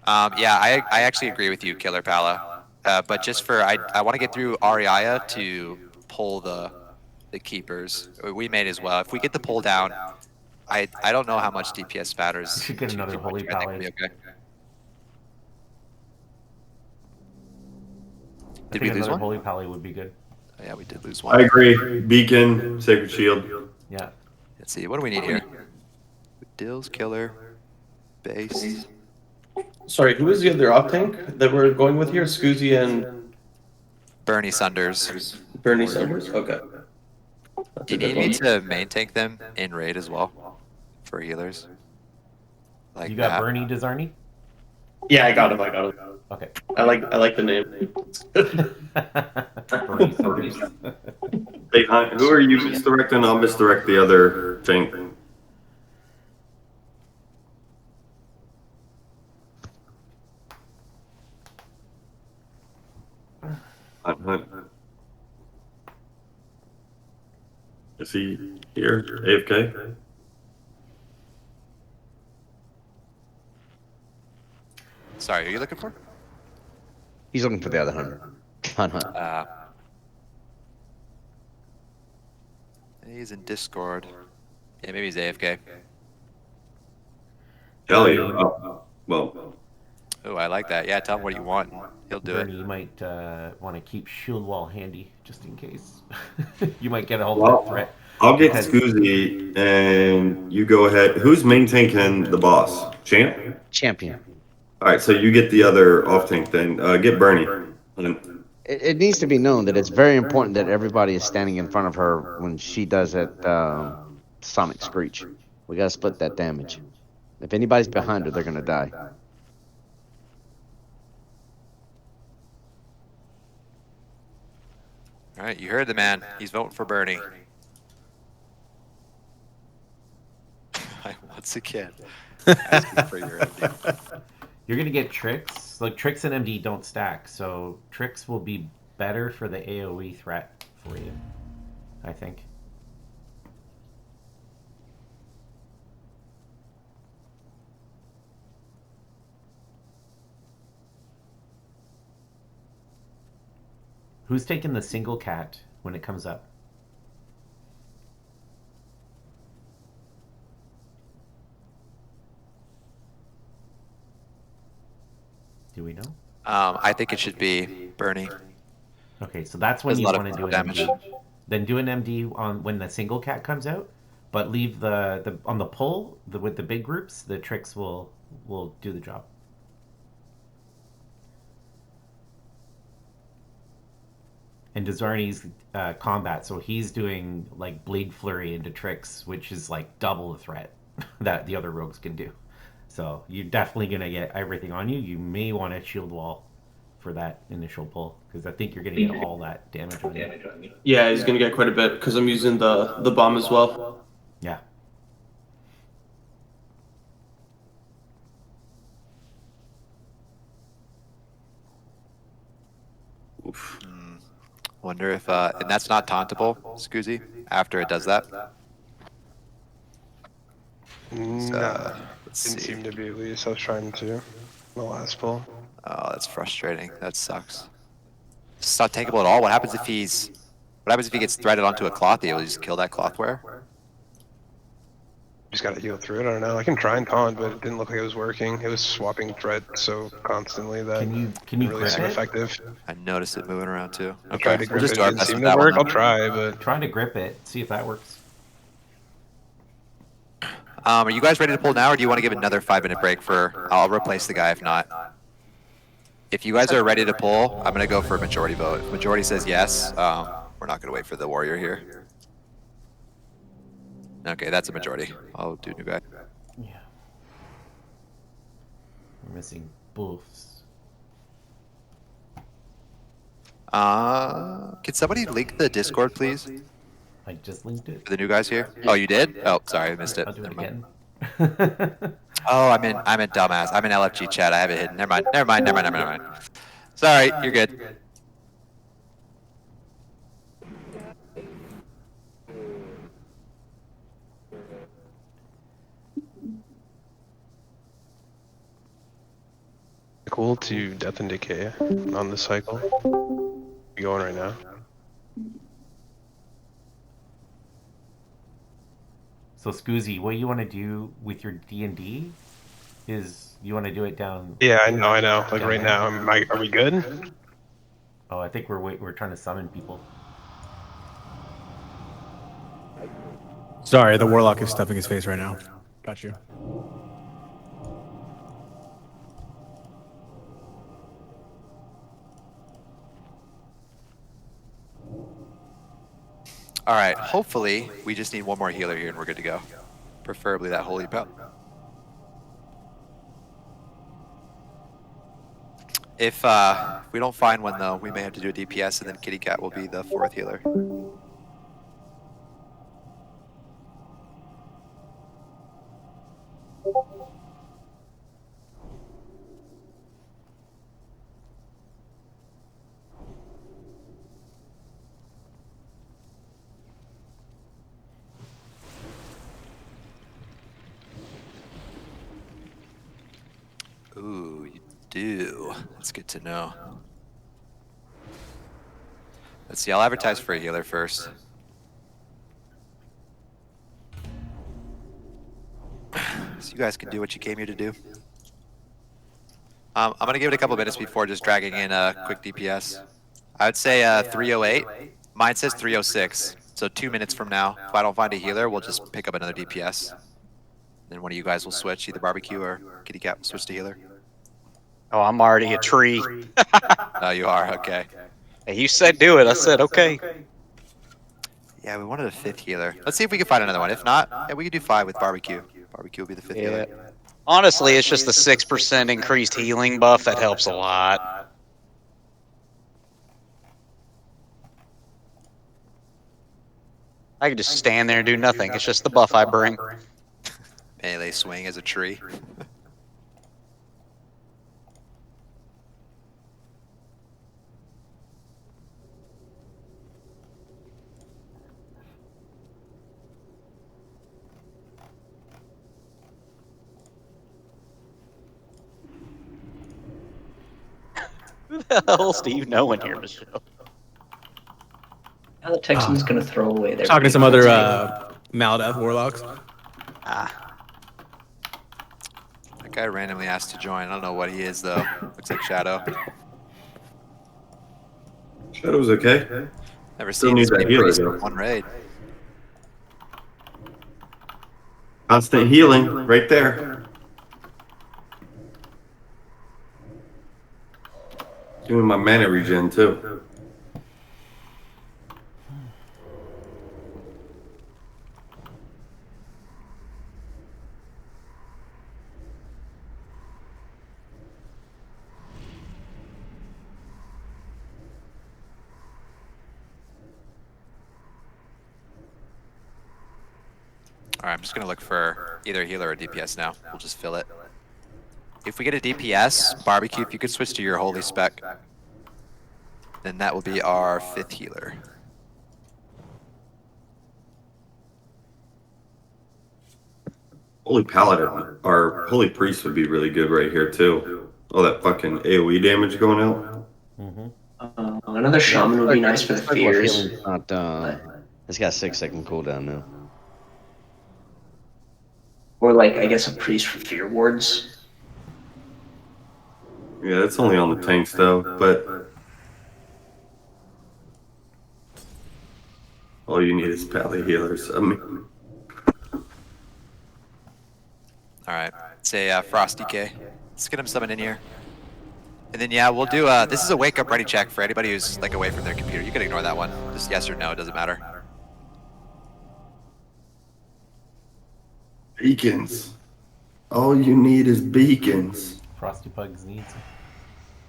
[SPEAKER 2] Yeah, I actually agree with you, Killer Pala. But just for I want to get through Ariaya to pull the keepers. We made as well. If we get the pull down, I don't know how much DPS matters.
[SPEAKER 5] Should get another Holy
[SPEAKER 2] I think we'll be
[SPEAKER 5] Pally.
[SPEAKER 2] okay. Did we lose
[SPEAKER 5] another
[SPEAKER 2] one?
[SPEAKER 5] Holy Pally would be good.
[SPEAKER 2] Oh, yeah, we did lose one.
[SPEAKER 1] I agree. Beacon, Sacred Shield.
[SPEAKER 5] Yeah.
[SPEAKER 2] Let's see. What do we need here? Dills, Killer, Base.
[SPEAKER 9] Sorry, who was the other off tank that we're going with here? Scoozy and
[SPEAKER 2] Bernie Sunders.
[SPEAKER 9] Bernie Sanders? Okay.
[SPEAKER 2] Do you need me to main tank them in raid as well for healers? Like
[SPEAKER 5] You got
[SPEAKER 2] that.
[SPEAKER 5] Bernie Desarni?
[SPEAKER 9] Yeah, I got him.
[SPEAKER 5] Okay.
[SPEAKER 9] I like the name.
[SPEAKER 5] Bernie Sanders.
[SPEAKER 1] Hey, who are you misdirecting? I'll misdirect the other tank. Hunt. Is he here? AFK?
[SPEAKER 2] sorry, who are you looking for?
[SPEAKER 4] He's looking for the other hunter. Hunt.
[SPEAKER 2] He's in Discord. Yeah, maybe he's AFK.
[SPEAKER 1] Hell yeah. Oh, well.
[SPEAKER 2] Oh, I like that. Yeah, tell him what you want. He'll do
[SPEAKER 5] Bernie,
[SPEAKER 2] it.
[SPEAKER 5] you might want to keep shield wall handy just in case. You might get a hold of
[SPEAKER 1] Well,
[SPEAKER 5] that threat.
[SPEAKER 1] I'll get
[SPEAKER 5] because-
[SPEAKER 1] Scoozy, and you go ahead. Who's main tanking the boss?
[SPEAKER 4] Champion.
[SPEAKER 1] All right, so you get the other off tank then. Get Bernie.
[SPEAKER 4] It needs to be known that it's very important that everybody is standing in front of her when she does that sonic screech. We gotta split that damage. If anybody's behind her, they're gonna die.
[SPEAKER 2] All right, you heard the man. He's voting for Bernie. Once again, asking for your MD.
[SPEAKER 5] You're gonna get tricks. Like tricks and MD don't stack, so tricks will be better for the AoE threat for you, I think. Who's taking the single cat when it comes up? Do we know?
[SPEAKER 2] I think it should be Bernie.
[SPEAKER 5] Okay, so that's when
[SPEAKER 2] There's a
[SPEAKER 5] you
[SPEAKER 2] lot
[SPEAKER 5] want
[SPEAKER 2] of
[SPEAKER 5] to do an
[SPEAKER 2] damage.
[SPEAKER 5] MD. Then do an MD on when the single cat comes out, but leave the on the pull with the big groups. The tricks will do the job. And Desarni's combat, so he's doing like blade flurry into tricks, which is like double the threat that the other rogues can do. So you're definitely gonna get everything on you. You may want to shield wall for that initial pull because I think you're gonna get all that damage on you.
[SPEAKER 9] Yeah, he's gonna get quite a bit because I'm using the bomb as well.
[SPEAKER 5] Yeah.
[SPEAKER 2] Wonder if and that's not tauntable, Scoozy, after it does that.
[SPEAKER 18] Nah,
[SPEAKER 2] let's
[SPEAKER 18] didn't
[SPEAKER 2] see.
[SPEAKER 18] seem to be at least. I was trying to the last pull.
[SPEAKER 2] Oh, that's frustrating. That sucks. It's not takeable at all. What happens if what happens if he gets threaded onto a cloth? Will he just kill that clothware?
[SPEAKER 18] Just gotta heal through it. I don't know. I can try and taunt, but it didn't look like it was working. It was swapping threat so constantly that
[SPEAKER 5] can you
[SPEAKER 18] didn't really
[SPEAKER 2] grip
[SPEAKER 18] seem
[SPEAKER 2] it?
[SPEAKER 18] effective.
[SPEAKER 2] I noticed it moving around too.
[SPEAKER 18] I
[SPEAKER 2] Okay,
[SPEAKER 18] tried to
[SPEAKER 2] we'll
[SPEAKER 18] grip
[SPEAKER 2] just
[SPEAKER 18] it.
[SPEAKER 2] do our
[SPEAKER 18] Didn't
[SPEAKER 2] best
[SPEAKER 18] seem
[SPEAKER 2] with
[SPEAKER 18] to
[SPEAKER 2] that
[SPEAKER 18] work.
[SPEAKER 2] one.
[SPEAKER 18] I'll try, but
[SPEAKER 5] Try to grip it. See if that works.
[SPEAKER 2] Are you guys ready to pull now, or do you want to give another 5-minute break for? I'll replace the guy if not. If you guys are ready to pull, I'm gonna go for a majority vote. If majority says yes, we're not gonna wait for the warrior here. Okay, that's a majority. I'll do new guy.
[SPEAKER 5] Yeah. We're missing buffs.
[SPEAKER 2] Can somebody link the Discord, please?
[SPEAKER 5] I just linked it.
[SPEAKER 2] For the new guys here. Oh, you did? Oh, sorry, I missed it.
[SPEAKER 5] I'll do it again.
[SPEAKER 2] Oh, I'm in dumbass. I'm in LFG chat. I have it hidden. Never mind. Sorry, you're good.
[SPEAKER 18] cool to Death and Decay on this cycle. You going right now?
[SPEAKER 5] So Scoozy, what you want to do with your D&D is you want to do it down.
[SPEAKER 18] Yeah, I know. Like
[SPEAKER 5] down
[SPEAKER 18] right
[SPEAKER 5] there?
[SPEAKER 18] now, are we good?
[SPEAKER 5] Oh, I think we're trying to summon people.
[SPEAKER 15] Sorry, the warlock is stuffing his face right now. Got you.
[SPEAKER 2] All right, hopefully we just need one more healer here and we're good to go. Preferably that holy pal. If we don't find one though, we may have to do a DPS and then Kitty Cat will be the 4th healer. Ooh, do. That's good to know. Let's see, I'll advertise for a healer first. So you guys can do what you came here to do. I'm going to give it a couple minutes before just dragging in a quick DPS. I would say 308. Mine says 306. So 2 minutes from now, if I don't find a healer, we'll just pick up another DPS. Then one of you guys will switch, either barbecue or kitty cat will switch to healer.
[SPEAKER 17] Oh, I'm already a tree.
[SPEAKER 2] Oh, you are? Okay.
[SPEAKER 17] Hey, you said do it. I said okay.
[SPEAKER 2] Yeah, we wanted a 5th healer. Let's see if we can find another one. If not, yeah, we could do 5 with barbecue. Barbecue will be the 5th healer.
[SPEAKER 17] Honestly, it's just the 6% increased healing buff that helps a lot. I could just stand there and do nothing. It's just the buff I bring.
[SPEAKER 2] Melee swing as a tree.
[SPEAKER 17] Who the hell's do you know in here, Michelle?
[SPEAKER 8] Now the Texans gonna throw away their.
[SPEAKER 15] Talking to some other Maldeath warlocks.
[SPEAKER 2] That guy randomly asked to join. I don't know what he is though. Looks like Shadow.
[SPEAKER 1] Shadow's okay.
[SPEAKER 2] Never
[SPEAKER 1] Still
[SPEAKER 2] seen
[SPEAKER 1] need
[SPEAKER 2] this many
[SPEAKER 1] that healer,
[SPEAKER 2] priests
[SPEAKER 1] though.
[SPEAKER 2] in one raid.
[SPEAKER 1] Constant healing right there. Doing my mana regen too.
[SPEAKER 2] Alright, I'm just gonna look for either healer or DPS now. We'll just fill it. If we get a DPS, barbecue, if you could switch to your holy spec, then that will be our 5th healer.
[SPEAKER 1] Holy Paladin, or Holy Priest would be really good right here too. All that fucking AoE damage going out.
[SPEAKER 8] Another shaman would be nice for the fears.
[SPEAKER 4] It's got 6-second cooldown now.
[SPEAKER 8] Or like, I guess a priest for fear wards.
[SPEAKER 1] Yeah, that's only on the tanks though, but all you need is pally healers. I mean,
[SPEAKER 2] Alright, say Frosty K. Let's get him summoned in here. And then yeah, we'll do this is a wake up ready check for anybody who's like away from their computer. You can ignore that one. Just yes or no, it doesn't matter.
[SPEAKER 1] beacons. All you need is beacons.
[SPEAKER 5] Frosty Pugs needs.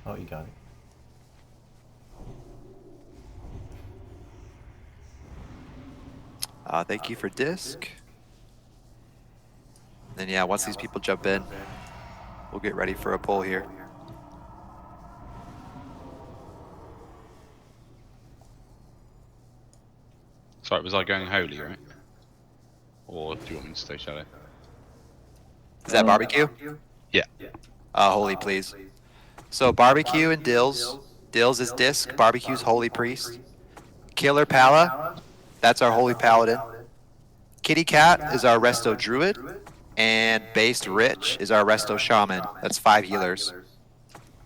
[SPEAKER 5] Oh, you got it.
[SPEAKER 2] Thank you for disc. Then yeah, once these people jump in, we'll get ready for a pull here.
[SPEAKER 19] Sorry, was I going holy, right? Or do you want me to stay shadow?
[SPEAKER 2] Is that barbecue?
[SPEAKER 19] Yeah.
[SPEAKER 2] Holy, please. So barbecue and Dills. Dills is disc. Barbecue's holy priest. Killer Pala. That's our holy paladin. Kitty Cat is our resto druid. And Based Rich is our resto shaman. That's 5 healers.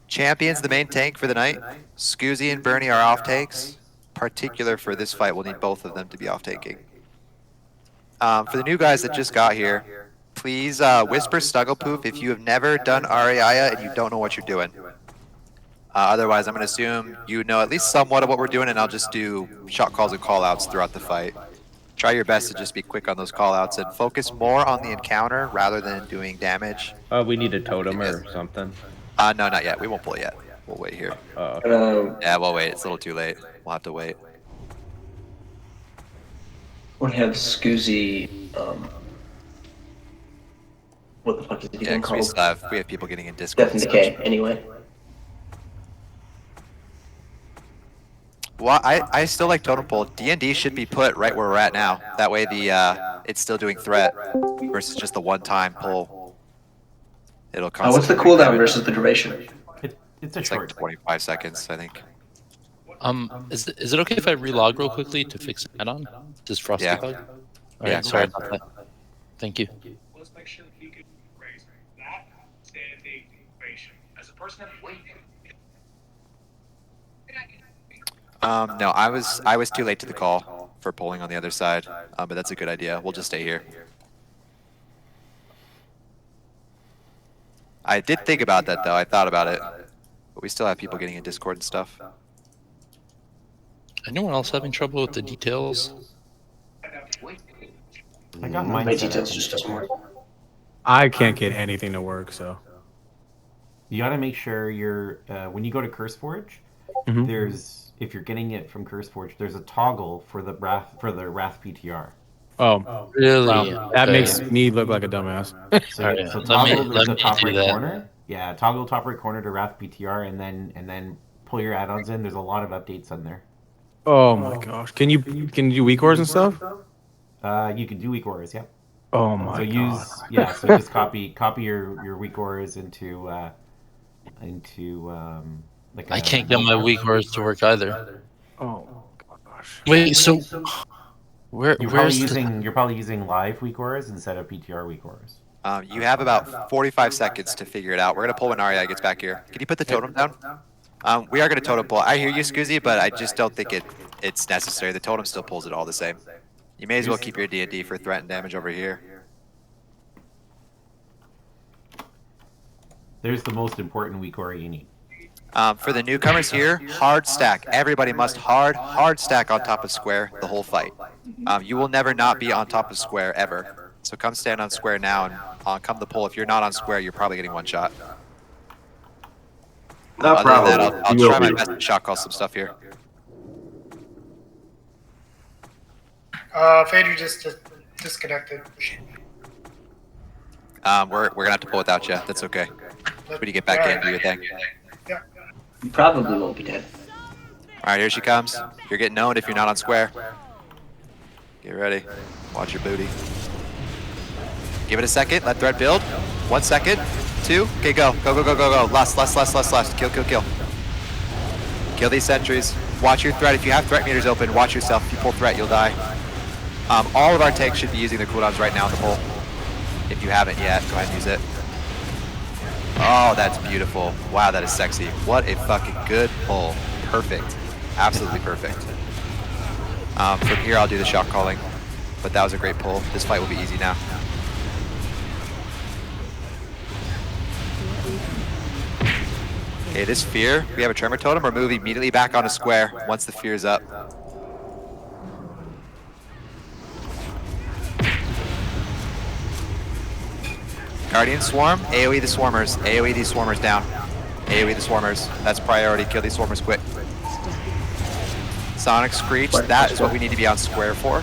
[SPEAKER 2] Champion's the main tank for the night. Scoozy and Bernie are off takes. Particular for this fight, we'll need both of them to be off taking. For the new guys that just got here, please whisper Snugglepoof if you have never done Ariaya and you don't know what you're doing. Otherwise, I'm going to assume you know at least somewhat of what we're doing, and I'll just do shot calls and callouts throughout the fight. Try your best to just be quick on those callouts and focus more on the encounter rather than doing damage.
[SPEAKER 6] We need a totem or something.
[SPEAKER 2] No, not yet. We won't pull it yet. We'll wait here. Yeah, we'll wait. It's a little too late. We'll have to wait.
[SPEAKER 8] We'll have Scoozy. What the fuck is it even called?
[SPEAKER 2] We have people getting in Discord.
[SPEAKER 8] Death and Decay, anyway.
[SPEAKER 2] Well, I still like Totem Pole. D&D should be put right where we're at now. That way it's still doing threat versus just the one-time pull. It'll
[SPEAKER 8] What's the cooldown versus the duration?
[SPEAKER 5] It's a
[SPEAKER 2] It's
[SPEAKER 5] short.
[SPEAKER 2] like 25 seconds, I think.
[SPEAKER 20] Is it okay if I relog real quickly to fix that on? This Frosty
[SPEAKER 2] Yeah.
[SPEAKER 20] Pug? All
[SPEAKER 2] Yeah,
[SPEAKER 20] right,
[SPEAKER 2] go
[SPEAKER 20] sorry
[SPEAKER 2] ahead.
[SPEAKER 20] about that. Thank you.
[SPEAKER 11] Let's make sure that he can raise that standing ovation. As a person
[SPEAKER 2] No, I was too late to the call for pulling on the other side, but that's a good idea. We'll just stay here. I did think about that though. I thought about it, but we still have people getting in Discord and stuff.
[SPEAKER 20] Anyone else having trouble with the details?
[SPEAKER 5] I got mine
[SPEAKER 8] My
[SPEAKER 5] set up
[SPEAKER 8] details
[SPEAKER 5] and
[SPEAKER 8] just doesn't work.
[SPEAKER 15] I can't get anything to work, so.
[SPEAKER 5] You got to make sure you're when you go to CurseForge,
[SPEAKER 15] Mhm.
[SPEAKER 5] there's if you're getting it from CurseForge, there's a toggle for the Wrath PTR.
[SPEAKER 15] Oh,
[SPEAKER 20] Really?
[SPEAKER 15] wow. That
[SPEAKER 20] Okay.
[SPEAKER 15] makes me look like a dumbass.
[SPEAKER 5] So,
[SPEAKER 20] Alright,
[SPEAKER 5] so
[SPEAKER 20] let
[SPEAKER 5] toggle
[SPEAKER 20] me
[SPEAKER 5] the top
[SPEAKER 20] do
[SPEAKER 5] right
[SPEAKER 20] that.
[SPEAKER 5] corner. Yeah, toggle top right corner to Wrath PTR, and then pull your add-ons in. There's a lot of updates on there.
[SPEAKER 15] Oh my gosh. Can you do weak ores and stuff?
[SPEAKER 5] You can do weak auras, yeah.
[SPEAKER 15] Oh my
[SPEAKER 5] So
[SPEAKER 15] god.
[SPEAKER 5] so just copy your weak auras into like
[SPEAKER 20] I can't get my weak words to work either.
[SPEAKER 15] Oh gosh.
[SPEAKER 20] Wait, so
[SPEAKER 5] You're
[SPEAKER 20] where's
[SPEAKER 5] probably using live weak auras instead of PTR weak auras.
[SPEAKER 2] You have about 45 seconds to figure it out. We're gonna pull when Arya gets back here. Can you put the totem down? We are gonna totem pull. I hear you, Scoozy, but I just don't think it's necessary. The totem still pulls it all the same. You may as well keep your D&D for threat and damage over here.
[SPEAKER 5] There's the most important weak aura you need.
[SPEAKER 2] For the newcomers here, hard stack. Everybody must hard stack on top of square the whole fight. You will never not be on top of square ever. So come stand on square now and come the pull. If you're not on square, you're probably getting one shot. Other than that, I'll try my best to shot call some stuff here.
[SPEAKER 11] Phaedra just disconnected.
[SPEAKER 2] We're gonna have to pull without you. That's okay. When you get back in, do your thing.
[SPEAKER 11] Yeah.
[SPEAKER 8] You probably won't be dead.
[SPEAKER 2] All right, here she comes. You're getting owned if you're not on square. Get ready. Watch your booty. Give it a second. Let threat build. 1 second. 2. Okay, go. Go. Last. Kill. Kill these sentries. Watch your threat. If you have threat meters open, watch yourself. If you pull threat, you'll die. All of our tanks should be using their cooldowns right now in the pull. If you haven't yet, go ahead and use it. Oh, that's beautiful. Wow, that is sexy. What a fucking good pull. Perfect. Absolutely perfect. From here, I'll do the shot calling. But that was a great pull. This fight will be easy now. Okay, this fear, we have a tremor totem, or move immediately back on a square once the fear is up. Guardian Swarm, AoE the Swarmers. AoE these Swarmers down. AoE the Swarmers. That's priority. Kill these Swarmers quick. Sonic Screech, that is what we need to be on square for.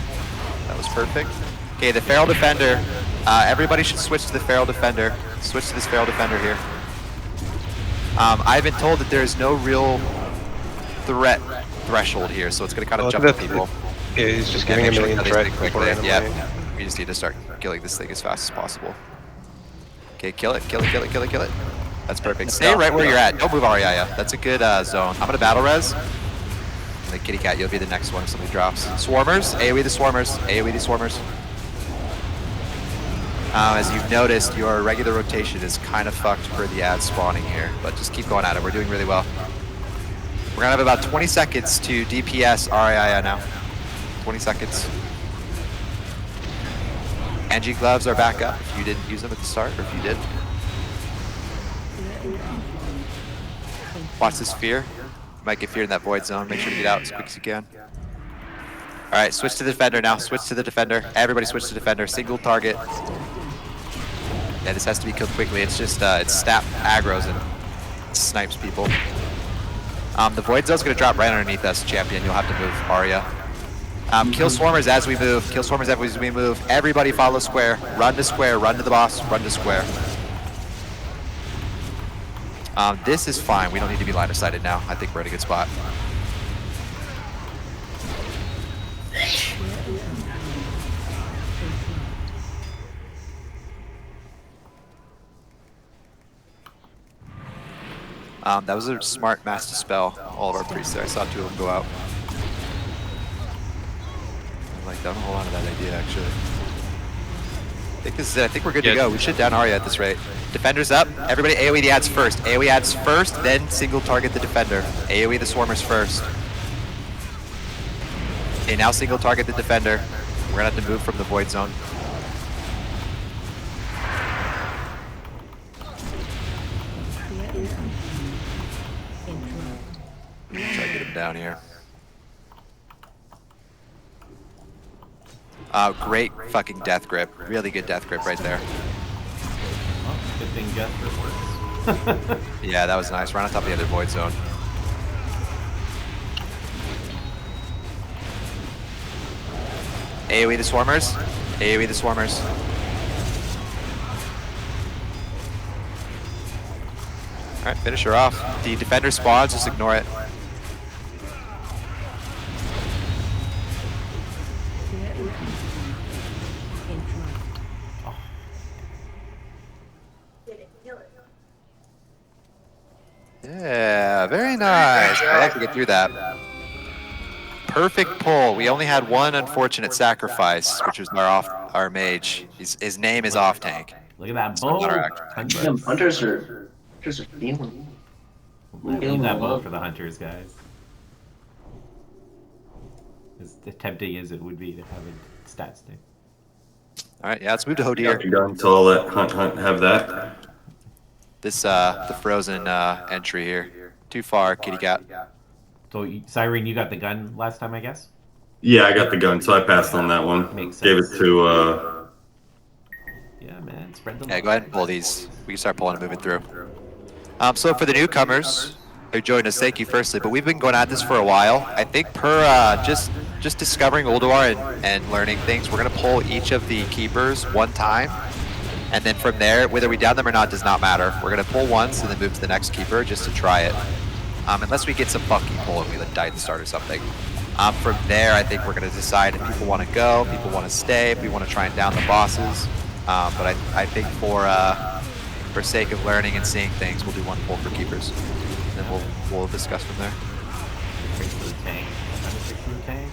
[SPEAKER 2] That was perfect. Okay, the Feral Defender. Everybody should switch to the Feral Defender. Switch to this Feral Defender here. I've been told that there is no real threat threshold here, so it's going to kind of jump at people.
[SPEAKER 18] Yeah, he's just getting a million threat
[SPEAKER 2] quickly. Yep. We just need to start killing this thing as fast as possible. Okay, kill it. That's perfect. Stay right where you're at. Don't move Ariaya. That's a good zone. I'm going to battle res. And the kitty cat, you'll be the next one if somebody drops. Swarmers, AoE the Swarmers. AoE the Swarmers. As you've noticed, your regular rotation is kind of fucked for the ad spawning here, but just keep going at it. We're doing really well. We're going to have about 20 seconds to DPS Ariaya now. 20 seconds. Angie gloves are back up if you didn't use them at the start, or if you did. Watch this fear. You might get feared in that void zone. Make sure to get out as quick as you can. Alright, switch to the defender now. Switch to the defender. Everybody switch to defender. Single target. Yeah, this has to be killed quickly. It's just, it's stat aggroes and snipes people. The void zone's gonna drop right underneath us, champion. You'll have to move Arya. Kill Swarmers as we move. Kill Swarmers as we move. Everybody follow square. Run to square. Run to the boss. Run to square. This is fine. We don't need to be line of sighted now. I think we're in a good spot. That was a smart mass dispel. All of our priests there. I saw 2 of them go out. I like that. I'm hold on to that idea actually. I think this is it. I think we're good to go. We should down Arya at this rate. Defenders up. Everybody AoE the ads first. AoE ads first, then single target the defender. AoE the swarmers first. Okay, now single target the defender. We're gonna have to move from the void zone. Try to get him down here. Great fucking death grip. Really good death grip right there.
[SPEAKER 5] Oh, good thing death grip works.
[SPEAKER 2] Yeah, that was nice. Right on top of the other void zone. AoE the swarmers. AoE the swarmers. Alright, finish her off. The defender spawns, just ignore it. Yeah, very nice. I like to get through that. Perfect pull. We only had one unfortunate sacrifice, which was our mage. His name is off tank.
[SPEAKER 5] Look at that bow.
[SPEAKER 8] Hunters are feeling.
[SPEAKER 5] Leave that bow for the hunters, guys. As tempting as it would be to have a stat stick.
[SPEAKER 2] Alright, yeah, let's move to Hodir.
[SPEAKER 1] So I'll let Hunt have that.
[SPEAKER 2] This, the frozen entry here. Too far, kitty cat.
[SPEAKER 5] So, Cyrene, you got the gun last time, I guess?
[SPEAKER 1] Yeah, I got the gun, so I passed on that one.
[SPEAKER 5] Makes
[SPEAKER 1] Gave it
[SPEAKER 5] sense.
[SPEAKER 1] to,
[SPEAKER 5] Yeah, man, spread them.
[SPEAKER 2] Yeah, go ahead and pull these. We can start pulling and moving through. So for the newcomers who joined us, thank you firstly, but we've been going at this for a while. I think per just discovering Ulduar and learning things, we're gonna pull each of the keepers one time. And then from there, whether we down them or not does not matter. We're gonna pull once and then move to the next keeper just to try it. Unless we get some funky pull and we let die at the start or something. From there, I think we're gonna decide if people wanna go, people wanna stay, if we wanna try and down the bosses. But I think for sake of learning and seeing things, we'll do one pull for keepers. And then we'll discuss from there.
[SPEAKER 5] Fix for the tank. Trying to fix for the tank.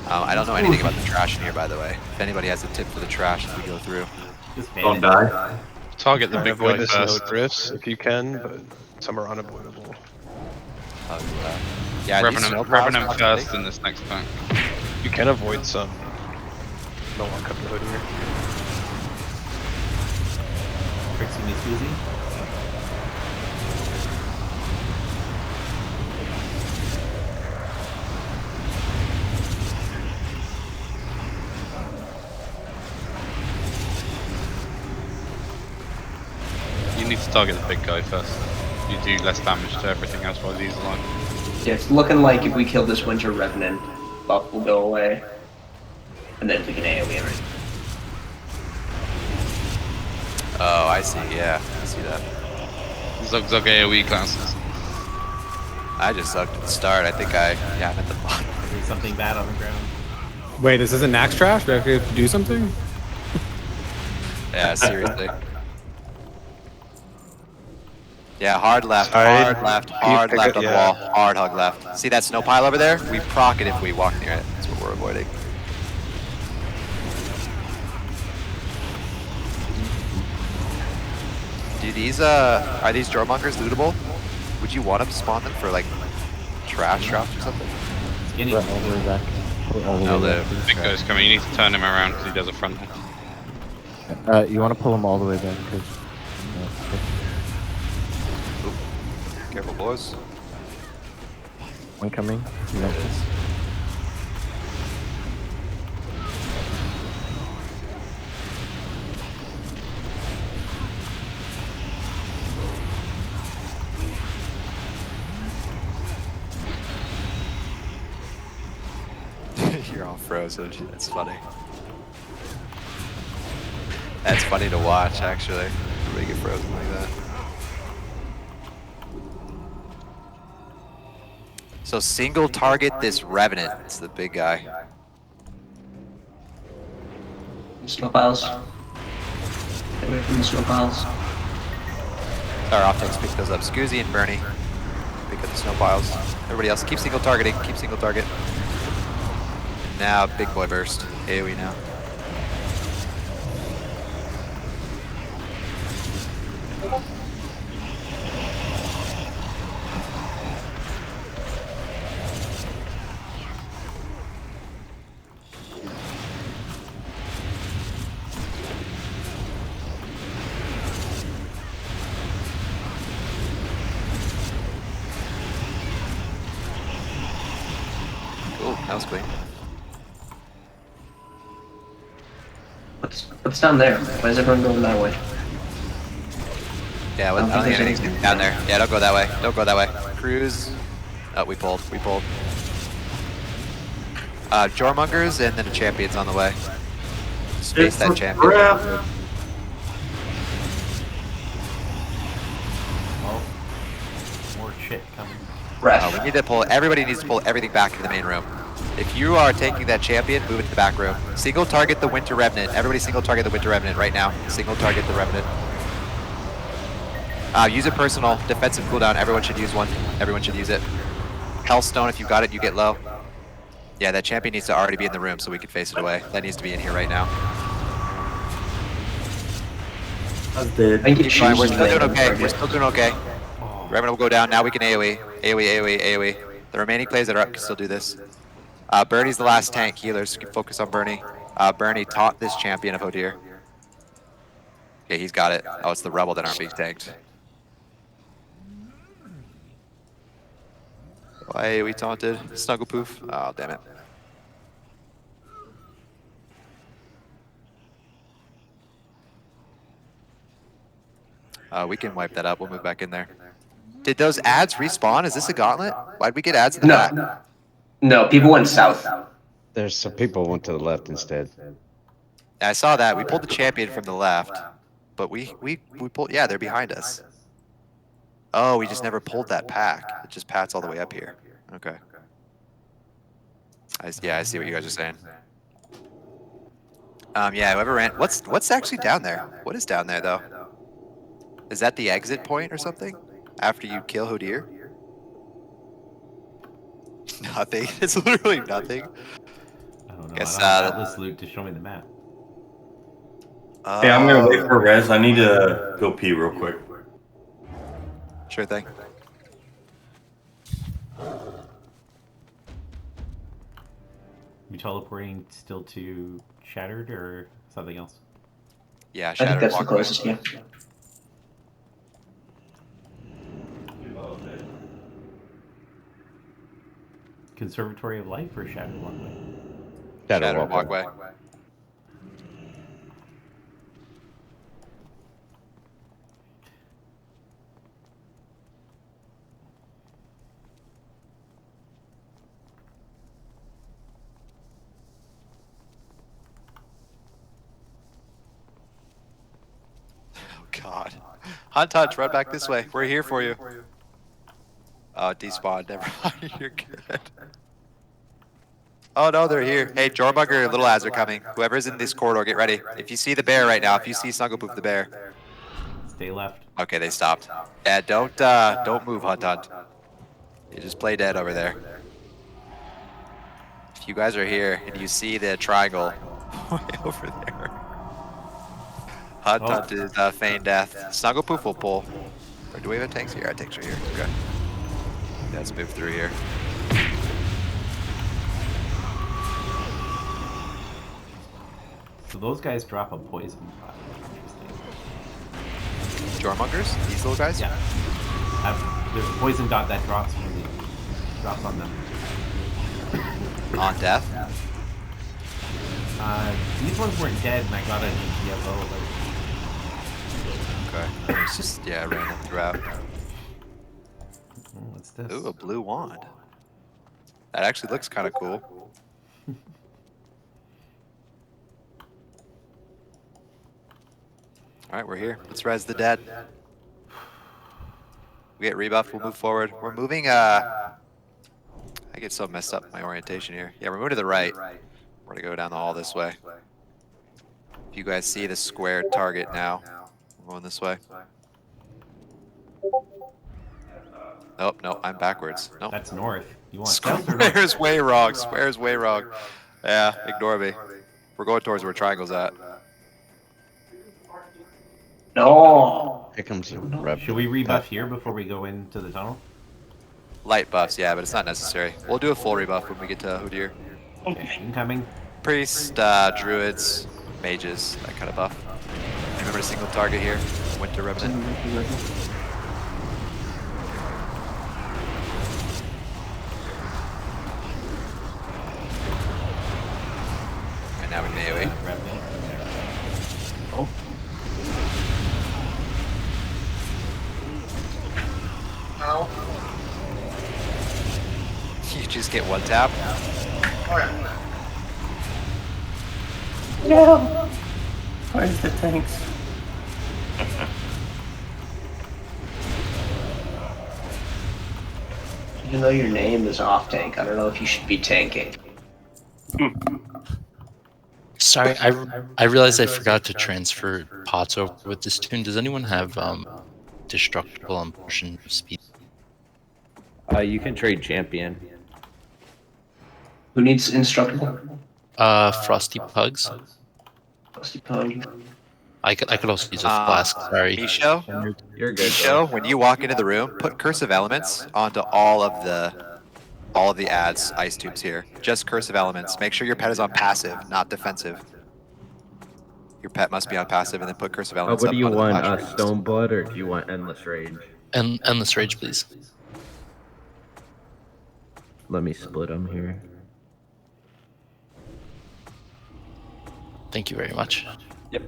[SPEAKER 2] I don't know anything about the trash in here, by the way. If anybody has a tip for the trash as we go through.
[SPEAKER 1] Don't die.
[SPEAKER 19] Target the
[SPEAKER 18] Try and
[SPEAKER 19] big
[SPEAKER 18] avoid
[SPEAKER 19] guy
[SPEAKER 18] the snow
[SPEAKER 19] first.
[SPEAKER 18] drifts if you can, but some are unavoidable.
[SPEAKER 2] Yeah,
[SPEAKER 19] Revenant first in this next tank.
[SPEAKER 18] You can avoid some. No one cut the hood here.
[SPEAKER 5] Trixie me, Susie.
[SPEAKER 19] You need to target the big guy first. You do less damage to everything else while he's alive.
[SPEAKER 8] Yeah, it's looking like if we kill this Winter Revenant, buff will go away. And then we can AoE him.
[SPEAKER 2] Oh, I see, yeah. I see that.
[SPEAKER 19] Zug AoE classes.
[SPEAKER 2] I just sucked at the start. I think yeah, I'm at the bottom.
[SPEAKER 5] There's something bad on the ground.
[SPEAKER 15] Wait, this isn't Nax trash? Do I actually have to do something?
[SPEAKER 2] Yeah, seriously. Yeah, hard left,
[SPEAKER 18] Side.
[SPEAKER 2] hard left, hard
[SPEAKER 18] Pick
[SPEAKER 2] left
[SPEAKER 18] it,
[SPEAKER 2] on the
[SPEAKER 18] yeah.
[SPEAKER 2] wall, hard hug left. See that snow pile over there? We proc it if we walk near it. That's what we're avoiding. Do these, are these Jormongers lootable? Would you want them to spawn them for like trash drops or something?
[SPEAKER 5] Skinny.
[SPEAKER 2] No, the
[SPEAKER 19] Big guy's coming. You need to turn him around because he does a frontal.
[SPEAKER 10] You want to pull them all the way back, because...
[SPEAKER 2] Careful, boys.
[SPEAKER 10] One coming. No.
[SPEAKER 2] You're all frozen. That's funny. That's funny to watch, actually. Everybody get frozen like that. So single target this Revenant. It's the big guy.
[SPEAKER 8] Snow piles. Get away from the snow piles.
[SPEAKER 2] Our off takes pick those up. Scoozy and Bernie. Pick up the snow piles. Everybody else, keep single targeting. Keep single target. Now, big boy burst. AoE now. Cool, that was clean.
[SPEAKER 8] What's down there? Why is everyone going that way?
[SPEAKER 2] Yeah, I don't think anything's down there. Yeah, don't go that way. Don't go that way. Cruise. Oh, we pulled. We pulled. Jormungers and then a champion's on the way. Space that champion.
[SPEAKER 5] Oh, more shit coming.
[SPEAKER 2] We need to pull. Everybody needs to pull everything back to the main room. If you are taking that champion, move it to the back room. Single target the Winter Remnant. Everybody single target the Winter Remnant right now. Single target the Remnant. Use a personal defensive cooldown. Everyone should use one. Everyone should use it. Hellstone, if you got it, you get low. Yeah, that champion needs to already be in the room so we can face it away. That needs to be in here right now. Keep trying. We're still doing okay. We're still doing okay. Remnant will go down. Now we can AoE. AoE. The remaining plays that are up can still do this. Bernie's the last tank. Healers can focus on Bernie. Bernie taught this champion of Odir. Okay, he's got it. Oh, it's the rebel that aren't being tanked. Why we taunted? Snuggle poof. Oh, damn it. We can wipe that up. We'll move back in there. Did those ads respawn? Is this a gauntlet? Why'd we get ads in the back?
[SPEAKER 8] No, people went south.
[SPEAKER 4] There's some people went to the left instead.
[SPEAKER 2] I saw that. We pulled the champion from the left, but we pulled. Yeah, they're behind us. Oh, we just never pulled that pack. It just pats all the way up here. Okay. Yeah, I see what you guys are saying. Yeah, whoever ran. What's actually down there? What is down there though? Is that the exit point or something? After you kill Hodir? Nothing. It's literally nothing.
[SPEAKER 5] I don't know.
[SPEAKER 2] Guess,
[SPEAKER 5] I don't have this loot to show me the map.
[SPEAKER 1] Hey, I'm gonna wait for Rez. I need to go pee real quick.
[SPEAKER 2] Sure thing.
[SPEAKER 5] You teleporting still to Shattered or something else?
[SPEAKER 2] Yeah,
[SPEAKER 8] I think
[SPEAKER 2] Shattered.
[SPEAKER 8] that's the closest, yeah.
[SPEAKER 5] Conservatory of Life or Shattered Walkway?
[SPEAKER 2] Shattered Walkway. God. Hunt Touch, run back this way. We're here for you. Oh, despawned. Never mind. You're good. Oh, no, they're here. Hey, Jormungger, Little Az are coming. Whoever's in this corridor, get ready. If you see the bear right now, if you see Snugglepoof the bear.
[SPEAKER 5] Stay left.
[SPEAKER 2] Okay, they stopped. Yeah, don't move, Hunt. You just play dead over there. If you guys are here and you see the triangle way over there. Hunt is feign death. Snugglepoof will pull. Or do we have tanks here? Our tanks are here. Okay. Yeah, let's move through here.
[SPEAKER 5] So those guys drop a poison.
[SPEAKER 2] Jormungers? These little guys?
[SPEAKER 5] Yeah. There's a poison dot that drops on them.
[SPEAKER 2] On death?
[SPEAKER 5] These ones weren't dead, and I got an EPFO.
[SPEAKER 2] Okay. It's just, yeah, random throughout.
[SPEAKER 5] What's this?
[SPEAKER 2] Ooh, a blue wand. That actually looks kind of cool. Alright, we're here. Let's res the dead. We get rebuffed, we'll move forward. We're moving, I get so messed up my orientation here. Yeah, we're moving to the right. We're gonna go down the hall this way. You guys see the square target now. I'm going this way. Oh, no, I'm backwards. No.
[SPEAKER 5] That's north. You want south or north?
[SPEAKER 2] Square's way wrong. Square's way wrong. Yeah, ignore me. We're going towards where triangle's at.
[SPEAKER 8] No.
[SPEAKER 4] Here comes the rep.
[SPEAKER 5] Should we rebuff here before we go into the tunnel?
[SPEAKER 2] Light buffs, yeah, but it's not necessary. We'll do a full rebuff when we get to Udyr.
[SPEAKER 5] Okay, incoming.
[SPEAKER 2] Priest, druids, mages, that kind of buff. Remember to single target here. Winter Revenant. And now we can AoE.
[SPEAKER 8] Oh. Ow.
[SPEAKER 2] You just get one tap.
[SPEAKER 8] No. Where's the tanks? Even though your name is off tank, I don't know if you should be tanking.
[SPEAKER 20] Sorry, I realized I forgot to transfer pots over with this tune. Does anyone have destructible and potion speed?
[SPEAKER 6] You can trade champion.
[SPEAKER 8] Who needs instructable?
[SPEAKER 20] Frosty Pugs.
[SPEAKER 8] Frosty Pug.
[SPEAKER 20] I could also use a flask. Sorry.
[SPEAKER 2] Misho,
[SPEAKER 6] You're good.
[SPEAKER 2] Misho, when you walk into the room, put cursive elements onto all of the ads ice tubes here. Just cursive elements. Make sure your pet is on passive, not defensive. Your pet must be on passive, and then put cursive elements.
[SPEAKER 6] What do you
[SPEAKER 2] up onto the
[SPEAKER 6] want?
[SPEAKER 2] flash rings.
[SPEAKER 6] Stoneblood, or do you want Endless Rage?
[SPEAKER 20] Endless Rage, please.
[SPEAKER 6] Let me split them here.
[SPEAKER 20] Thank you very much.
[SPEAKER 6] Yep.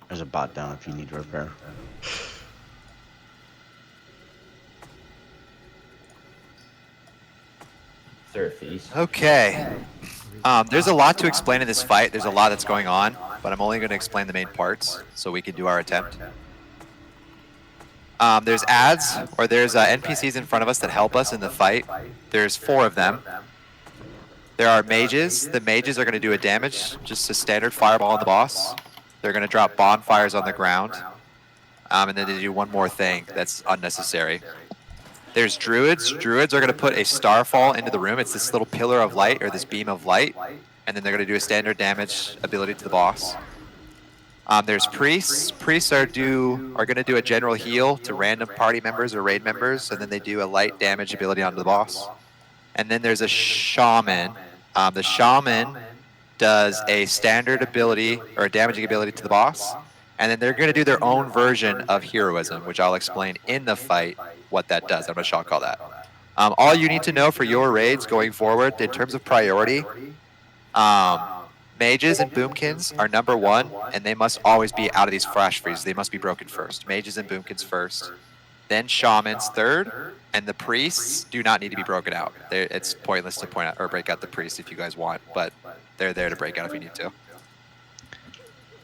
[SPEAKER 4] There's a bot down if you need repair.
[SPEAKER 6] Surface.
[SPEAKER 2] Okay. There's a lot to explain in this fight. There's a lot that's going on, but I'm only going to explain the main parts so we can do our attempt. There's ads, or there's NPCs in front of us that help us in the fight. There's 4 of them. There are mages. The mages are going to do a damage, just a standard fireball on the boss. They're going to drop bonfires on the ground. And then they do one more thing that's unnecessary. There's druids. Druids are going to put a starfall into the room. It's this little pillar of light, or this beam of light. And then they're going to do a standard damage ability to the boss. There's priests. Priests are going to do a general heal to random party members or raid members, and then they do a light damage ability onto the boss. And then there's a shaman. The shaman does a standard ability or a damaging ability to the boss, and then they're going to do their own version of heroism, which I'll explain in the fight what that does. I'm going to shock all that. All you need to know for your raids going forward in terms of priority, mages and boomkins are #1, and they must always be out of these flash freezes. They must be broken first. Mages and boomkins first. Then shamans 3rd, and the priests do not need to be broken out. It's pointless to point out or break out the priests if you guys want, but they're there to break out if you need to.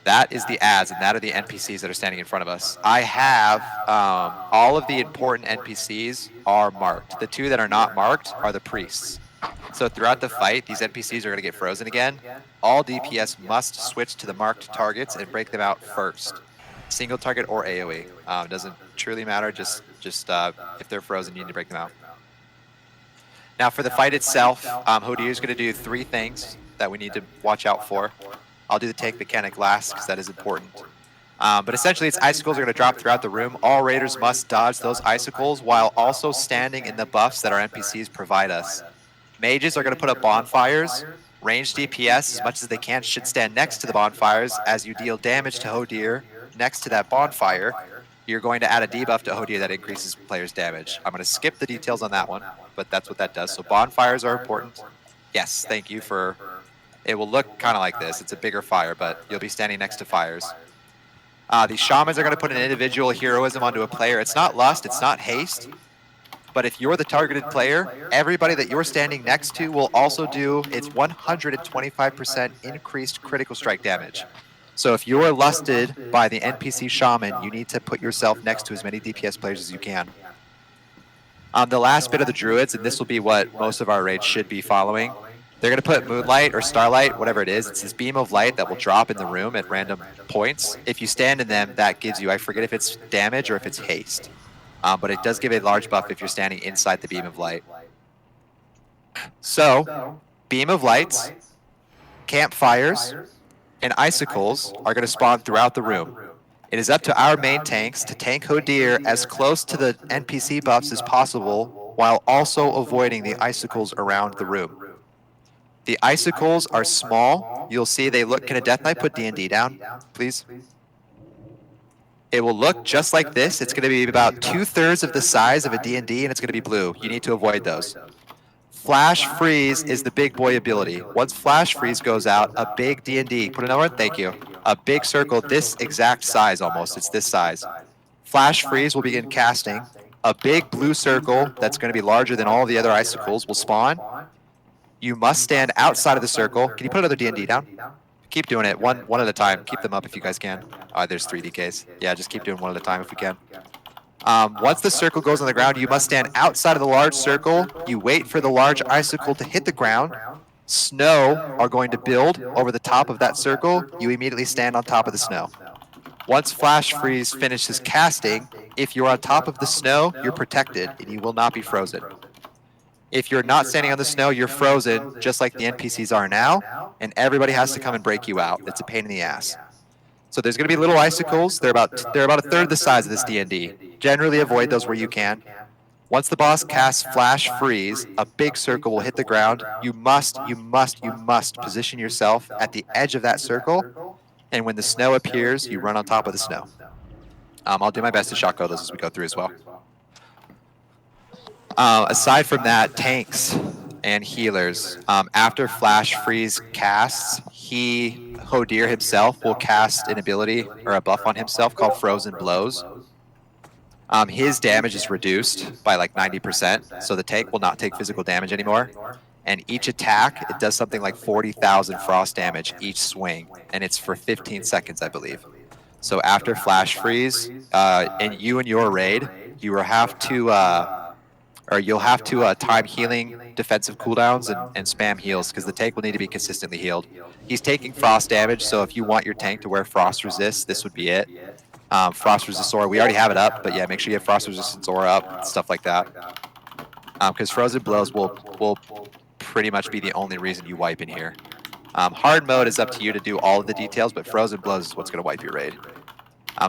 [SPEAKER 2] That is the ads, and that are the NPCs that are standing in front of us. I have all of the important NPCs are marked. The 2 that are not marked are the priests. So throughout the fight, these NPCs are going to get frozen again. All DPS must switch to the marked targets and break them out first. Single target or AoE. Doesn't truly matter, just if they're frozen, you need to break them out. Now for the fight itself, Udyr is going to do 3 things that we need to watch out for. I'll do the tank mechanic last because that is important. But essentially, its icicles are going to drop throughout the room. All raiders must dodge those icicles while also standing in the buffs that our NPCs provide us. Mages are going to put up bonfires. Ranged DPS, as much as they can, should stand next to the bonfires. As you deal damage to Udyr next to that bonfire, you're going to add a debuff to Udyr that increases players' damage. I'm going to skip the details on that one, but that's what that does. So bonfires are important. Yes, thank you for... It will look kind of like this. It's a bigger fire, but you'll be standing next to fires. The shamans are going to put an individual heroism onto a player. It's not lust, it's not haste. But if you're the targeted player, everybody that you're standing next to will also do its 125% increased critical strike damage. So if you're lusted by the NPC shaman, you need to put yourself next to as many DPS players as you can. The last bit of the druids, and this will be what most of our raids should be following. They're going to put moonlight or starlight, whatever it is. It's this beam of light that will drop in the room at random points. If you stand in them, that gives you, I forget if it's damage or if it's haste. But it does give a large buff if you're standing inside the beam of light. So, beam of lights, campfires, and icicles are going to spawn throughout the room. It is up to our main tanks to tank Hodir as close to the NPC buffs as possible while also avoiding the icicles around the room. The icicles are small. You'll see they look. Can a Death Knight put D&D down, please? It will look just like this. It's going to be about 2/3 of the size of a D&D, and it's going to be blue. You need to avoid those. Flash Freeze is the big boy ability. Once Flash Freeze goes out, a big D&D, put another one, thank you. A big circle, this exact size almost, it's this size. Flash Freeze will begin casting. A big blue circle that's going to be larger than all the other icicles will spawn. You must stand outside of the circle. Can you put another D&D down? Keep doing it, one at a time. Keep them up if you guys can. There's 3 DKs. Yeah, just keep doing one at a time if we can. Once the circle goes on the ground, you must stand outside of the large circle. You wait for the large icicle to hit the ground. Snow are going to build over the top of that circle. You immediately stand on top of the snow. Once Flash Freeze finishes casting, if you're on top of the snow, you're protected and you will not be frozen. If you're not standing on the snow, you're frozen, just like the NPCs are now, and everybody has to come and break you out. It's a pain in the ass. So there's going to be little icicles. They're about 1/3 the size of this D&D. Generally avoid those where you can. Once the boss casts Flash Freeze, a big circle will hit the ground. You must position yourself at the edge of that circle, and when the snow appears, you run on top of the snow. I'll do my best to shotgun those as we go through as well. Aside from that, tanks and healers, after Flash Freeze casts, Hodir himself will cast an ability or a buff on himself called Frozen Blows. His damage is reduced by like 90%, so the tank will not take physical damage anymore. And each attack, it does something like 40,000 frost damage each swing, and it's for 15 seconds, I believe. So after Flash Freeze, in your raid, you will have to time healing defensive cooldowns and spam heals because the tank will need to be consistently healed. He's taking frost damage, so if you want your tank to wear frost resist, this would be it. Frost resist aura, we already have it up, but yeah, make sure you have frost resistance aura up, stuff like that. Because Frozen Blows will pretty much be the only reason you wipe in here. Hard mode is up to you to do all of the details, but Frozen Blows is what's going to wipe your raid.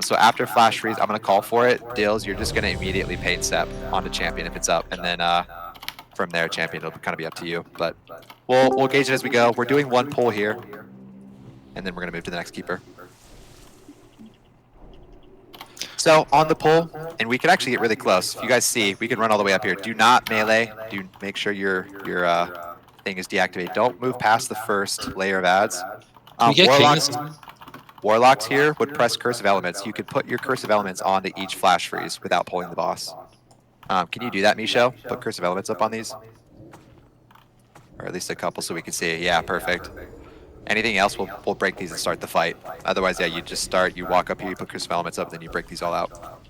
[SPEAKER 2] So after Flash Freeze, I'm going to call for it. Dills, you're just going to immediately paint step onto Champion if it's up, and then from there, Champion, it'll kind of be up to you. But we'll gauge it as we go. We're doing one pull here, and then we're going to move to the next keeper. So on the pull, and we can actually get really close. If you guys see, we can run all the way up here. Do not melee. Do make sure your thing is deactivated. Don't move past the first layer of ads. Warlocks here would press Curse of Elements. You could put your Curse of Elements onto each Flash Freeze without pulling the boss. Can you do that, Micho? Put Curse of Elements up on these? Or at least a couple so we can see. Yeah, perfect. Anything else, we'll break these and start the fight. Otherwise, yeah, you just start, you walk up here, you put Curse of Elements up, then you break these all out.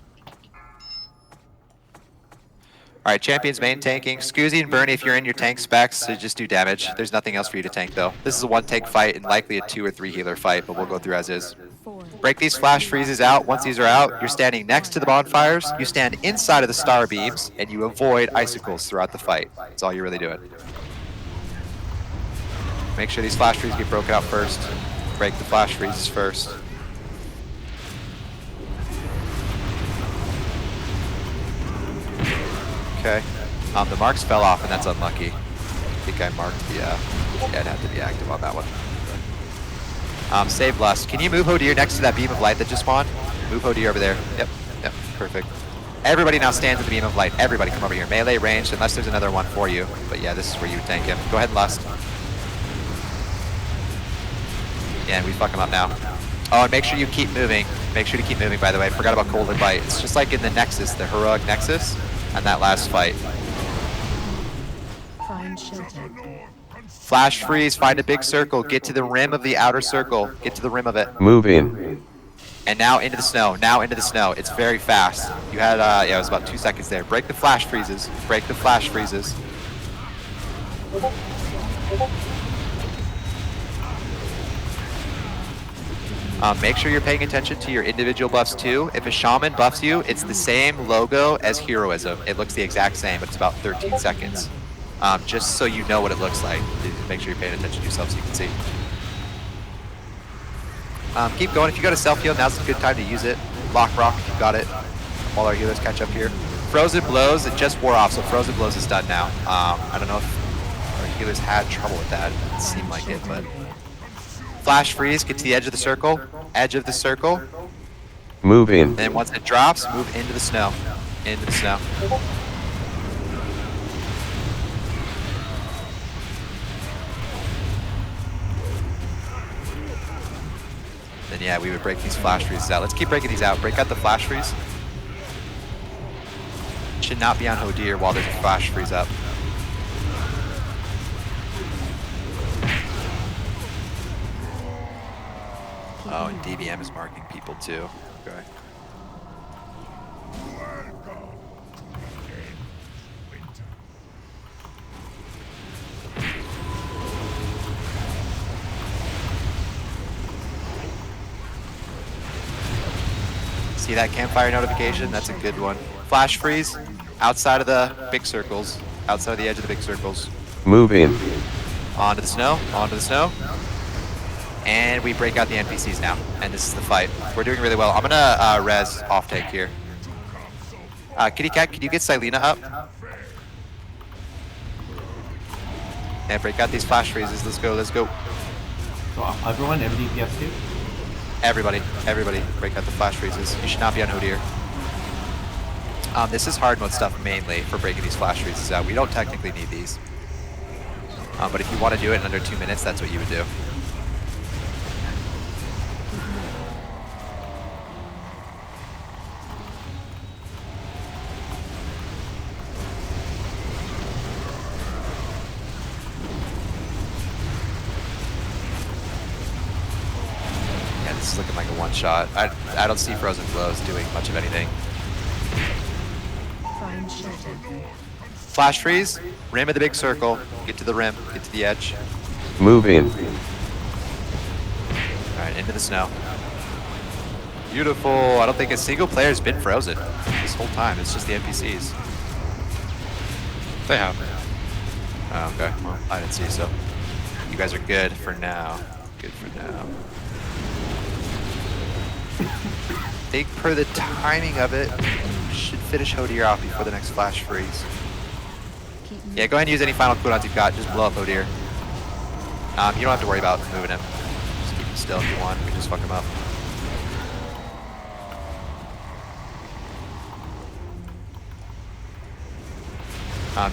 [SPEAKER 2] Alright, Champion's main tanking. Scoozy and Bernie, if you're in your tank specs, so just do damage. There's nothing else for you to tank, though. This is a 1-tank fight and likely a 2 or 3 healer fight, but we'll go through as is. Break these Flash Freezes out. Once these are out, you're standing next to the bonfires, you stand inside of the star beams, and you avoid icicles throughout the fight. That's all you're really doing. Make sure these Flash Freezes get broken out first. Break the Flash Freezes first. Okay. The marks fell off, and that's unlucky. I think I marked the, yeah, I'd have to be active on that one. Save Lust. Can you move Hodir next to that beam of light that just spawned? Move Hodir over there. Yep, perfect. Everybody now stands at the beam of light. Everybody come over here. Melee, ranged, unless there's another one for you. But yeah, this is where you would tank him. Go ahead and Lust. Yeah, and we fuck him up now. Oh, and make sure you keep moving. Make sure to keep moving, by the way. I forgot about Cold and Bite. It's just like in the Nexus, the Heroic Nexus, and that last fight.
[SPEAKER 3] Find shelter.
[SPEAKER 2] Flash Freeze, find a big circle, get to the rim of the outer circle, get to the rim of it.
[SPEAKER 4] Move in.
[SPEAKER 2] And now into the snow, It's very fast. You had, yeah, it was about 2 seconds there. Break the Flash Freezes, break the Flash Freezes. Make sure you're paying attention to your individual buffs too. If a shaman buffs you, it's the same logo as heroism. It looks the exact same, but it's about 13 seconds. Just so you know what it looks like. Make sure you're paying attention to yourself so you can see. Keep going. If you got a self-heal, now's a good time to use it. Lock rock, you got it. All our healers catch up here. Frozen blows, it just wore off, so frozen blows is done now. I don't know if our healers had trouble with that. It didn't seem like it, but... Flash freeze, get to the edge of the circle. Edge of the circle.
[SPEAKER 21] Move in.
[SPEAKER 2] Then once it drops, move into the snow. Into the snow. Then yeah, we would break these flash freezes out. Let's keep breaking these out. Break out the flash freeze. Should not be on Hodir while there's a flash freeze up. Oh, and DBM is marking people too. Okay. See that campfire notification? That's a good one. Flash freeze, outside of the big circles, outside of the edge of the big circles.
[SPEAKER 21] Move in.
[SPEAKER 2] Onto the snow, onto the snow. And we break out the NPCs now, and this is the fight. We're doing really well. I'm gonna res off take here. Kitty Cat, can you get Silena up? And break out these flash freezes. Let's go, let's go.
[SPEAKER 5] So everyone, MDPS too?
[SPEAKER 2] Everybody, break out the flash freezes. You should not be on Hodir. This is hard mode stuff mainly for breaking these flash freezes out. We don't technically need these. But if you want to do it in under 2 minutes, that's what you would do. This is looking like a one-shot. I don't see Frozen Blows doing much of anything. Flash freeze, rim of the big circle. Get to the rim, get to the edge.
[SPEAKER 21] Move in.
[SPEAKER 2] Alright, into the snow. Beautiful. I don't think a single player's been frozen this whole time. It's just the NPCs.
[SPEAKER 19] They have.
[SPEAKER 2] Oh, okay. Well, I didn't see, so you guys are good for now. Good for now. I think per the timing of it, should finish Hodir off before the next flash freeze. Yeah, go ahead and use any final cooldowns you've got. Just blow up Hodir. You don't have to worry about moving him. Just keep him still if you want. We can just fuck him up.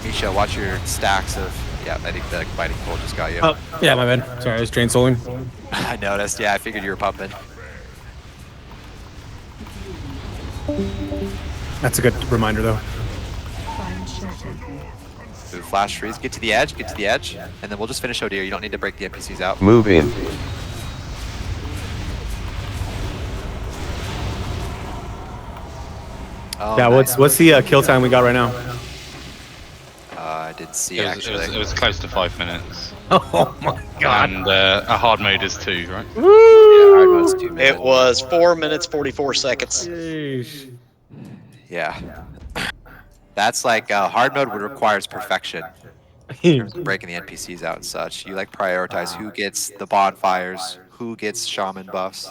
[SPEAKER 2] Misha, watch your stacks of... Yeah, I think the biting pole just got you.
[SPEAKER 15] Oh, yeah, my bad. Sorry, I was drain souling.
[SPEAKER 2] I noticed. Yeah, I figured you were pumping.
[SPEAKER 15] That's a good reminder, though.
[SPEAKER 2] Ooh, flash freeze. Get to the edge, and then we'll just finish Hodir. You don't need to break the NPCs out.
[SPEAKER 21] Move in.
[SPEAKER 2] Oh,
[SPEAKER 15] yeah,
[SPEAKER 2] nice.
[SPEAKER 15] what's the kill time we got right now?
[SPEAKER 2] I didn't see
[SPEAKER 19] It was close to 5 minutes.
[SPEAKER 15] Oh my god.
[SPEAKER 19] And a hard mode is 2, right?
[SPEAKER 17] Woo!
[SPEAKER 2] Yeah, hard mode's 2 minutes.
[SPEAKER 17] It was 4 minutes 44 seconds.
[SPEAKER 2] Yeah. That's like hard mode requires perfection. In terms of breaking the NPCs out and such. You like prioritize who gets the bonfires, who gets shaman buffs.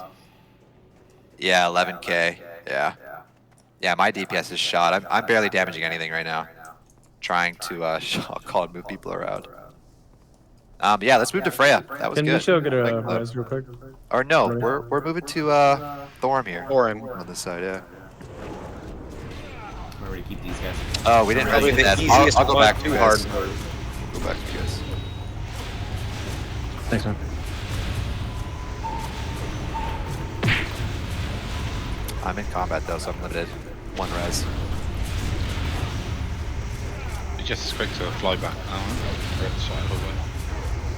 [SPEAKER 2] Yeah, 11k. Yeah. Yeah, my DPS is shot. I'm barely damaging anything right now. Trying to call and move people around. Yeah, let's move to Freya. That was
[SPEAKER 15] Can
[SPEAKER 2] good.
[SPEAKER 15] we show get a res real quick?
[SPEAKER 2] Or no, we're moving to Thorm here.
[SPEAKER 17] Thorm
[SPEAKER 2] on this side, yeah.
[SPEAKER 5] Where we keep these guys?
[SPEAKER 2] Oh, we didn't
[SPEAKER 17] Probably
[SPEAKER 2] really
[SPEAKER 17] the
[SPEAKER 2] do that.
[SPEAKER 17] easiest
[SPEAKER 2] I'll go
[SPEAKER 17] one
[SPEAKER 2] back to
[SPEAKER 17] to
[SPEAKER 2] you
[SPEAKER 17] hard
[SPEAKER 2] guys.
[SPEAKER 17] mode.
[SPEAKER 2] Go back to you guys.
[SPEAKER 15] Thanks, man.
[SPEAKER 2] I'm in combat though, so I'm limited. 1 res.
[SPEAKER 19] You just quick to fly back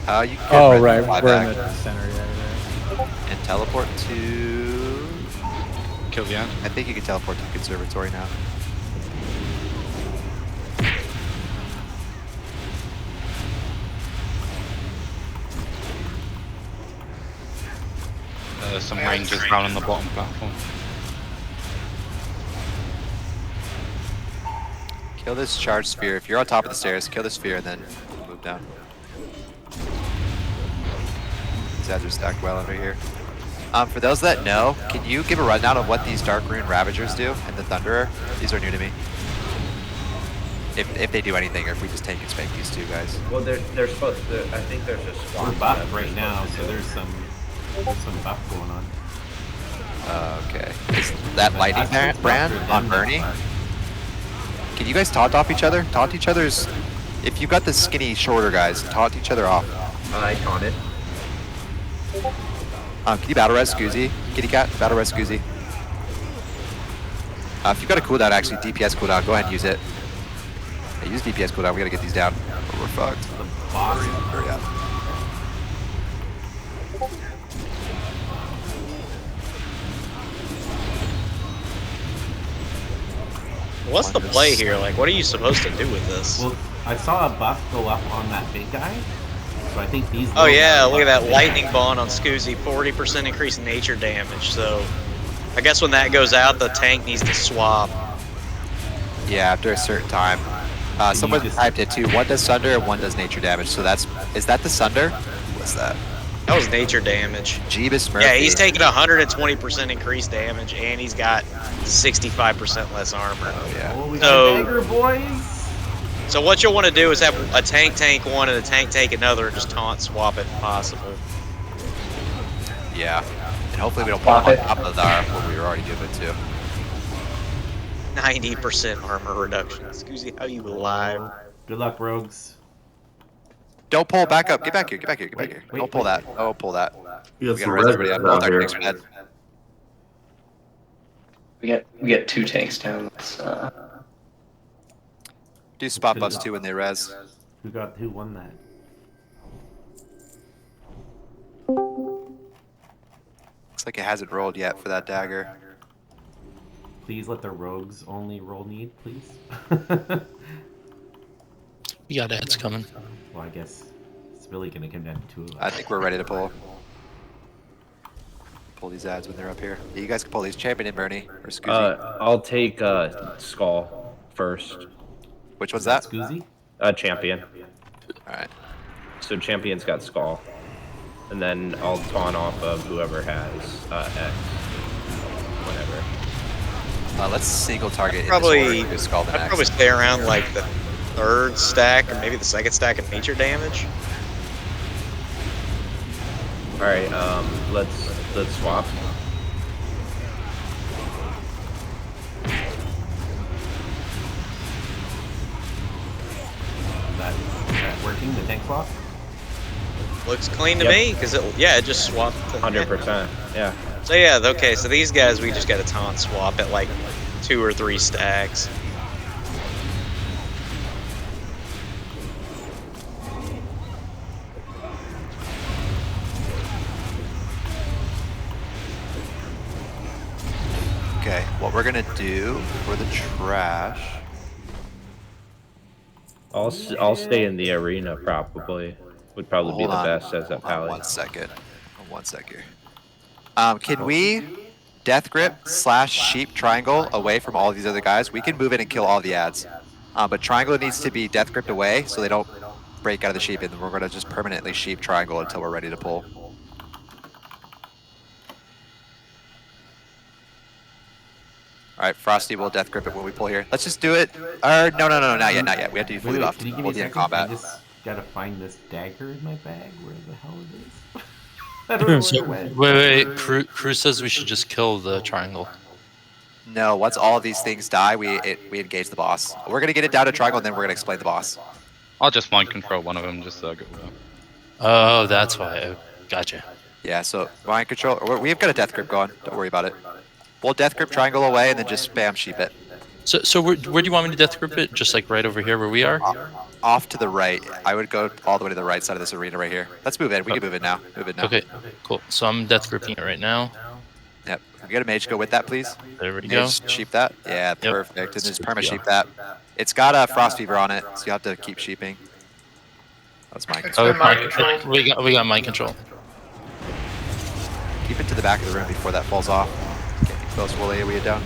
[SPEAKER 19] now.
[SPEAKER 2] You can red fly
[SPEAKER 15] we're
[SPEAKER 2] back
[SPEAKER 15] in the center, yeah.
[SPEAKER 2] and teleport to...
[SPEAKER 19] Kill the end.
[SPEAKER 2] I think you can teleport to the conservatory now.
[SPEAKER 19] some rangers down on the bottom platform.
[SPEAKER 2] Kill this charge sphere. If you're on top of the stairs, kill the sphere and then move down. These guys are stacked well over here. For those that know, can you give a rundown of what these Dark Rune Ravagers do and the Thunderer? These are new to me. If they do anything, or if we just take and spank these two guys.
[SPEAKER 6] Well, they're supposed to. I think they're just.
[SPEAKER 5] We're buffed right now, so there's some buff going on.
[SPEAKER 2] Okay. Is that lightning brand on Bernie? Can you guys taunt off each other? Taunt each other's. If you've got the skinny, shorter guys, taunt each other off.
[SPEAKER 6] I taunted.
[SPEAKER 2] Can you battle res Scoozy? Kitty cat, battle res Scoozy. If you've got a cooldown, actually, DPS cooldown, go ahead and use it. Yeah, use DPS cooldown, we gotta get these down, or we're fucked. Hurry up.
[SPEAKER 17] What's the play here? Like, what are you supposed to do with this?
[SPEAKER 5] Well, I saw a buff go up on that big guy, so I think these.
[SPEAKER 17] Oh yeah, look at that lightning bond on Scoozy, 40% increase in nature damage. So, I guess when that goes out, the tank needs to swap.
[SPEAKER 2] Yeah, after a certain time. Someone typed it too. One does Sunder and one does nature damage. So is that the Sunder? What's that?
[SPEAKER 17] That was nature damage.
[SPEAKER 2] Jeebus Murphy.
[SPEAKER 17] Yeah, he's taking 120% increased damage, and he's got 65% less armor.
[SPEAKER 2] Oh yeah.
[SPEAKER 5] Oh, we got a dagger, boys.
[SPEAKER 17] So what you'll want to do is have a tank one and a tank another, and just taunt swap if possible.
[SPEAKER 2] Yeah, and hopefully we don't pop on top of what we were already given to.
[SPEAKER 17] 90% armor reduction. Scoozy, how you alive?
[SPEAKER 5] Good luck, rogues.
[SPEAKER 2] Don't pull back up. Get back here. Get back here. Get back here. Don't pull that. Oh, pull that.
[SPEAKER 1] We got
[SPEAKER 2] We
[SPEAKER 1] some
[SPEAKER 2] gotta res everybody
[SPEAKER 1] residents
[SPEAKER 2] up.
[SPEAKER 1] out here.
[SPEAKER 2] Thanks, man.
[SPEAKER 8] We get 2 tanks down.
[SPEAKER 2] Do spot buffs too when they res.
[SPEAKER 5] Who won that?
[SPEAKER 2] Looks like it hasn't rolled yet for that dagger.
[SPEAKER 5] Please let the rogues only roll need, please.
[SPEAKER 20] We got ads coming.
[SPEAKER 5] Well, I guess it's really gonna come down to 2 of us.
[SPEAKER 2] I think we're ready to pull. Pull these ads when they're up here. Yeah, you guys can pull these. Champion and Bernie or Scoozy.
[SPEAKER 6] I'll take Skull first.
[SPEAKER 2] Which one's that?
[SPEAKER 5] Scoozy?
[SPEAKER 6] Champion.
[SPEAKER 2] Alright.
[SPEAKER 6] So Champion's got Skull. And then I'll taunt off of whoever has X. Whatever.
[SPEAKER 2] Let's single target
[SPEAKER 17] Probably,
[SPEAKER 2] in this order. Skull the
[SPEAKER 17] I'd
[SPEAKER 2] next.
[SPEAKER 17] probably stay around like the 3rd stack or maybe the 2nd stack of nature damage.
[SPEAKER 6] All right, let's swap.
[SPEAKER 5] Is that working? The tank swap?
[SPEAKER 17] Looks clean to me because it just swapped.
[SPEAKER 6] 100%. Yeah.
[SPEAKER 17] So yeah, okay. So these guys we just got a taunt swap at like 2 or 3 stacks.
[SPEAKER 2] Okay, what we're gonna do for the trash.
[SPEAKER 6] I'll stay in the arena probably. Would probably be the best as a pally.
[SPEAKER 2] 1 second. 1 second. Can we death grip / sheep triangle away from all these other guys? We can move in and kill all the ads. But triangle needs to be death gripped away so they don't break out of the sheep, and then we're gonna just permanently sheep triangle until we're ready to pull. Alright, Frosty will death grip it when we pull here. Let's just do it. No, not yet. We have to be fully buffed.
[SPEAKER 5] Can you give me
[SPEAKER 2] We'll
[SPEAKER 5] a
[SPEAKER 2] be in
[SPEAKER 5] second?
[SPEAKER 2] combat.
[SPEAKER 5] I just gotta find this dagger in my bag. Where the hell it is? I don't know
[SPEAKER 20] So,
[SPEAKER 5] where it went.
[SPEAKER 20] wait. Crew says we should just kill the triangle.
[SPEAKER 2] No, once all of these things die, we engage the boss. We're gonna get it down to triangle, and then we're gonna explain the boss.
[SPEAKER 19] I'll just mind control one of them, just so I go.
[SPEAKER 20] Oh, that's why. Gotcha.
[SPEAKER 2] Yeah, so mind control. We've got a death grip going. Don't worry about it. We'll death grip triangle away, and then just spam sheep it.
[SPEAKER 20] So where do you want me to death grip it? Just like right over here where we are?
[SPEAKER 2] Off to the right. I would go all the way to the right side of this arena right here. Let's move in. We can move it now. Move it now.
[SPEAKER 20] Okay, cool. So I'm death gripping it right now.
[SPEAKER 2] Yep. Can we get a mage go with that, please?
[SPEAKER 20] There we
[SPEAKER 2] Mage
[SPEAKER 20] go.
[SPEAKER 2] sheep that. Yeah, perfect. And just perma sheep that. It's got a frost fever on it, so you have to keep sheeping. That's mind control.
[SPEAKER 20] Oh, we got mind control.
[SPEAKER 2] Keep it to the back of the room before that falls off. Can't be close, we'll AoE it down.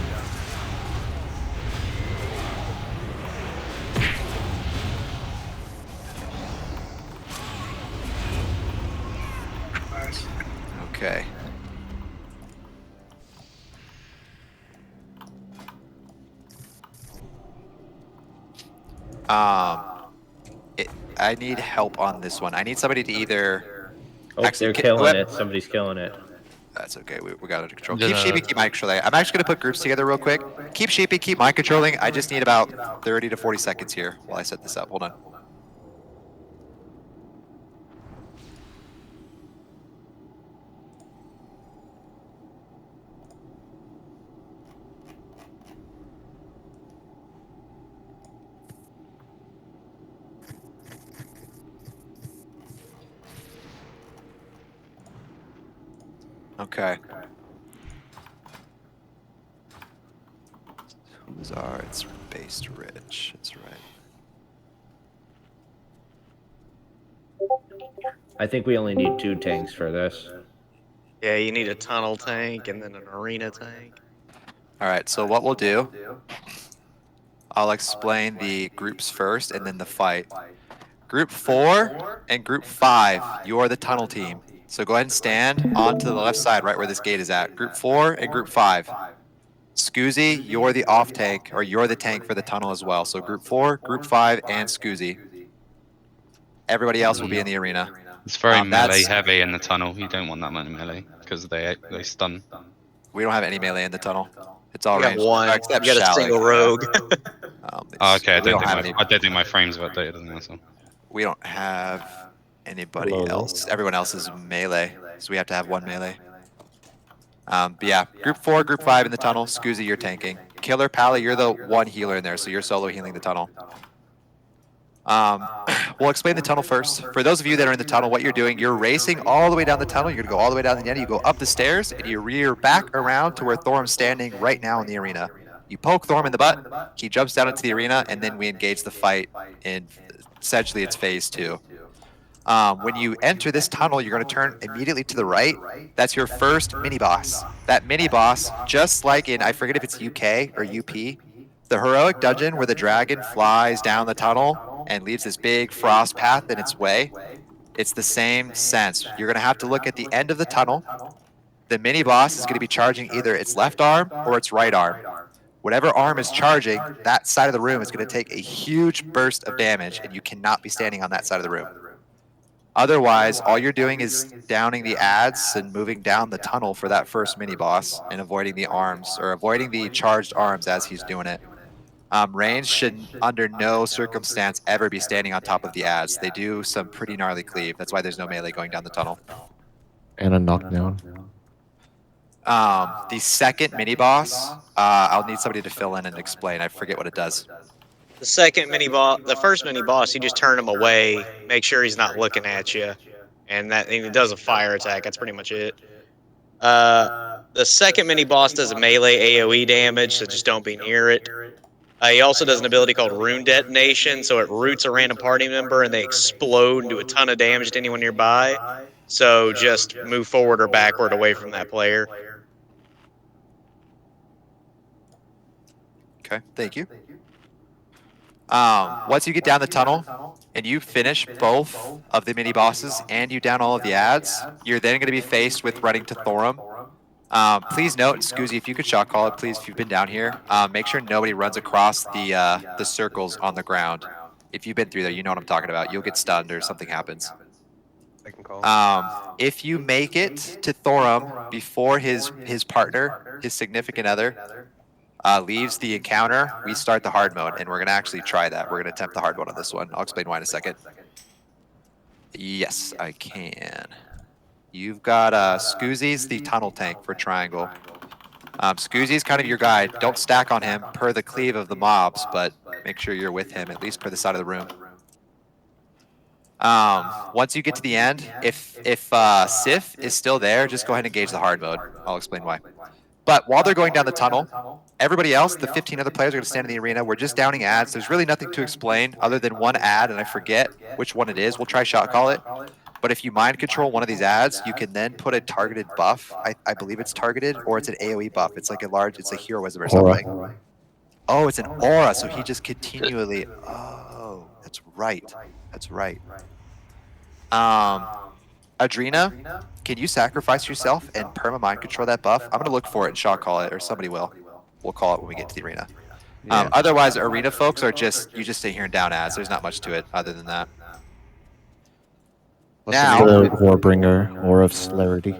[SPEAKER 2] Okay. I need help on this one. I need somebody to either.
[SPEAKER 6] Oh, they're killing it. Somebody's killing it.
[SPEAKER 2] That's okay. We got it under control.
[SPEAKER 20] Then,
[SPEAKER 2] Keep sheepy, keep mind controlling. I'm actually gonna put groups together real quick. Keep sheepy, keep mind controlling. I just need about 30 to 40 seconds here while I set this up. Hold on. Okay. Who's our? It's based rich. That's right.
[SPEAKER 6] I think we only need 2 tanks for this.
[SPEAKER 17] Yeah, you need a tunnel tank and then an arena tank.
[SPEAKER 2] All right. So what we'll do, I'll explain the groups first and then the fight. Group 4 and Group 5, you are the tunnel team. So go ahead and stand on to the left side, right where this gate is at. Group 4 and Group 5. Scoozy, you're the off tank, or you're the tank for the tunnel as well. So Group 4, Group 5, and Scoozy. Everybody else will be in the arena.
[SPEAKER 19] It's very melee heavy in the tunnel. You don't want that many melee because they stun.
[SPEAKER 2] We don't have any melee in the tunnel. It's all
[SPEAKER 17] You got
[SPEAKER 2] ranged.
[SPEAKER 17] one.
[SPEAKER 2] Except
[SPEAKER 17] You got a
[SPEAKER 2] Shallot.
[SPEAKER 17] single rogue.
[SPEAKER 19] Okay, I
[SPEAKER 2] we
[SPEAKER 19] don't
[SPEAKER 2] have
[SPEAKER 19] think my frames are updated on this one.
[SPEAKER 2] We don't have anybody else. Everyone else is melee, so we have to have one melee. But yeah, Group 4, Group 5 in the tunnel. Scoozy, you're tanking. Killer Pally, you're the one healer in there, so you're solo healing the tunnel. We'll explain the tunnel first. For those of you that are in the tunnel, what you're doing, you're racing all the way down the tunnel. You're going to go all the way down the end. You go up the stairs, and you rear back around to where Thorum's standing right now in the arena. You poke Thorum in the butt, he jumps down into the arena, and then we engage the fight in, essentially, it's phase 2. When you enter this tunnel, you're going to turn immediately to the right. That's your first mini-boss. That mini-boss, just like in, I forget if it's UK or UP, the heroic dungeon where the dragon flies down the tunnel and leaves this big frost path in its way, it's the same sense. You're going to have to look at the end of the tunnel. The mini-boss is going to be charging either its left arm or its right arm. Whatever arm is charging, that side of the room is going to take a huge burst of damage, and you cannot be standing on that side of the room. Otherwise, all you're doing is downing the ads and moving down the tunnel for that first mini-boss and avoiding the arms, or avoiding the charged arms as he's doing it. Range should, under no circumstance, ever be standing on top of the ads. They do some pretty gnarly cleave. That's why there's no melee going down the tunnel.
[SPEAKER 10] And a knockdown.
[SPEAKER 2] The second mini-boss, I'll need somebody to fill in and explain. I forget what it does.
[SPEAKER 17] The second mini-boss, the first mini-boss, you just turn him away, make sure he's not looking at you, and he does a fire attack. That's pretty much it. The second mini-boss does a melee AoE damage, so just don't be near it. He also does an ability called Rune Detonation, so it roots a random party member and they explode and do a ton of damage to anyone nearby. So just move forward or backward away from that player.
[SPEAKER 2] Okay, thank you. Once you get down the tunnel and you finish both of the mini bosses and you down all of the ads, you're then going to be faced with running to Thorum. Please note, Scoozy, if you could shot call it, please, if you've been down here, make sure nobody runs across the circles on the ground. If you've been through there, you know what I'm talking about. You'll get stunned or something happens.
[SPEAKER 18] I can call.
[SPEAKER 2] If you make it to Thorum before his partner, his significant other, leaves the encounter, we start the hard mode, and we're going to actually try that. We're going to attempt the hard mode on this one. I'll explain why in a second. Yes, I can. You've got Scoozy's the tunnel tank for Triangle. Scoozy's kind of your guide. Don't stack on him per the cleave of the mobs, but make sure you're with him, at least per the side of the room. Once you get to the end, if Sif is still there, just go ahead and engage the hard mode. I'll explain why. But while they're going down the tunnel, everybody else, the 15 other players are going to stand in the arena. We're just downing ads. There's really nothing to explain other than one ad, and I forget which one it is. We'll try shot call it. But if you mind control one of these ads, you can then put a targeted buff. I believe it's targeted, or it's an AoE buff. It's like it's a heroism or something. Oh, it's an aura, so he just continually. Oh, that's right. That's right. Adrena, can you sacrifice yourself and perma mind control that buff? I'm gonna look for it and shot call it, or somebody will. We'll call it when we get to the arena.
[SPEAKER 4] Yeah.
[SPEAKER 2] Otherwise, arena folks are just you just stay here and down ads. There's not much to it other than that.
[SPEAKER 4] What's
[SPEAKER 2] Now,
[SPEAKER 13] The Warbringer or of Celerity.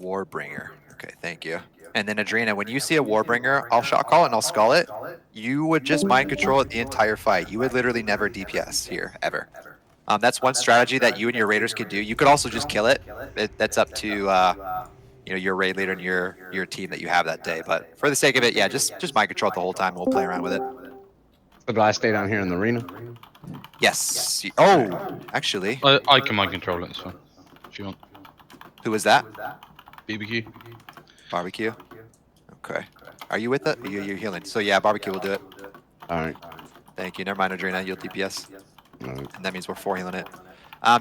[SPEAKER 2] Warbringer. Okay, thank you. And then Adrena, when you see a Warbringer, I'll shot call it and I'll skull it. You would just mind control it the entire fight. You would literally never DPS here ever. That's one strategy that you and your raiders could do. You could also just kill it. That's up to you know, your raid leader and your team that you have that day. But for the sake of it, yeah, just mind control it the whole time. We'll play around with it.
[SPEAKER 4] So do I stay down here in the arena?
[SPEAKER 2] Yes. Oh, actually.
[SPEAKER 19] I can mind control it, it's fine. If you want.
[SPEAKER 2] Who was that?
[SPEAKER 19] BBQ.
[SPEAKER 2] Barbecue. Okay. Are you with it? You're healing. So yeah, barbecue will do it.
[SPEAKER 4] All right.
[SPEAKER 2] Thank you. Never mind, Adrena. You'll DPS.
[SPEAKER 4] All right.
[SPEAKER 2] And that means we're 4 healing it.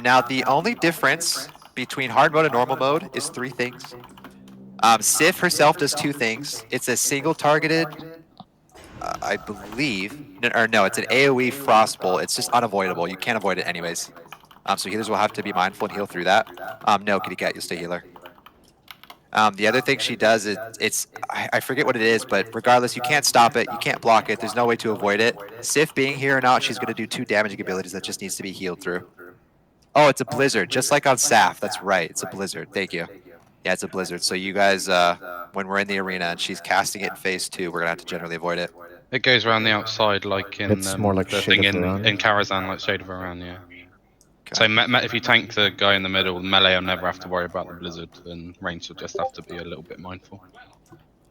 [SPEAKER 2] Now, the only difference between hard mode and normal mode is 3 things. Sif herself does 2 things. It's a single targeted, I believe, no, it's an AoE frostbolt. It's just unavoidable. You can't avoid it anyways. So healers will have to be mindful and heal through that. No, kitty cat, you'll stay healer. The other thing she does is I forget what it is, but regardless, you can't stop it, you can't block it, there's no way to avoid it. Sif being here or not, she's going to do 2 damaging abilities that just needs to be healed through. Oh, it's a blizzard, just like on Saf. That's right, it's a blizzard. Thank you. Yeah, it's a blizzard. So you guys, when we're in the arena and she's casting it in phase 2, we're going to have to generally avoid it.
[SPEAKER 19] It goes around the outside, like in
[SPEAKER 13] It's more like
[SPEAKER 19] the
[SPEAKER 13] Shade
[SPEAKER 19] thing
[SPEAKER 13] of Varan.
[SPEAKER 19] in Karazhan, like Shade of Varan, yeah. So if you tank the guy in the middle, melee will never have to worry about the blizzard, and range will just have to be a little bit mindful.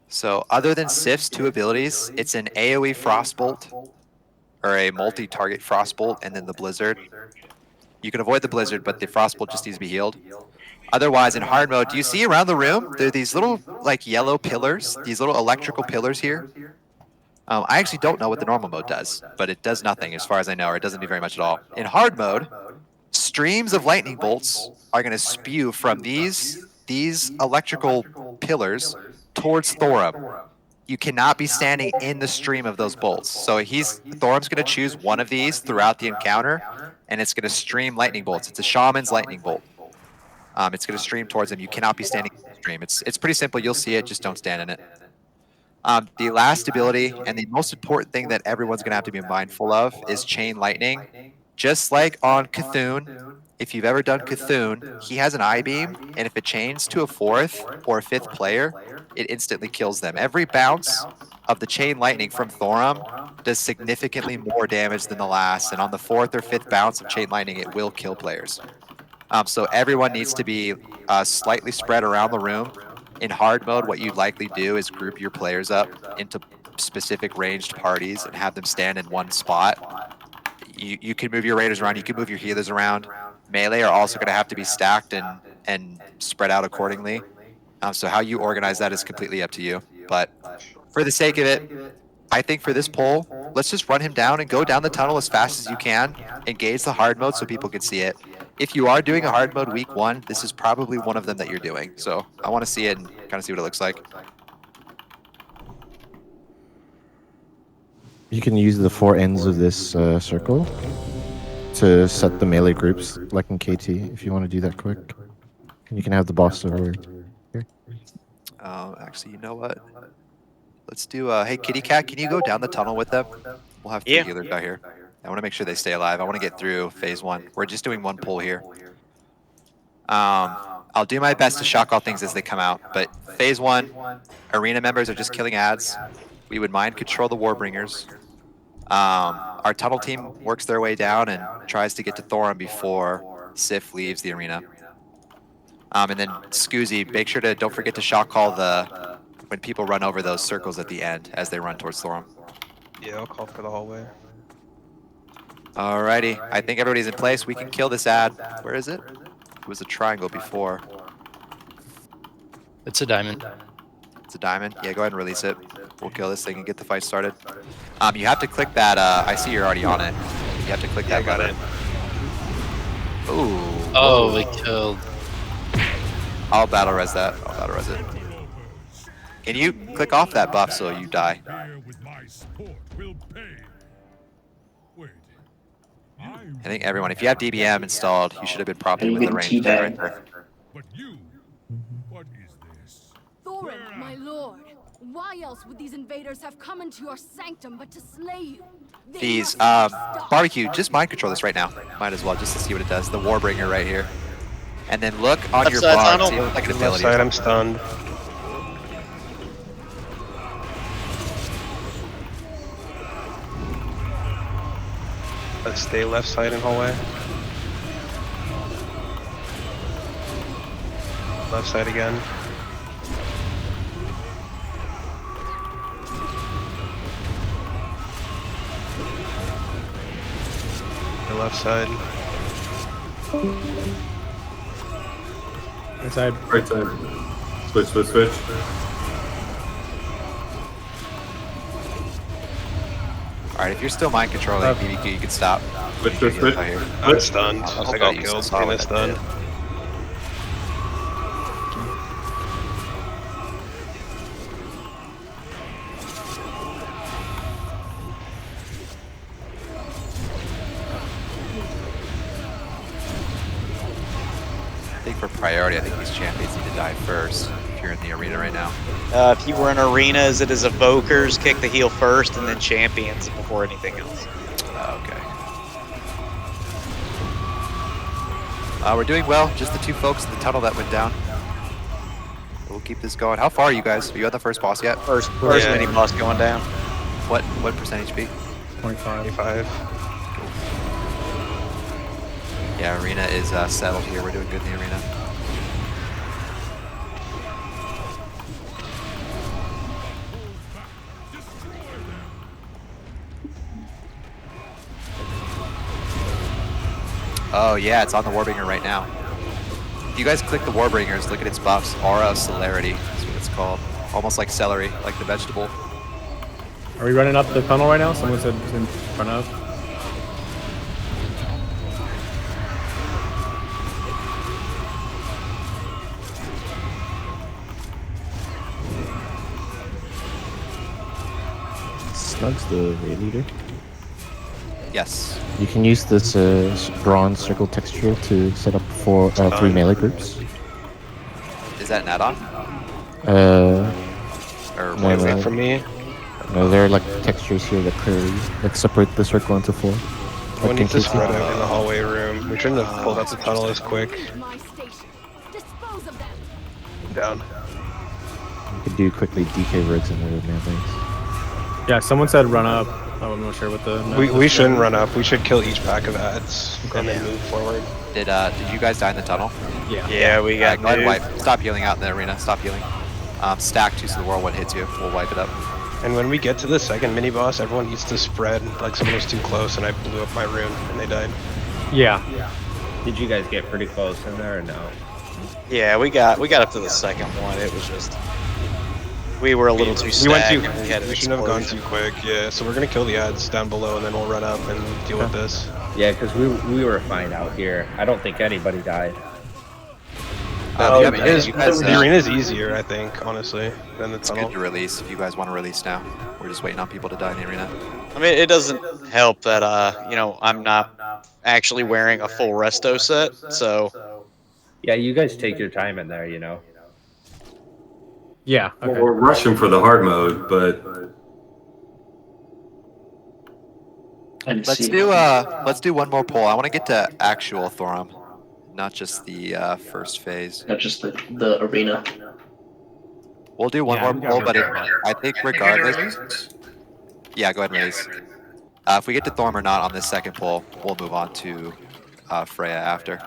[SPEAKER 2] So other than Sif's 2 abilities, it's an AoE frostbolt, or a multi-target frostbolt, and then the blizzard. You can avoid the blizzard, but the frostbolt just needs to be healed. Otherwise, in hard mode, do you see around the room, there are these little like yellow pillars, these little electrical pillars here? I actually don't know what the normal mode does, but it does nothing as far as I know, or it doesn't do very much at all. In hard mode, streams of lightning bolts are going to spew from these electrical pillars towards Thorum. You cannot be standing in the stream of those bolts. So Thorum's going to choose one of these throughout the encounter, and it's going to stream lightning bolts. It's a shaman's lightning bolt. It's going to stream towards him. You cannot be standing in the stream. It's pretty simple. You'll see it. Just don't stand in it. The last ability, and the most important thing that everyone's going to have to be mindful of, is Chain Lightning. Just like on Cthulhu, if you've ever done Cthulhu, he has an I-beam, and if it chains to a 4th or a 5th player, it instantly kills them. Every bounce of the Chain Lightning from Thorum does significantly more damage than the last, and on the 4th or 5th bounce of Chain Lightning, it will kill players. So everyone needs to be slightly spread around the room. In hard mode, what you'd likely do is group your players up into specific ranged parties and have them stand in one spot. You can move your raiders around, you can move your healers around. Melee are also going to have to be stacked and spread out accordingly. So how you organize that is completely up to you. But for the sake of it, I think for this poll, let's just run him down and go down the tunnel as fast as you can. Engage the hard mode so people can see it. If you are doing a hard mode week 1, this is probably one of them that you're doing. So I want to see it and kind of see what it looks like.
[SPEAKER 13] You can use the 4 ends of this circle to set the melee groups, like in KT, if you want to do that quick. And you can have the boss over here.
[SPEAKER 2] Actually, you know what? Let's do, hey, Kitty Cat, can you go down the tunnel with them? We'll have 2 healers out here. I want to make sure they stay alive. I want to get through phase 1. We're just doing 1 pull here. I'll do my best to shock all things as they come out, but phase 1, arena members are just killing ads. We would mind control the Warbringers. Our tunnel team works their way down and tries to get to Thorum before Sif leaves the arena. And then Scoozy, make sure to don't forget to shock call when people run over those circles at the end as they run towards Thorum.
[SPEAKER 18] Yeah, I'll call for the hallway.
[SPEAKER 2] Alrighty, I think everybody's in place. We can kill this ad. Where is it? It was a triangle before.
[SPEAKER 20] It's a diamond.
[SPEAKER 2] It's a diamond? Yeah, go ahead and release it. We'll kill this thing and get the fight started. You have to click that, I see you're already on it. You have to click that button. Ooh.
[SPEAKER 20] Oh, we killed.
[SPEAKER 2] I'll battle res that. I'll battle res it. Can you click off that buff so you die? I think everyone, if you have DBM installed, you should have been prompted
[SPEAKER 8] You
[SPEAKER 2] with the
[SPEAKER 8] get
[SPEAKER 2] range check right
[SPEAKER 8] teabagged.
[SPEAKER 2] there.
[SPEAKER 14] Thorin, my lord, why else would these invaders have come into your sanctum but to slay you?
[SPEAKER 2] These, barbecue, just mind control this right now. Might as well, just to see what it does. The Warbringer right here. And then look on your
[SPEAKER 18] side
[SPEAKER 2] bar,
[SPEAKER 18] tunnel.
[SPEAKER 2] see if it's like an
[SPEAKER 18] Left
[SPEAKER 2] ability.
[SPEAKER 18] side, I'm stunned. Let's stay left side in hallway. Left side again. The left side.
[SPEAKER 15] Right side.
[SPEAKER 22] Right side. Switch, switch, switch.
[SPEAKER 2] Alright, if you're still mind controlling BBQ, you can stop.
[SPEAKER 22] Switch, switch, switch.
[SPEAKER 18] I'm stunned. I got killed. And it's done.
[SPEAKER 2] I think for priority, I think these champions need to die first if you're in the arena right now.
[SPEAKER 17] If you were in arenas, it is evokers kick the heal first, and then champions before anything else.
[SPEAKER 2] Okay. We're doing well. Just the two folks in the tunnel that went down. We'll keep this going. How far are you guys? Are you at the first boss yet?
[SPEAKER 17] First mini boss going down.
[SPEAKER 2] What percent HP?
[SPEAKER 15] 25.
[SPEAKER 2] Yeah, arena is settled here. We're doing good in the arena. Oh yeah, it's on the Warbringer right now. If you guys click the Warbringers, look at its buffs. Aura of Celerity is what it's called. Almost like celery, like the vegetable.
[SPEAKER 15] Are we running up the tunnel right now? Someone said in front of.
[SPEAKER 13] Snug's the raid leader.
[SPEAKER 2] Yes.
[SPEAKER 13] You can use this bronze circle texture to set up 3 melee groups.
[SPEAKER 2] Is that an add-on?
[SPEAKER 13] Or
[SPEAKER 2] what is
[SPEAKER 18] that for me?
[SPEAKER 13] No, there are like textures here that clearly like separate the circle into 4.
[SPEAKER 18] We need to spread out in the hallway room. We shouldn't have pulled out the tunnel as quick. Down.
[SPEAKER 13] You could do quickly DK rogues and other melees.
[SPEAKER 15] Yeah, someone said run up. I'm not sure what the.
[SPEAKER 18] We shouldn't run up. We should kill each pack of ads and then move forward.
[SPEAKER 2] Did you guys die in the tunnel?
[SPEAKER 15] Yeah.
[SPEAKER 17] Yeah, we got
[SPEAKER 2] go ahead and wipe. Stop healing out in the arena. Stop healing. Stack 2 so the whirlwind hits you. We'll wipe it up.
[SPEAKER 18] And when we get to the second mini boss, everyone needs to spread. Like someone was too close and I blew up my rune and they died.
[SPEAKER 15] Yeah.
[SPEAKER 6] Did you guys get pretty close in there or no?
[SPEAKER 17] Yeah, we got up to the second one. It was just we were a little too stacked.
[SPEAKER 18] We shouldn't have gone too quick. Yeah, so we're gonna kill the ads down below and then we'll run up and deal with this.
[SPEAKER 6] Yeah, because we were fine out here. I don't think anybody died.
[SPEAKER 18] The arena is easier, I think, honestly, than the tunnel.
[SPEAKER 2] It's good to release if you guys want to release now. We're just waiting on people to die in the arena.
[SPEAKER 17] I mean, it doesn't help that I'm not actually wearing a full resto set, so.
[SPEAKER 6] Yeah, you guys take your time in there, you know.
[SPEAKER 15] Yeah. Okay.
[SPEAKER 22] Well, we're rushing for the hard mode, but
[SPEAKER 2] let's do one more poll. I want to get to actual Thorum, not just the first phase.
[SPEAKER 8] Not just the arena.
[SPEAKER 2] We'll do one more poll, but I think regardless. Yeah, go ahead and release. If we get to Thorm or not on this second poll, we'll move on to Freya after.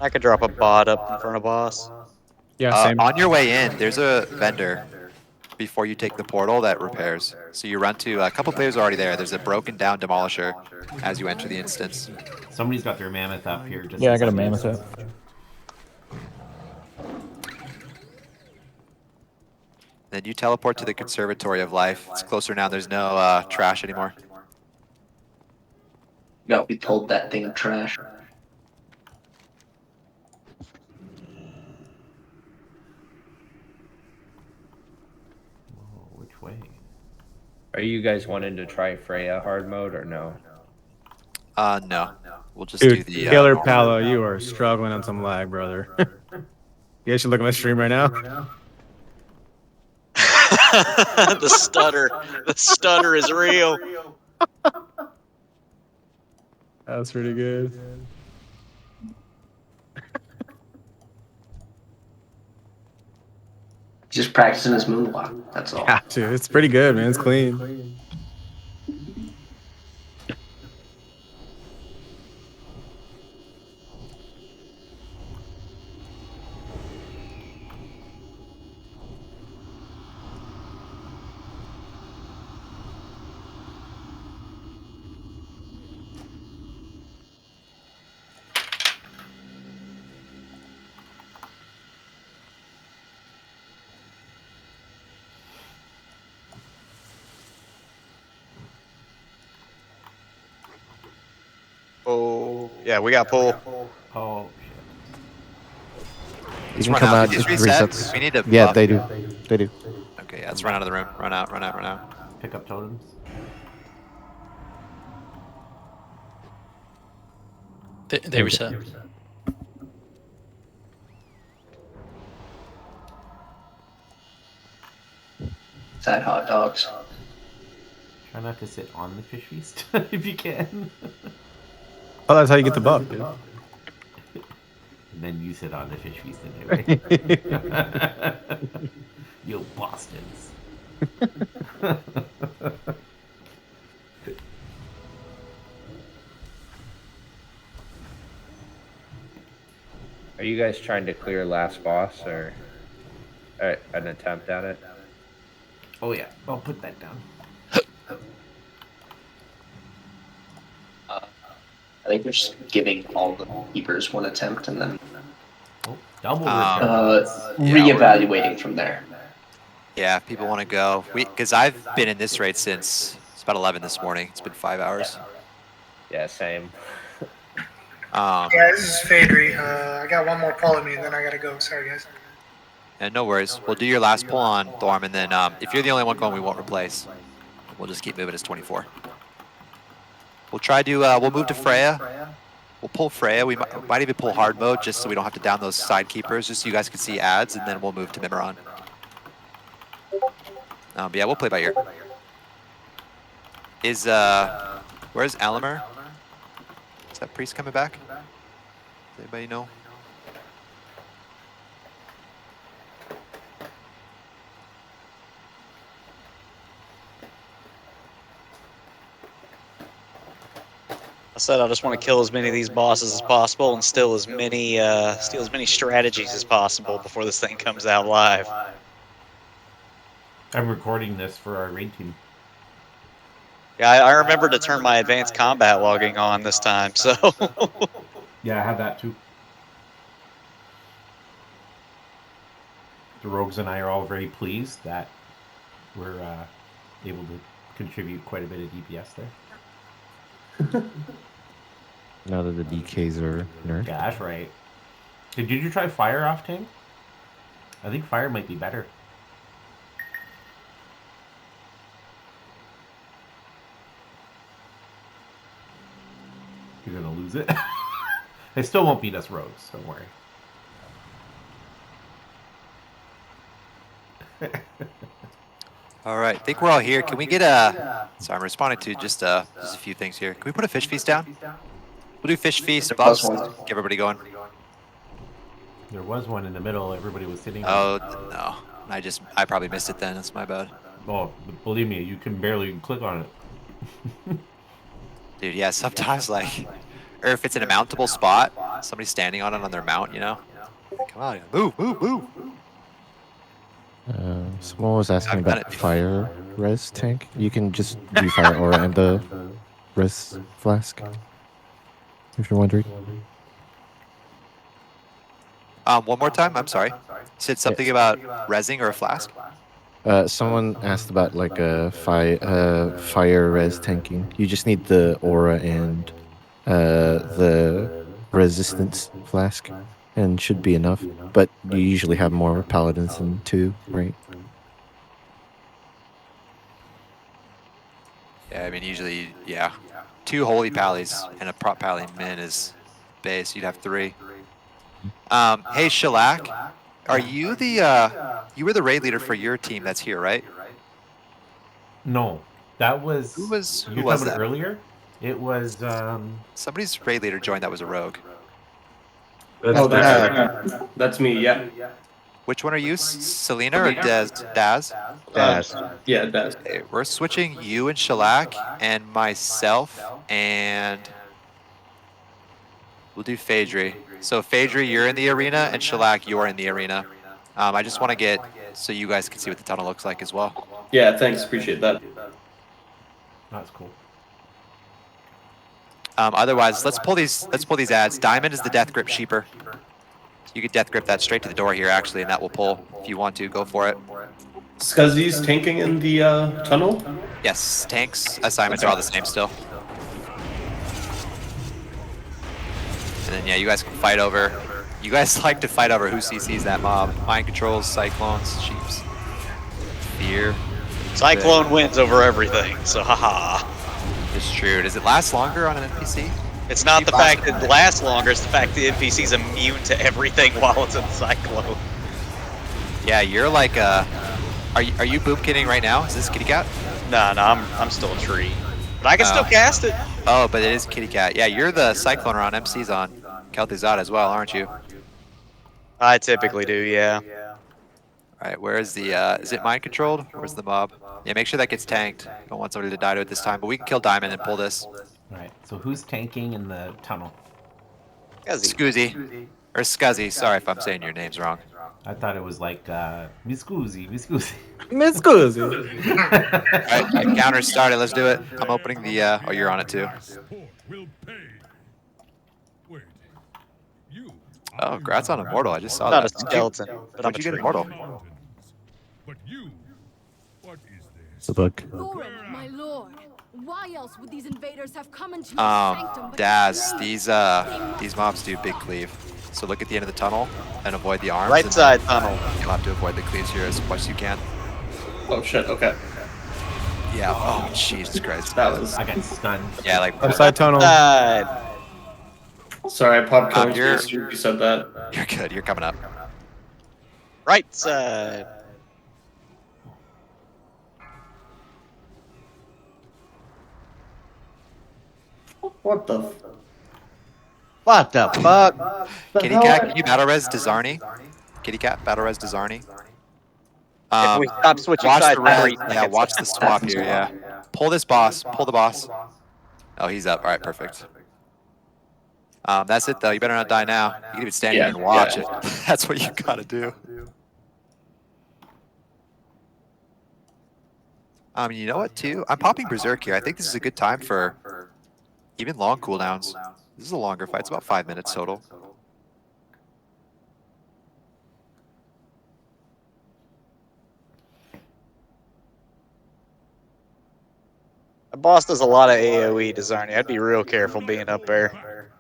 [SPEAKER 17] I could drop a bot up in front of boss.
[SPEAKER 15] Yeah, same.
[SPEAKER 2] On your way in, there's a vendor before you take the portal that repairs. So you run to a couple players already there. There's a broken down demolisher as you enter the instance.
[SPEAKER 5] Somebody's got their mammoth up here. Just
[SPEAKER 13] Yeah, I got a mammoth up.
[SPEAKER 2] Then you teleport to the Conservatory of Life. It's closer now. There's no trash anymore.
[SPEAKER 8] No, we pulled that thing of trash.
[SPEAKER 6] Are you guys wanting to try Freya hard mode or no?
[SPEAKER 2] No. We'll just
[SPEAKER 15] Dude,
[SPEAKER 2] do the
[SPEAKER 15] Killer
[SPEAKER 2] normal.
[SPEAKER 15] Palo, you are struggling on some lag, brother. You guys should look at my stream right now.
[SPEAKER 17] The stutter. The stutter is real.
[SPEAKER 15] That's pretty good.
[SPEAKER 8] Just practicing his moonwalk. That's all.
[SPEAKER 15] Yeah, dude, it's pretty good, man. It's clean.
[SPEAKER 17] Oh, yeah, we got pull.
[SPEAKER 5] Oh,
[SPEAKER 13] You
[SPEAKER 2] Let's
[SPEAKER 13] can
[SPEAKER 2] run
[SPEAKER 13] come
[SPEAKER 2] out.
[SPEAKER 13] out.
[SPEAKER 2] These
[SPEAKER 13] It
[SPEAKER 2] reset.
[SPEAKER 13] resets.
[SPEAKER 2] We need to
[SPEAKER 13] Yeah,
[SPEAKER 2] buff.
[SPEAKER 13] they do. They do.
[SPEAKER 2] Okay, yeah, let's run out of the room. Run out, run out, run out.
[SPEAKER 5] Pick up totems.
[SPEAKER 20] They reset.
[SPEAKER 8] Sad hot dogs.
[SPEAKER 5] Try not to sit on the fish feast if you can.
[SPEAKER 15] Oh, that's how you get the buff, dude.
[SPEAKER 5] And then you sit on the fish feast anyway. Yo, Bostons.
[SPEAKER 6] Are you guys trying to clear last boss or an attempt at it?
[SPEAKER 5] Oh yeah, I'll put that down.
[SPEAKER 8] I think they're just giving all the keepers one attempt and then
[SPEAKER 5] Double
[SPEAKER 8] reevaluating from there.
[SPEAKER 2] Yeah, if people want to go. Because I've been in this raid since it's about 11 this morning. It's been 5 hours.
[SPEAKER 6] Yeah, same.
[SPEAKER 7] Yeah, this is Phaedry. I got one more pull at me, and then I gotta go. Sorry, guys.
[SPEAKER 2] And no worries. We'll do your last pull on Thorm, and then if you're the only one going, we won't replace. We'll just keep moving as 24. We'll try to, we'll move to Freya. We'll pull Freya. We might even pull hard mode just so we don't have to down those side keepers, just so you guys can see ads, and then we'll move to Mimiron. But yeah, we'll play by ear. Where's Alamer? Is that priest coming back? Does anybody know?
[SPEAKER 17] I said I just want to kill as many of these bosses as possible and steal as many strategies as possible before this thing comes out live.
[SPEAKER 5] I'm recording this for our raid team.
[SPEAKER 17] Yeah, I remember to turn my advanced combat logging on this time, so.
[SPEAKER 5] Yeah, I have that too. The rogues and I are all very pleased that we're able to contribute quite a bit of DPS there.
[SPEAKER 13] Now that the DKs are nerfed.
[SPEAKER 5] Yeah, that's right. Did you try fire off tank? I think fire might be better. You're gonna lose it. They still won't beat us rogues, don't worry.
[SPEAKER 2] All right, I think we're all here. Can we get a... Sorry, I'm responding to just a few things here. Can we put a fish feast down? We'll do fish feast, buffs, get everybody going.
[SPEAKER 5] There was one in the middle, everybody was sitting
[SPEAKER 2] Oh,
[SPEAKER 5] on.
[SPEAKER 2] no. I probably missed it then, that's my bad.
[SPEAKER 5] Oh, believe me, you can barely click on it.
[SPEAKER 2] Dude, yeah, sometimes like... Or if it's in a mountable spot, somebody's standing on it on their mount, you know? Come on, move, move, move.
[SPEAKER 13] Someone was asking about fire res tank. You can just do fire aura and the res flask. If you're wondering.
[SPEAKER 2] One more time, I'm sorry. Said something about resing or a flask?
[SPEAKER 13] Someone asked about like a fire res tanking. You just need the aura and the resistance flask, and should be enough. But you usually have more paladins than two, right?
[SPEAKER 2] Yeah, I mean, usually, yeah. 2 holy pallies and a prop pally min is base. You'd have 3. Hey, Shellac, are you the, you were the raid leader for your team that's here, right?
[SPEAKER 5] No, that was.
[SPEAKER 2] Who was
[SPEAKER 5] You're talking about
[SPEAKER 2] that?
[SPEAKER 5] earlier? It was.
[SPEAKER 2] Somebody's raid leader joined that was a rogue.
[SPEAKER 9] That's me. Yeah.
[SPEAKER 2] Which one are you, Selena or Daz?
[SPEAKER 4] Daz.
[SPEAKER 9] Yeah, Daz.
[SPEAKER 2] Okay, we're switching you and Shellac and myself, and we'll do Phaedry. So Phaedry, you're in the arena, and Shellac, you're in the arena. I just want to get so you guys can see what the tunnel looks like as well.
[SPEAKER 9] Yeah, thanks. Appreciate that.
[SPEAKER 5] That's cool.
[SPEAKER 2] Otherwise, let's pull these ads. Diamond is the death grip sheeper. You could death grip that straight to the door here, actually, and that will pull. If you want to, go for it.
[SPEAKER 9] Scuzzy's tanking in the tunnel?
[SPEAKER 2] Yes, tanks assignments are all the same still. And then, yeah, you guys can fight over. You guys like to fight over who CCs that mob. Mind controls, cyclones, sheeps. Fear.
[SPEAKER 17] Cyclone wins over everything, so haha.
[SPEAKER 2] It's true. Does it last longer on an NPC?
[SPEAKER 17] It's not the fact that it lasts longer, it's the fact the NPC's immune to everything while it's in Cyclone.
[SPEAKER 2] Yeah, you're like are you boom kidding right now? Is this kitty cat?
[SPEAKER 17] No, I'm still a tree. But I can still cast it.
[SPEAKER 2] Oh, but it is kitty cat. Yeah, you're the cycloner on MC's on Kel'Thuzad as well, aren't you?
[SPEAKER 17] I typically do, yeah.
[SPEAKER 2] Alright, where's the is it mind controlled? Where's the mob? Yeah, make sure that gets tanked. Don't want somebody to die to it this time, but we can kill Diamond and pull this.
[SPEAKER 5] Right. So who's tanking in the tunnel?
[SPEAKER 2] Scuzzy. Or Scuzzy, sorry if I'm saying your names wrong.
[SPEAKER 5] I thought it was like Miss Scuzzy.
[SPEAKER 15] Miss Scuzzy.
[SPEAKER 2] Alright, counter started, let's do it. I'm opening the oh, you're on it too. Oh, congrats on Immortal, I just saw
[SPEAKER 17] Not
[SPEAKER 2] that.
[SPEAKER 17] a skeleton, but I'm
[SPEAKER 2] What'd
[SPEAKER 17] a
[SPEAKER 2] you get
[SPEAKER 17] tree.
[SPEAKER 2] Immortal?
[SPEAKER 13] It's a book.
[SPEAKER 14] Thorin, my lord, why else would these invaders have come into your sanctum? But
[SPEAKER 2] Daz, these mobs do big cleave. So look at the end of the tunnel and avoid the arms.
[SPEAKER 17] Right
[SPEAKER 2] and
[SPEAKER 17] side tunnel.
[SPEAKER 2] You'll have to avoid the cleaves here as much as you can.
[SPEAKER 9] Oh shit, okay.
[SPEAKER 2] Yeah, oh Jesus Christ.
[SPEAKER 9] That was...
[SPEAKER 5] I got stunned.
[SPEAKER 2] Yeah, like...
[SPEAKER 15] Upside tunnel.
[SPEAKER 9] Sorry, I popped cones
[SPEAKER 2] you're-
[SPEAKER 9] when you said that.
[SPEAKER 2] You're good, you're coming up.
[SPEAKER 17] Right side.
[SPEAKER 9] What the
[SPEAKER 4] What the fuck?
[SPEAKER 2] Kitty cat, can you battle res Dizarni? Kitty cat, battle res Dizarni.
[SPEAKER 17] If we stop switching
[SPEAKER 2] watch
[SPEAKER 17] sides,
[SPEAKER 2] the res,
[SPEAKER 17] battery
[SPEAKER 2] yeah,
[SPEAKER 17] seconds.
[SPEAKER 2] watch the swap here, yeah. Pull this boss, pull the boss. Oh, he's up, alright, perfect. That's it though, you better not die now. You can even stand here and watch it. That's what you gotta do. You know what too? I'm popping Berserk here. I think this is a good time for even long cooldowns. This is a longer fight, it's about 5 minutes total.
[SPEAKER 17] The boss does a lot of AoE to Zarni. I'd be real careful being up there.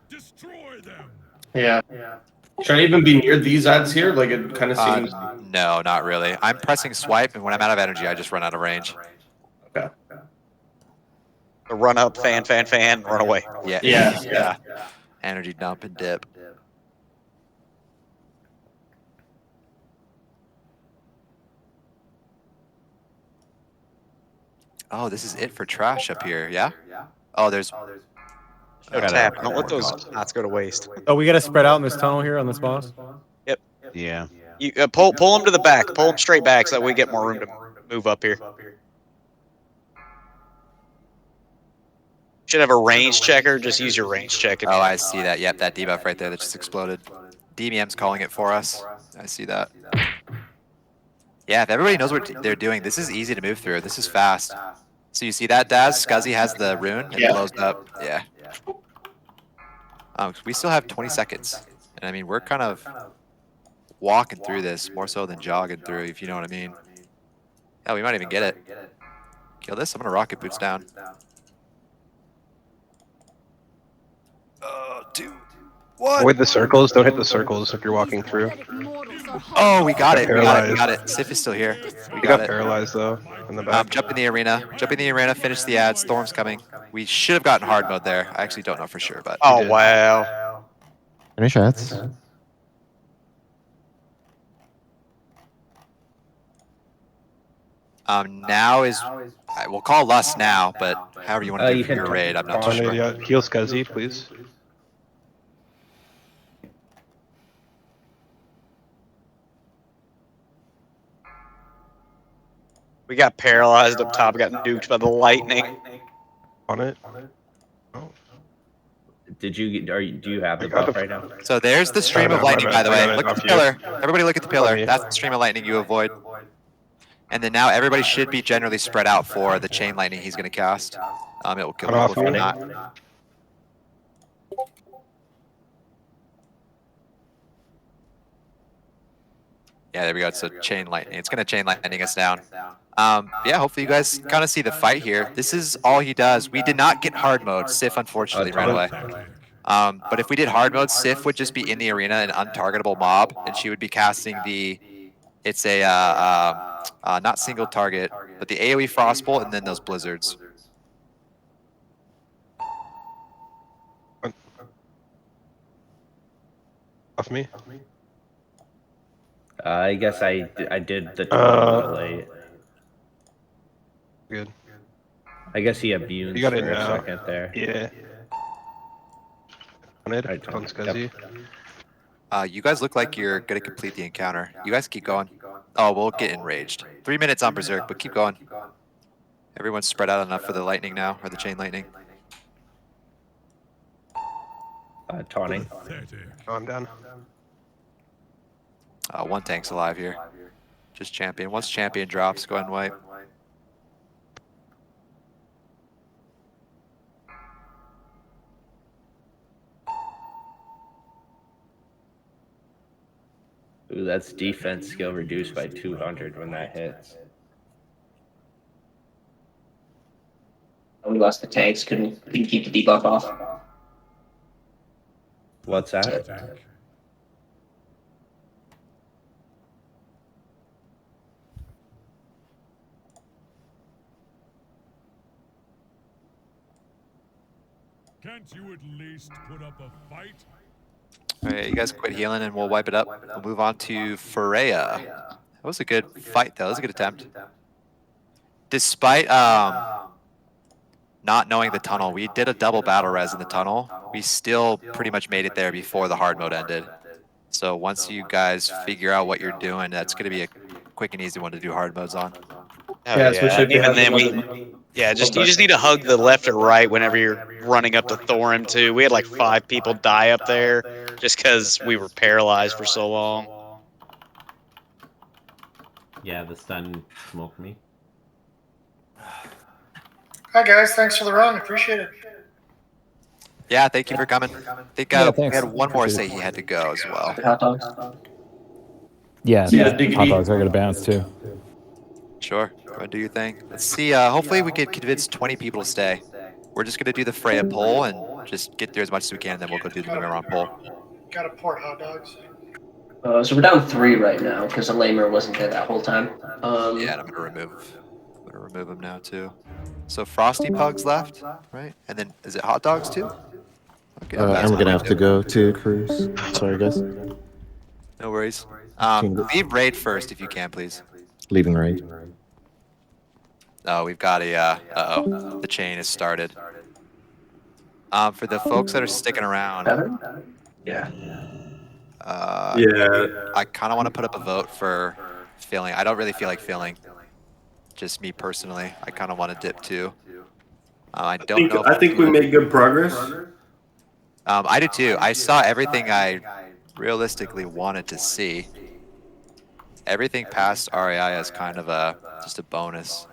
[SPEAKER 9] Yeah. Should I even be near these ads here? Like, it kind of seems...
[SPEAKER 2] No, not really. I'm pressing swipe, and when I'm out of energy, I just run out of range.
[SPEAKER 9] Okay.
[SPEAKER 17] Run up, fan, run away.
[SPEAKER 2] Yeah.
[SPEAKER 9] Yeah.
[SPEAKER 2] Energy dump and dip. Oh, this is it for trash up here, yeah? Oh, there's...
[SPEAKER 17] No tap. Don't let those knots go to waste.
[SPEAKER 15] Oh, we got to spread out in this tunnel here on this boss.
[SPEAKER 17] Yep.
[SPEAKER 4] Yeah.
[SPEAKER 17] You pull him to the back. Pull him straight back so that we get more room to move up here. Should have a range checker. Just use your range check.
[SPEAKER 2] Oh, I see that. Yep, that debuff right there that just exploded. DBM's calling it for us. I see that. Yeah, if everybody knows what they're doing, this is easy to move through. This is fast. So you see that, Daz? Scuzzy has the rune. It blows up. Yeah. We still have 20 seconds. And I mean, we're kind of walking through this more so than jogging through, if you know what I mean. Yeah, we might even get it. Kill this. I'm going to rocket boots down. 2, What?
[SPEAKER 18] Avoid the circles. Don't hit the circles if you're walking through.
[SPEAKER 2] Oh, we got it. We got it. We
[SPEAKER 18] Paralyzed.
[SPEAKER 2] got it. Sif is still here. We
[SPEAKER 18] You
[SPEAKER 2] got
[SPEAKER 18] got
[SPEAKER 2] it.
[SPEAKER 18] paralyzed though in the back.
[SPEAKER 2] Jump in the arena. Jump in the arena. Finish the ad. Storm's coming. We should have gotten hard mode there. I actually don't know for sure, but.
[SPEAKER 17] Oh wow.
[SPEAKER 13] Any shots?
[SPEAKER 2] Now is. We'll call Lust now, but however you want to do
[SPEAKER 18] You
[SPEAKER 2] it for
[SPEAKER 18] can
[SPEAKER 2] your raid, I'm not too
[SPEAKER 18] on
[SPEAKER 2] sure.
[SPEAKER 18] it, yeah. Heal Scuzzy, please.
[SPEAKER 17] We got paralyzed up top. We got nuked by the lightning.
[SPEAKER 18] On it.
[SPEAKER 6] Did you get? Do you have the buff right now?
[SPEAKER 2] So there's the stream
[SPEAKER 18] Oh,
[SPEAKER 2] of
[SPEAKER 18] no, my
[SPEAKER 2] lightning,
[SPEAKER 18] bad.
[SPEAKER 2] by the
[SPEAKER 18] I
[SPEAKER 2] way.
[SPEAKER 18] got it
[SPEAKER 2] Look at
[SPEAKER 18] off
[SPEAKER 2] the
[SPEAKER 18] you.
[SPEAKER 2] pillar. Everybody look at the pillar.
[SPEAKER 18] me.
[SPEAKER 2] That's the stream of lightning you avoid. And then now everybody should be generally spread out for the chain lightning he's going to cast. It will kill
[SPEAKER 18] Cut off
[SPEAKER 2] people if
[SPEAKER 18] me.
[SPEAKER 2] not. Yeah, there we go. It's a chain lightning. It's going to chain lightning us down. Yeah, hopefully you guys kind of see the fight here. This is all he does. We did not get hard mode. Sif, unfortunately, ran away. But if we did hard mode, Sif would just be in the arena, an untargetable mob, and she would be casting the... It's a not single target, but the AoE Frostbolt and then those blizzards.
[SPEAKER 18] Off me.
[SPEAKER 6] I guess I did the a little late.
[SPEAKER 18] Good.
[SPEAKER 6] I guess he abused
[SPEAKER 18] You got
[SPEAKER 6] for
[SPEAKER 18] it
[SPEAKER 6] a
[SPEAKER 18] now.
[SPEAKER 6] second there.
[SPEAKER 18] Yeah. On it.
[SPEAKER 6] Right,
[SPEAKER 18] On Scuzzy.
[SPEAKER 2] You guys look like you're going to complete the encounter. You guys keep going. Oh, we'll get enraged. 3 minutes on Berserk, but keep going. Everyone's spread out enough for the lightning now, or the chain lightning.
[SPEAKER 6] Taunting.
[SPEAKER 18] Oh, I'm down.
[SPEAKER 2] One tank's alive here. Just champion. Once champion drops, go ahead and wipe.
[SPEAKER 6] Ooh, that's defense skill reduced by 200 when that hits.
[SPEAKER 8] We lost the tanks. Couldn't keep the debuff off.
[SPEAKER 6] What's that?
[SPEAKER 11] Can't you at least put up a fight?
[SPEAKER 2] Alright, you guys quit healing and we'll wipe it up. We'll move on to Freya. That was a good fight, though. That was a good attempt. Despite not knowing the tunnel, we did a double battle res in the tunnel. We still pretty much made it there before the hard mode ended. So once you guys figure out what you're doing, that's going to be a quick and easy one to do hard modes on.
[SPEAKER 17] Oh, yeah. Even then, you just need to hug the left or right whenever you're running up to Thorim too. We had like 5 people die up there just because we were paralyzed for so long.
[SPEAKER 5] Yeah, the stun smoked me.
[SPEAKER 7] Hi guys, thanks for the run. Appreciate it.
[SPEAKER 2] Yeah, thank you for coming. I think we
[SPEAKER 12] thanks.
[SPEAKER 2] had one more say he had to go as well.
[SPEAKER 8] Hot dogs.
[SPEAKER 12] Yeah,
[SPEAKER 9] Diggity.
[SPEAKER 12] hot dogs are gonna bounce too.
[SPEAKER 2] Sure, go ahead and do your thing. Let's see, hopefully we can convince 20 people to stay. We're just going to do the Freya poll and just get through as much as we can, and then we'll go do the Mimeron poll.
[SPEAKER 7] Got to port hot dogs.
[SPEAKER 8] So we're down 3 right now because the lamer wasn't there that whole time.
[SPEAKER 2] Yeah, and I'm going to remove him now too. So Frosty Pugs left, right? And then is it hot dogs too? Okay,
[SPEAKER 13] I'm gonna have to go to cruise. Sorry, guys.
[SPEAKER 2] No worries. Leave raid first if you can, please.
[SPEAKER 13] Leaving raid.
[SPEAKER 2] Oh, we've got a, uh-oh, the chain is started. For the folks that are sticking around.
[SPEAKER 8] Yeah.
[SPEAKER 2] I kind of want to put up a vote for filling. I don't really feel like filling. Just me personally. I kind of want to dip too. I don't know.
[SPEAKER 9] I think we made good progress.
[SPEAKER 2] I do too. I saw everything I realistically wanted to see. Everything past RAI is kind of just a bonus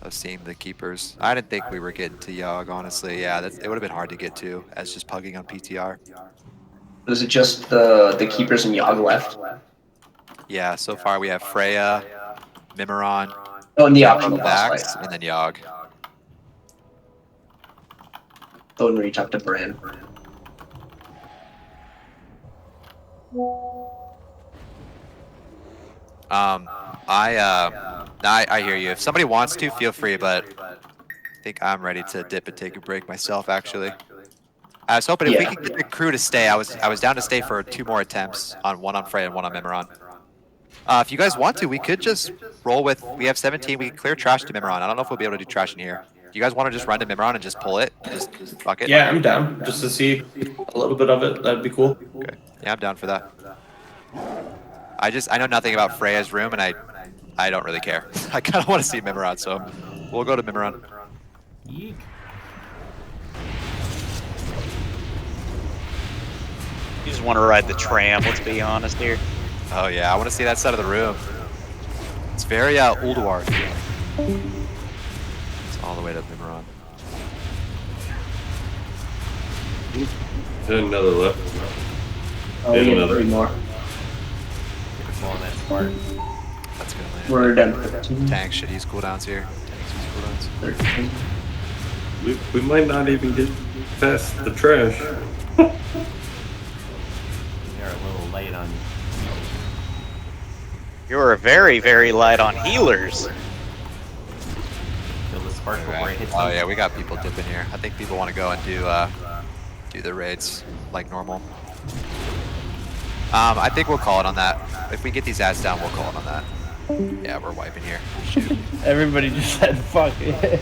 [SPEAKER 2] of seeing the keepers. I didn't think we were getting to Yogg, honestly. Yeah, it would have been hard to get to as just pugging on PTR.
[SPEAKER 8] Was it just the keepers and Yogg left?
[SPEAKER 2] Yeah, so far we have Freya, Mimeron,
[SPEAKER 8] Oh, and the optional boss
[SPEAKER 2] Vax,
[SPEAKER 8] fight.
[SPEAKER 2] and then Yogg.
[SPEAKER 8] Go and reach up to Bran.
[SPEAKER 2] I hear you. If somebody wants to, feel free, but I think I'm ready to dip and take a break myself, actually. I was hoping if we could get the crew to stay, I was down to stay for 2 more attempts, one on Frey and one on Mimiron. If you guys want to, we could just roll with, we have 17, we can clear trash to Mimiron. I don't know if we'll be able to do trash in here. Do you guys want to just run to Mimiron and just pull it? Just fuck it?
[SPEAKER 9] Yeah, I'm down. Just to see a little bit of it. That'd be cool.
[SPEAKER 2] Okay. Yeah, I'm down for that. I know nothing about Freya's room, and I don't really care. I kind of want to see Mimiron, so we'll go to Mimiron.
[SPEAKER 5] Yeek.
[SPEAKER 17] You just want to ride the tram, let's be honest here.
[SPEAKER 2] Oh yeah, I want to see that side of the room. It's very Ulduar. It's all the way to Mimiron.
[SPEAKER 22] Another left.
[SPEAKER 8] Oh, we get 3 more.
[SPEAKER 5] On that spark.
[SPEAKER 2] That's gonna land.
[SPEAKER 8] We're down to 13.
[SPEAKER 2] Tank should use cooldowns here. Tanks use cooldowns.
[SPEAKER 8] 13.
[SPEAKER 22] We might not even get past the trash.
[SPEAKER 5] They're a little light on.
[SPEAKER 17] You're very, very light on healers.
[SPEAKER 5] Feel the spark before it hits.
[SPEAKER 2] Oh yeah, we got people dipping here. I think people want to go and do the raids like normal. I think we'll call it on that. If we get these ads down, we'll call it on that. Yeah, we're wiping here. Shoot.
[SPEAKER 6] Everybody just said fuck it.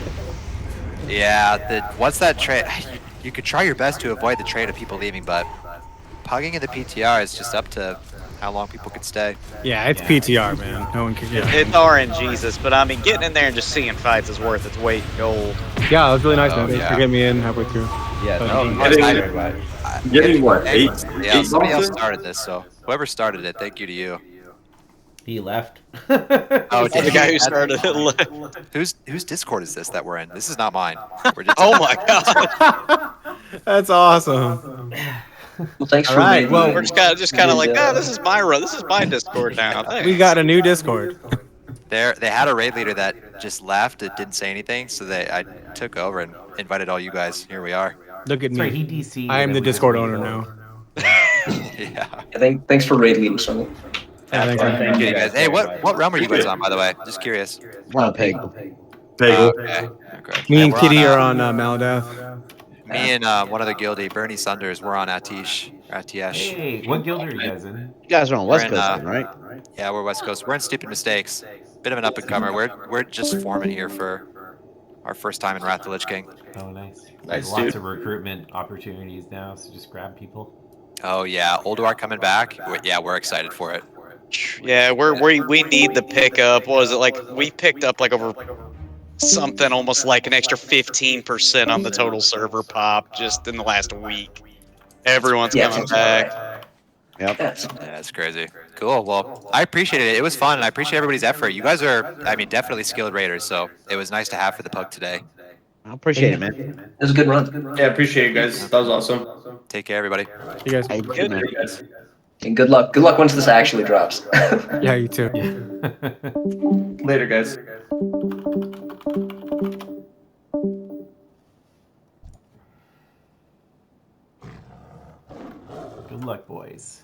[SPEAKER 2] Yeah, once that trade, you could try your best to avoid the trade of people leaving, but pugging in the PTR is just up to how long people could stay.
[SPEAKER 15] Yeah, it's PTR, man. No one can get it.
[SPEAKER 17] It's RNGesus, but I mean, getting in there and just seeing fights is worth its weight in gold.
[SPEAKER 15] Yeah, it was really nice,
[SPEAKER 2] Oh,
[SPEAKER 15] man. Thanks
[SPEAKER 2] yeah.
[SPEAKER 15] for getting me in halfway through.
[SPEAKER 6] Yeah,
[SPEAKER 22] Getting what?
[SPEAKER 2] Hey,
[SPEAKER 22] 8?
[SPEAKER 2] Yeah,
[SPEAKER 22] 8
[SPEAKER 2] somebody else
[SPEAKER 22] something?
[SPEAKER 2] started this, so whoever started it, thank you to you.
[SPEAKER 5] He left.
[SPEAKER 2] Oh,
[SPEAKER 17] The guy who started it left.
[SPEAKER 2] Whose Discord is this that we're in? This is not mine. We're just
[SPEAKER 17] Oh my god.
[SPEAKER 15] That's awesome.
[SPEAKER 8] Well, thanks
[SPEAKER 15] All
[SPEAKER 8] for
[SPEAKER 15] right, well,
[SPEAKER 17] We're just kind of like, oh, this is my run. This is my Discord now. Thanks.
[SPEAKER 15] we got a new Discord.
[SPEAKER 2] They had a raid leader that just left. It didn't say anything, so I took over and invited all you guys. Here we are.
[SPEAKER 15] Look at
[SPEAKER 5] Sorry,
[SPEAKER 15] me.
[SPEAKER 5] he DC'd
[SPEAKER 15] I am
[SPEAKER 5] and
[SPEAKER 15] the
[SPEAKER 5] we just
[SPEAKER 15] Discord
[SPEAKER 5] made
[SPEAKER 15] owner
[SPEAKER 5] it
[SPEAKER 15] now.
[SPEAKER 2] Yeah.
[SPEAKER 8] Thanks for raid leading, Sonny.
[SPEAKER 15] Yeah, thanks, man.
[SPEAKER 2] Thank you guys. Hey, what realm are you guys on, by the way? Just curious.
[SPEAKER 4] We're on Peg.
[SPEAKER 2] Okay.
[SPEAKER 15] Me and
[SPEAKER 2] we're
[SPEAKER 15] Kitty
[SPEAKER 2] on,
[SPEAKER 15] are on Maladath.
[SPEAKER 2] Me and one other guildie, Bernie Sunders, we're on Atish.
[SPEAKER 5] Hey, what guild are you guys in?
[SPEAKER 4] You guys are on West
[SPEAKER 2] We're in,
[SPEAKER 4] Coast, then, right?
[SPEAKER 2] Yeah, we're West Coast. We're in Stupid Mistakes. Bit of an up and comer. We're just forming here for our first time in Wrath of the Lich King.
[SPEAKER 5] Oh, nice.
[SPEAKER 22] Nice,
[SPEAKER 5] There's lots
[SPEAKER 22] dude.
[SPEAKER 5] of recruitment opportunities now, so just grab people.
[SPEAKER 2] Oh yeah, Ulduar coming back. Yeah, we're excited for it.
[SPEAKER 17] Yeah, we need the pickup. What was it like? We picked up like over something almost like an extra 15% on the total server pop just in the last week. Everyone's coming back.
[SPEAKER 4] Yep.
[SPEAKER 2] Yeah, that's crazy. Cool. Well, I appreciate it. It was fun, and I appreciate everybody's effort. You guys are, I mean, definitely skilled raiders, so it was nice to have for the pug today.
[SPEAKER 4] I appreciate it, man.
[SPEAKER 8] It was a good run.
[SPEAKER 9] Yeah, appreciate you guys. That was awesome.
[SPEAKER 2] Take care, everybody.
[SPEAKER 15] You guys.
[SPEAKER 4] Hey, good, man.
[SPEAKER 8] And good luck. Good luck once this actually drops.
[SPEAKER 15] Yeah, you too.
[SPEAKER 9] Later, guys.
[SPEAKER 5] Good luck, boys.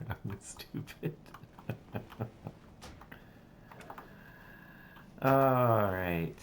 [SPEAKER 5] I'm stupid. All right.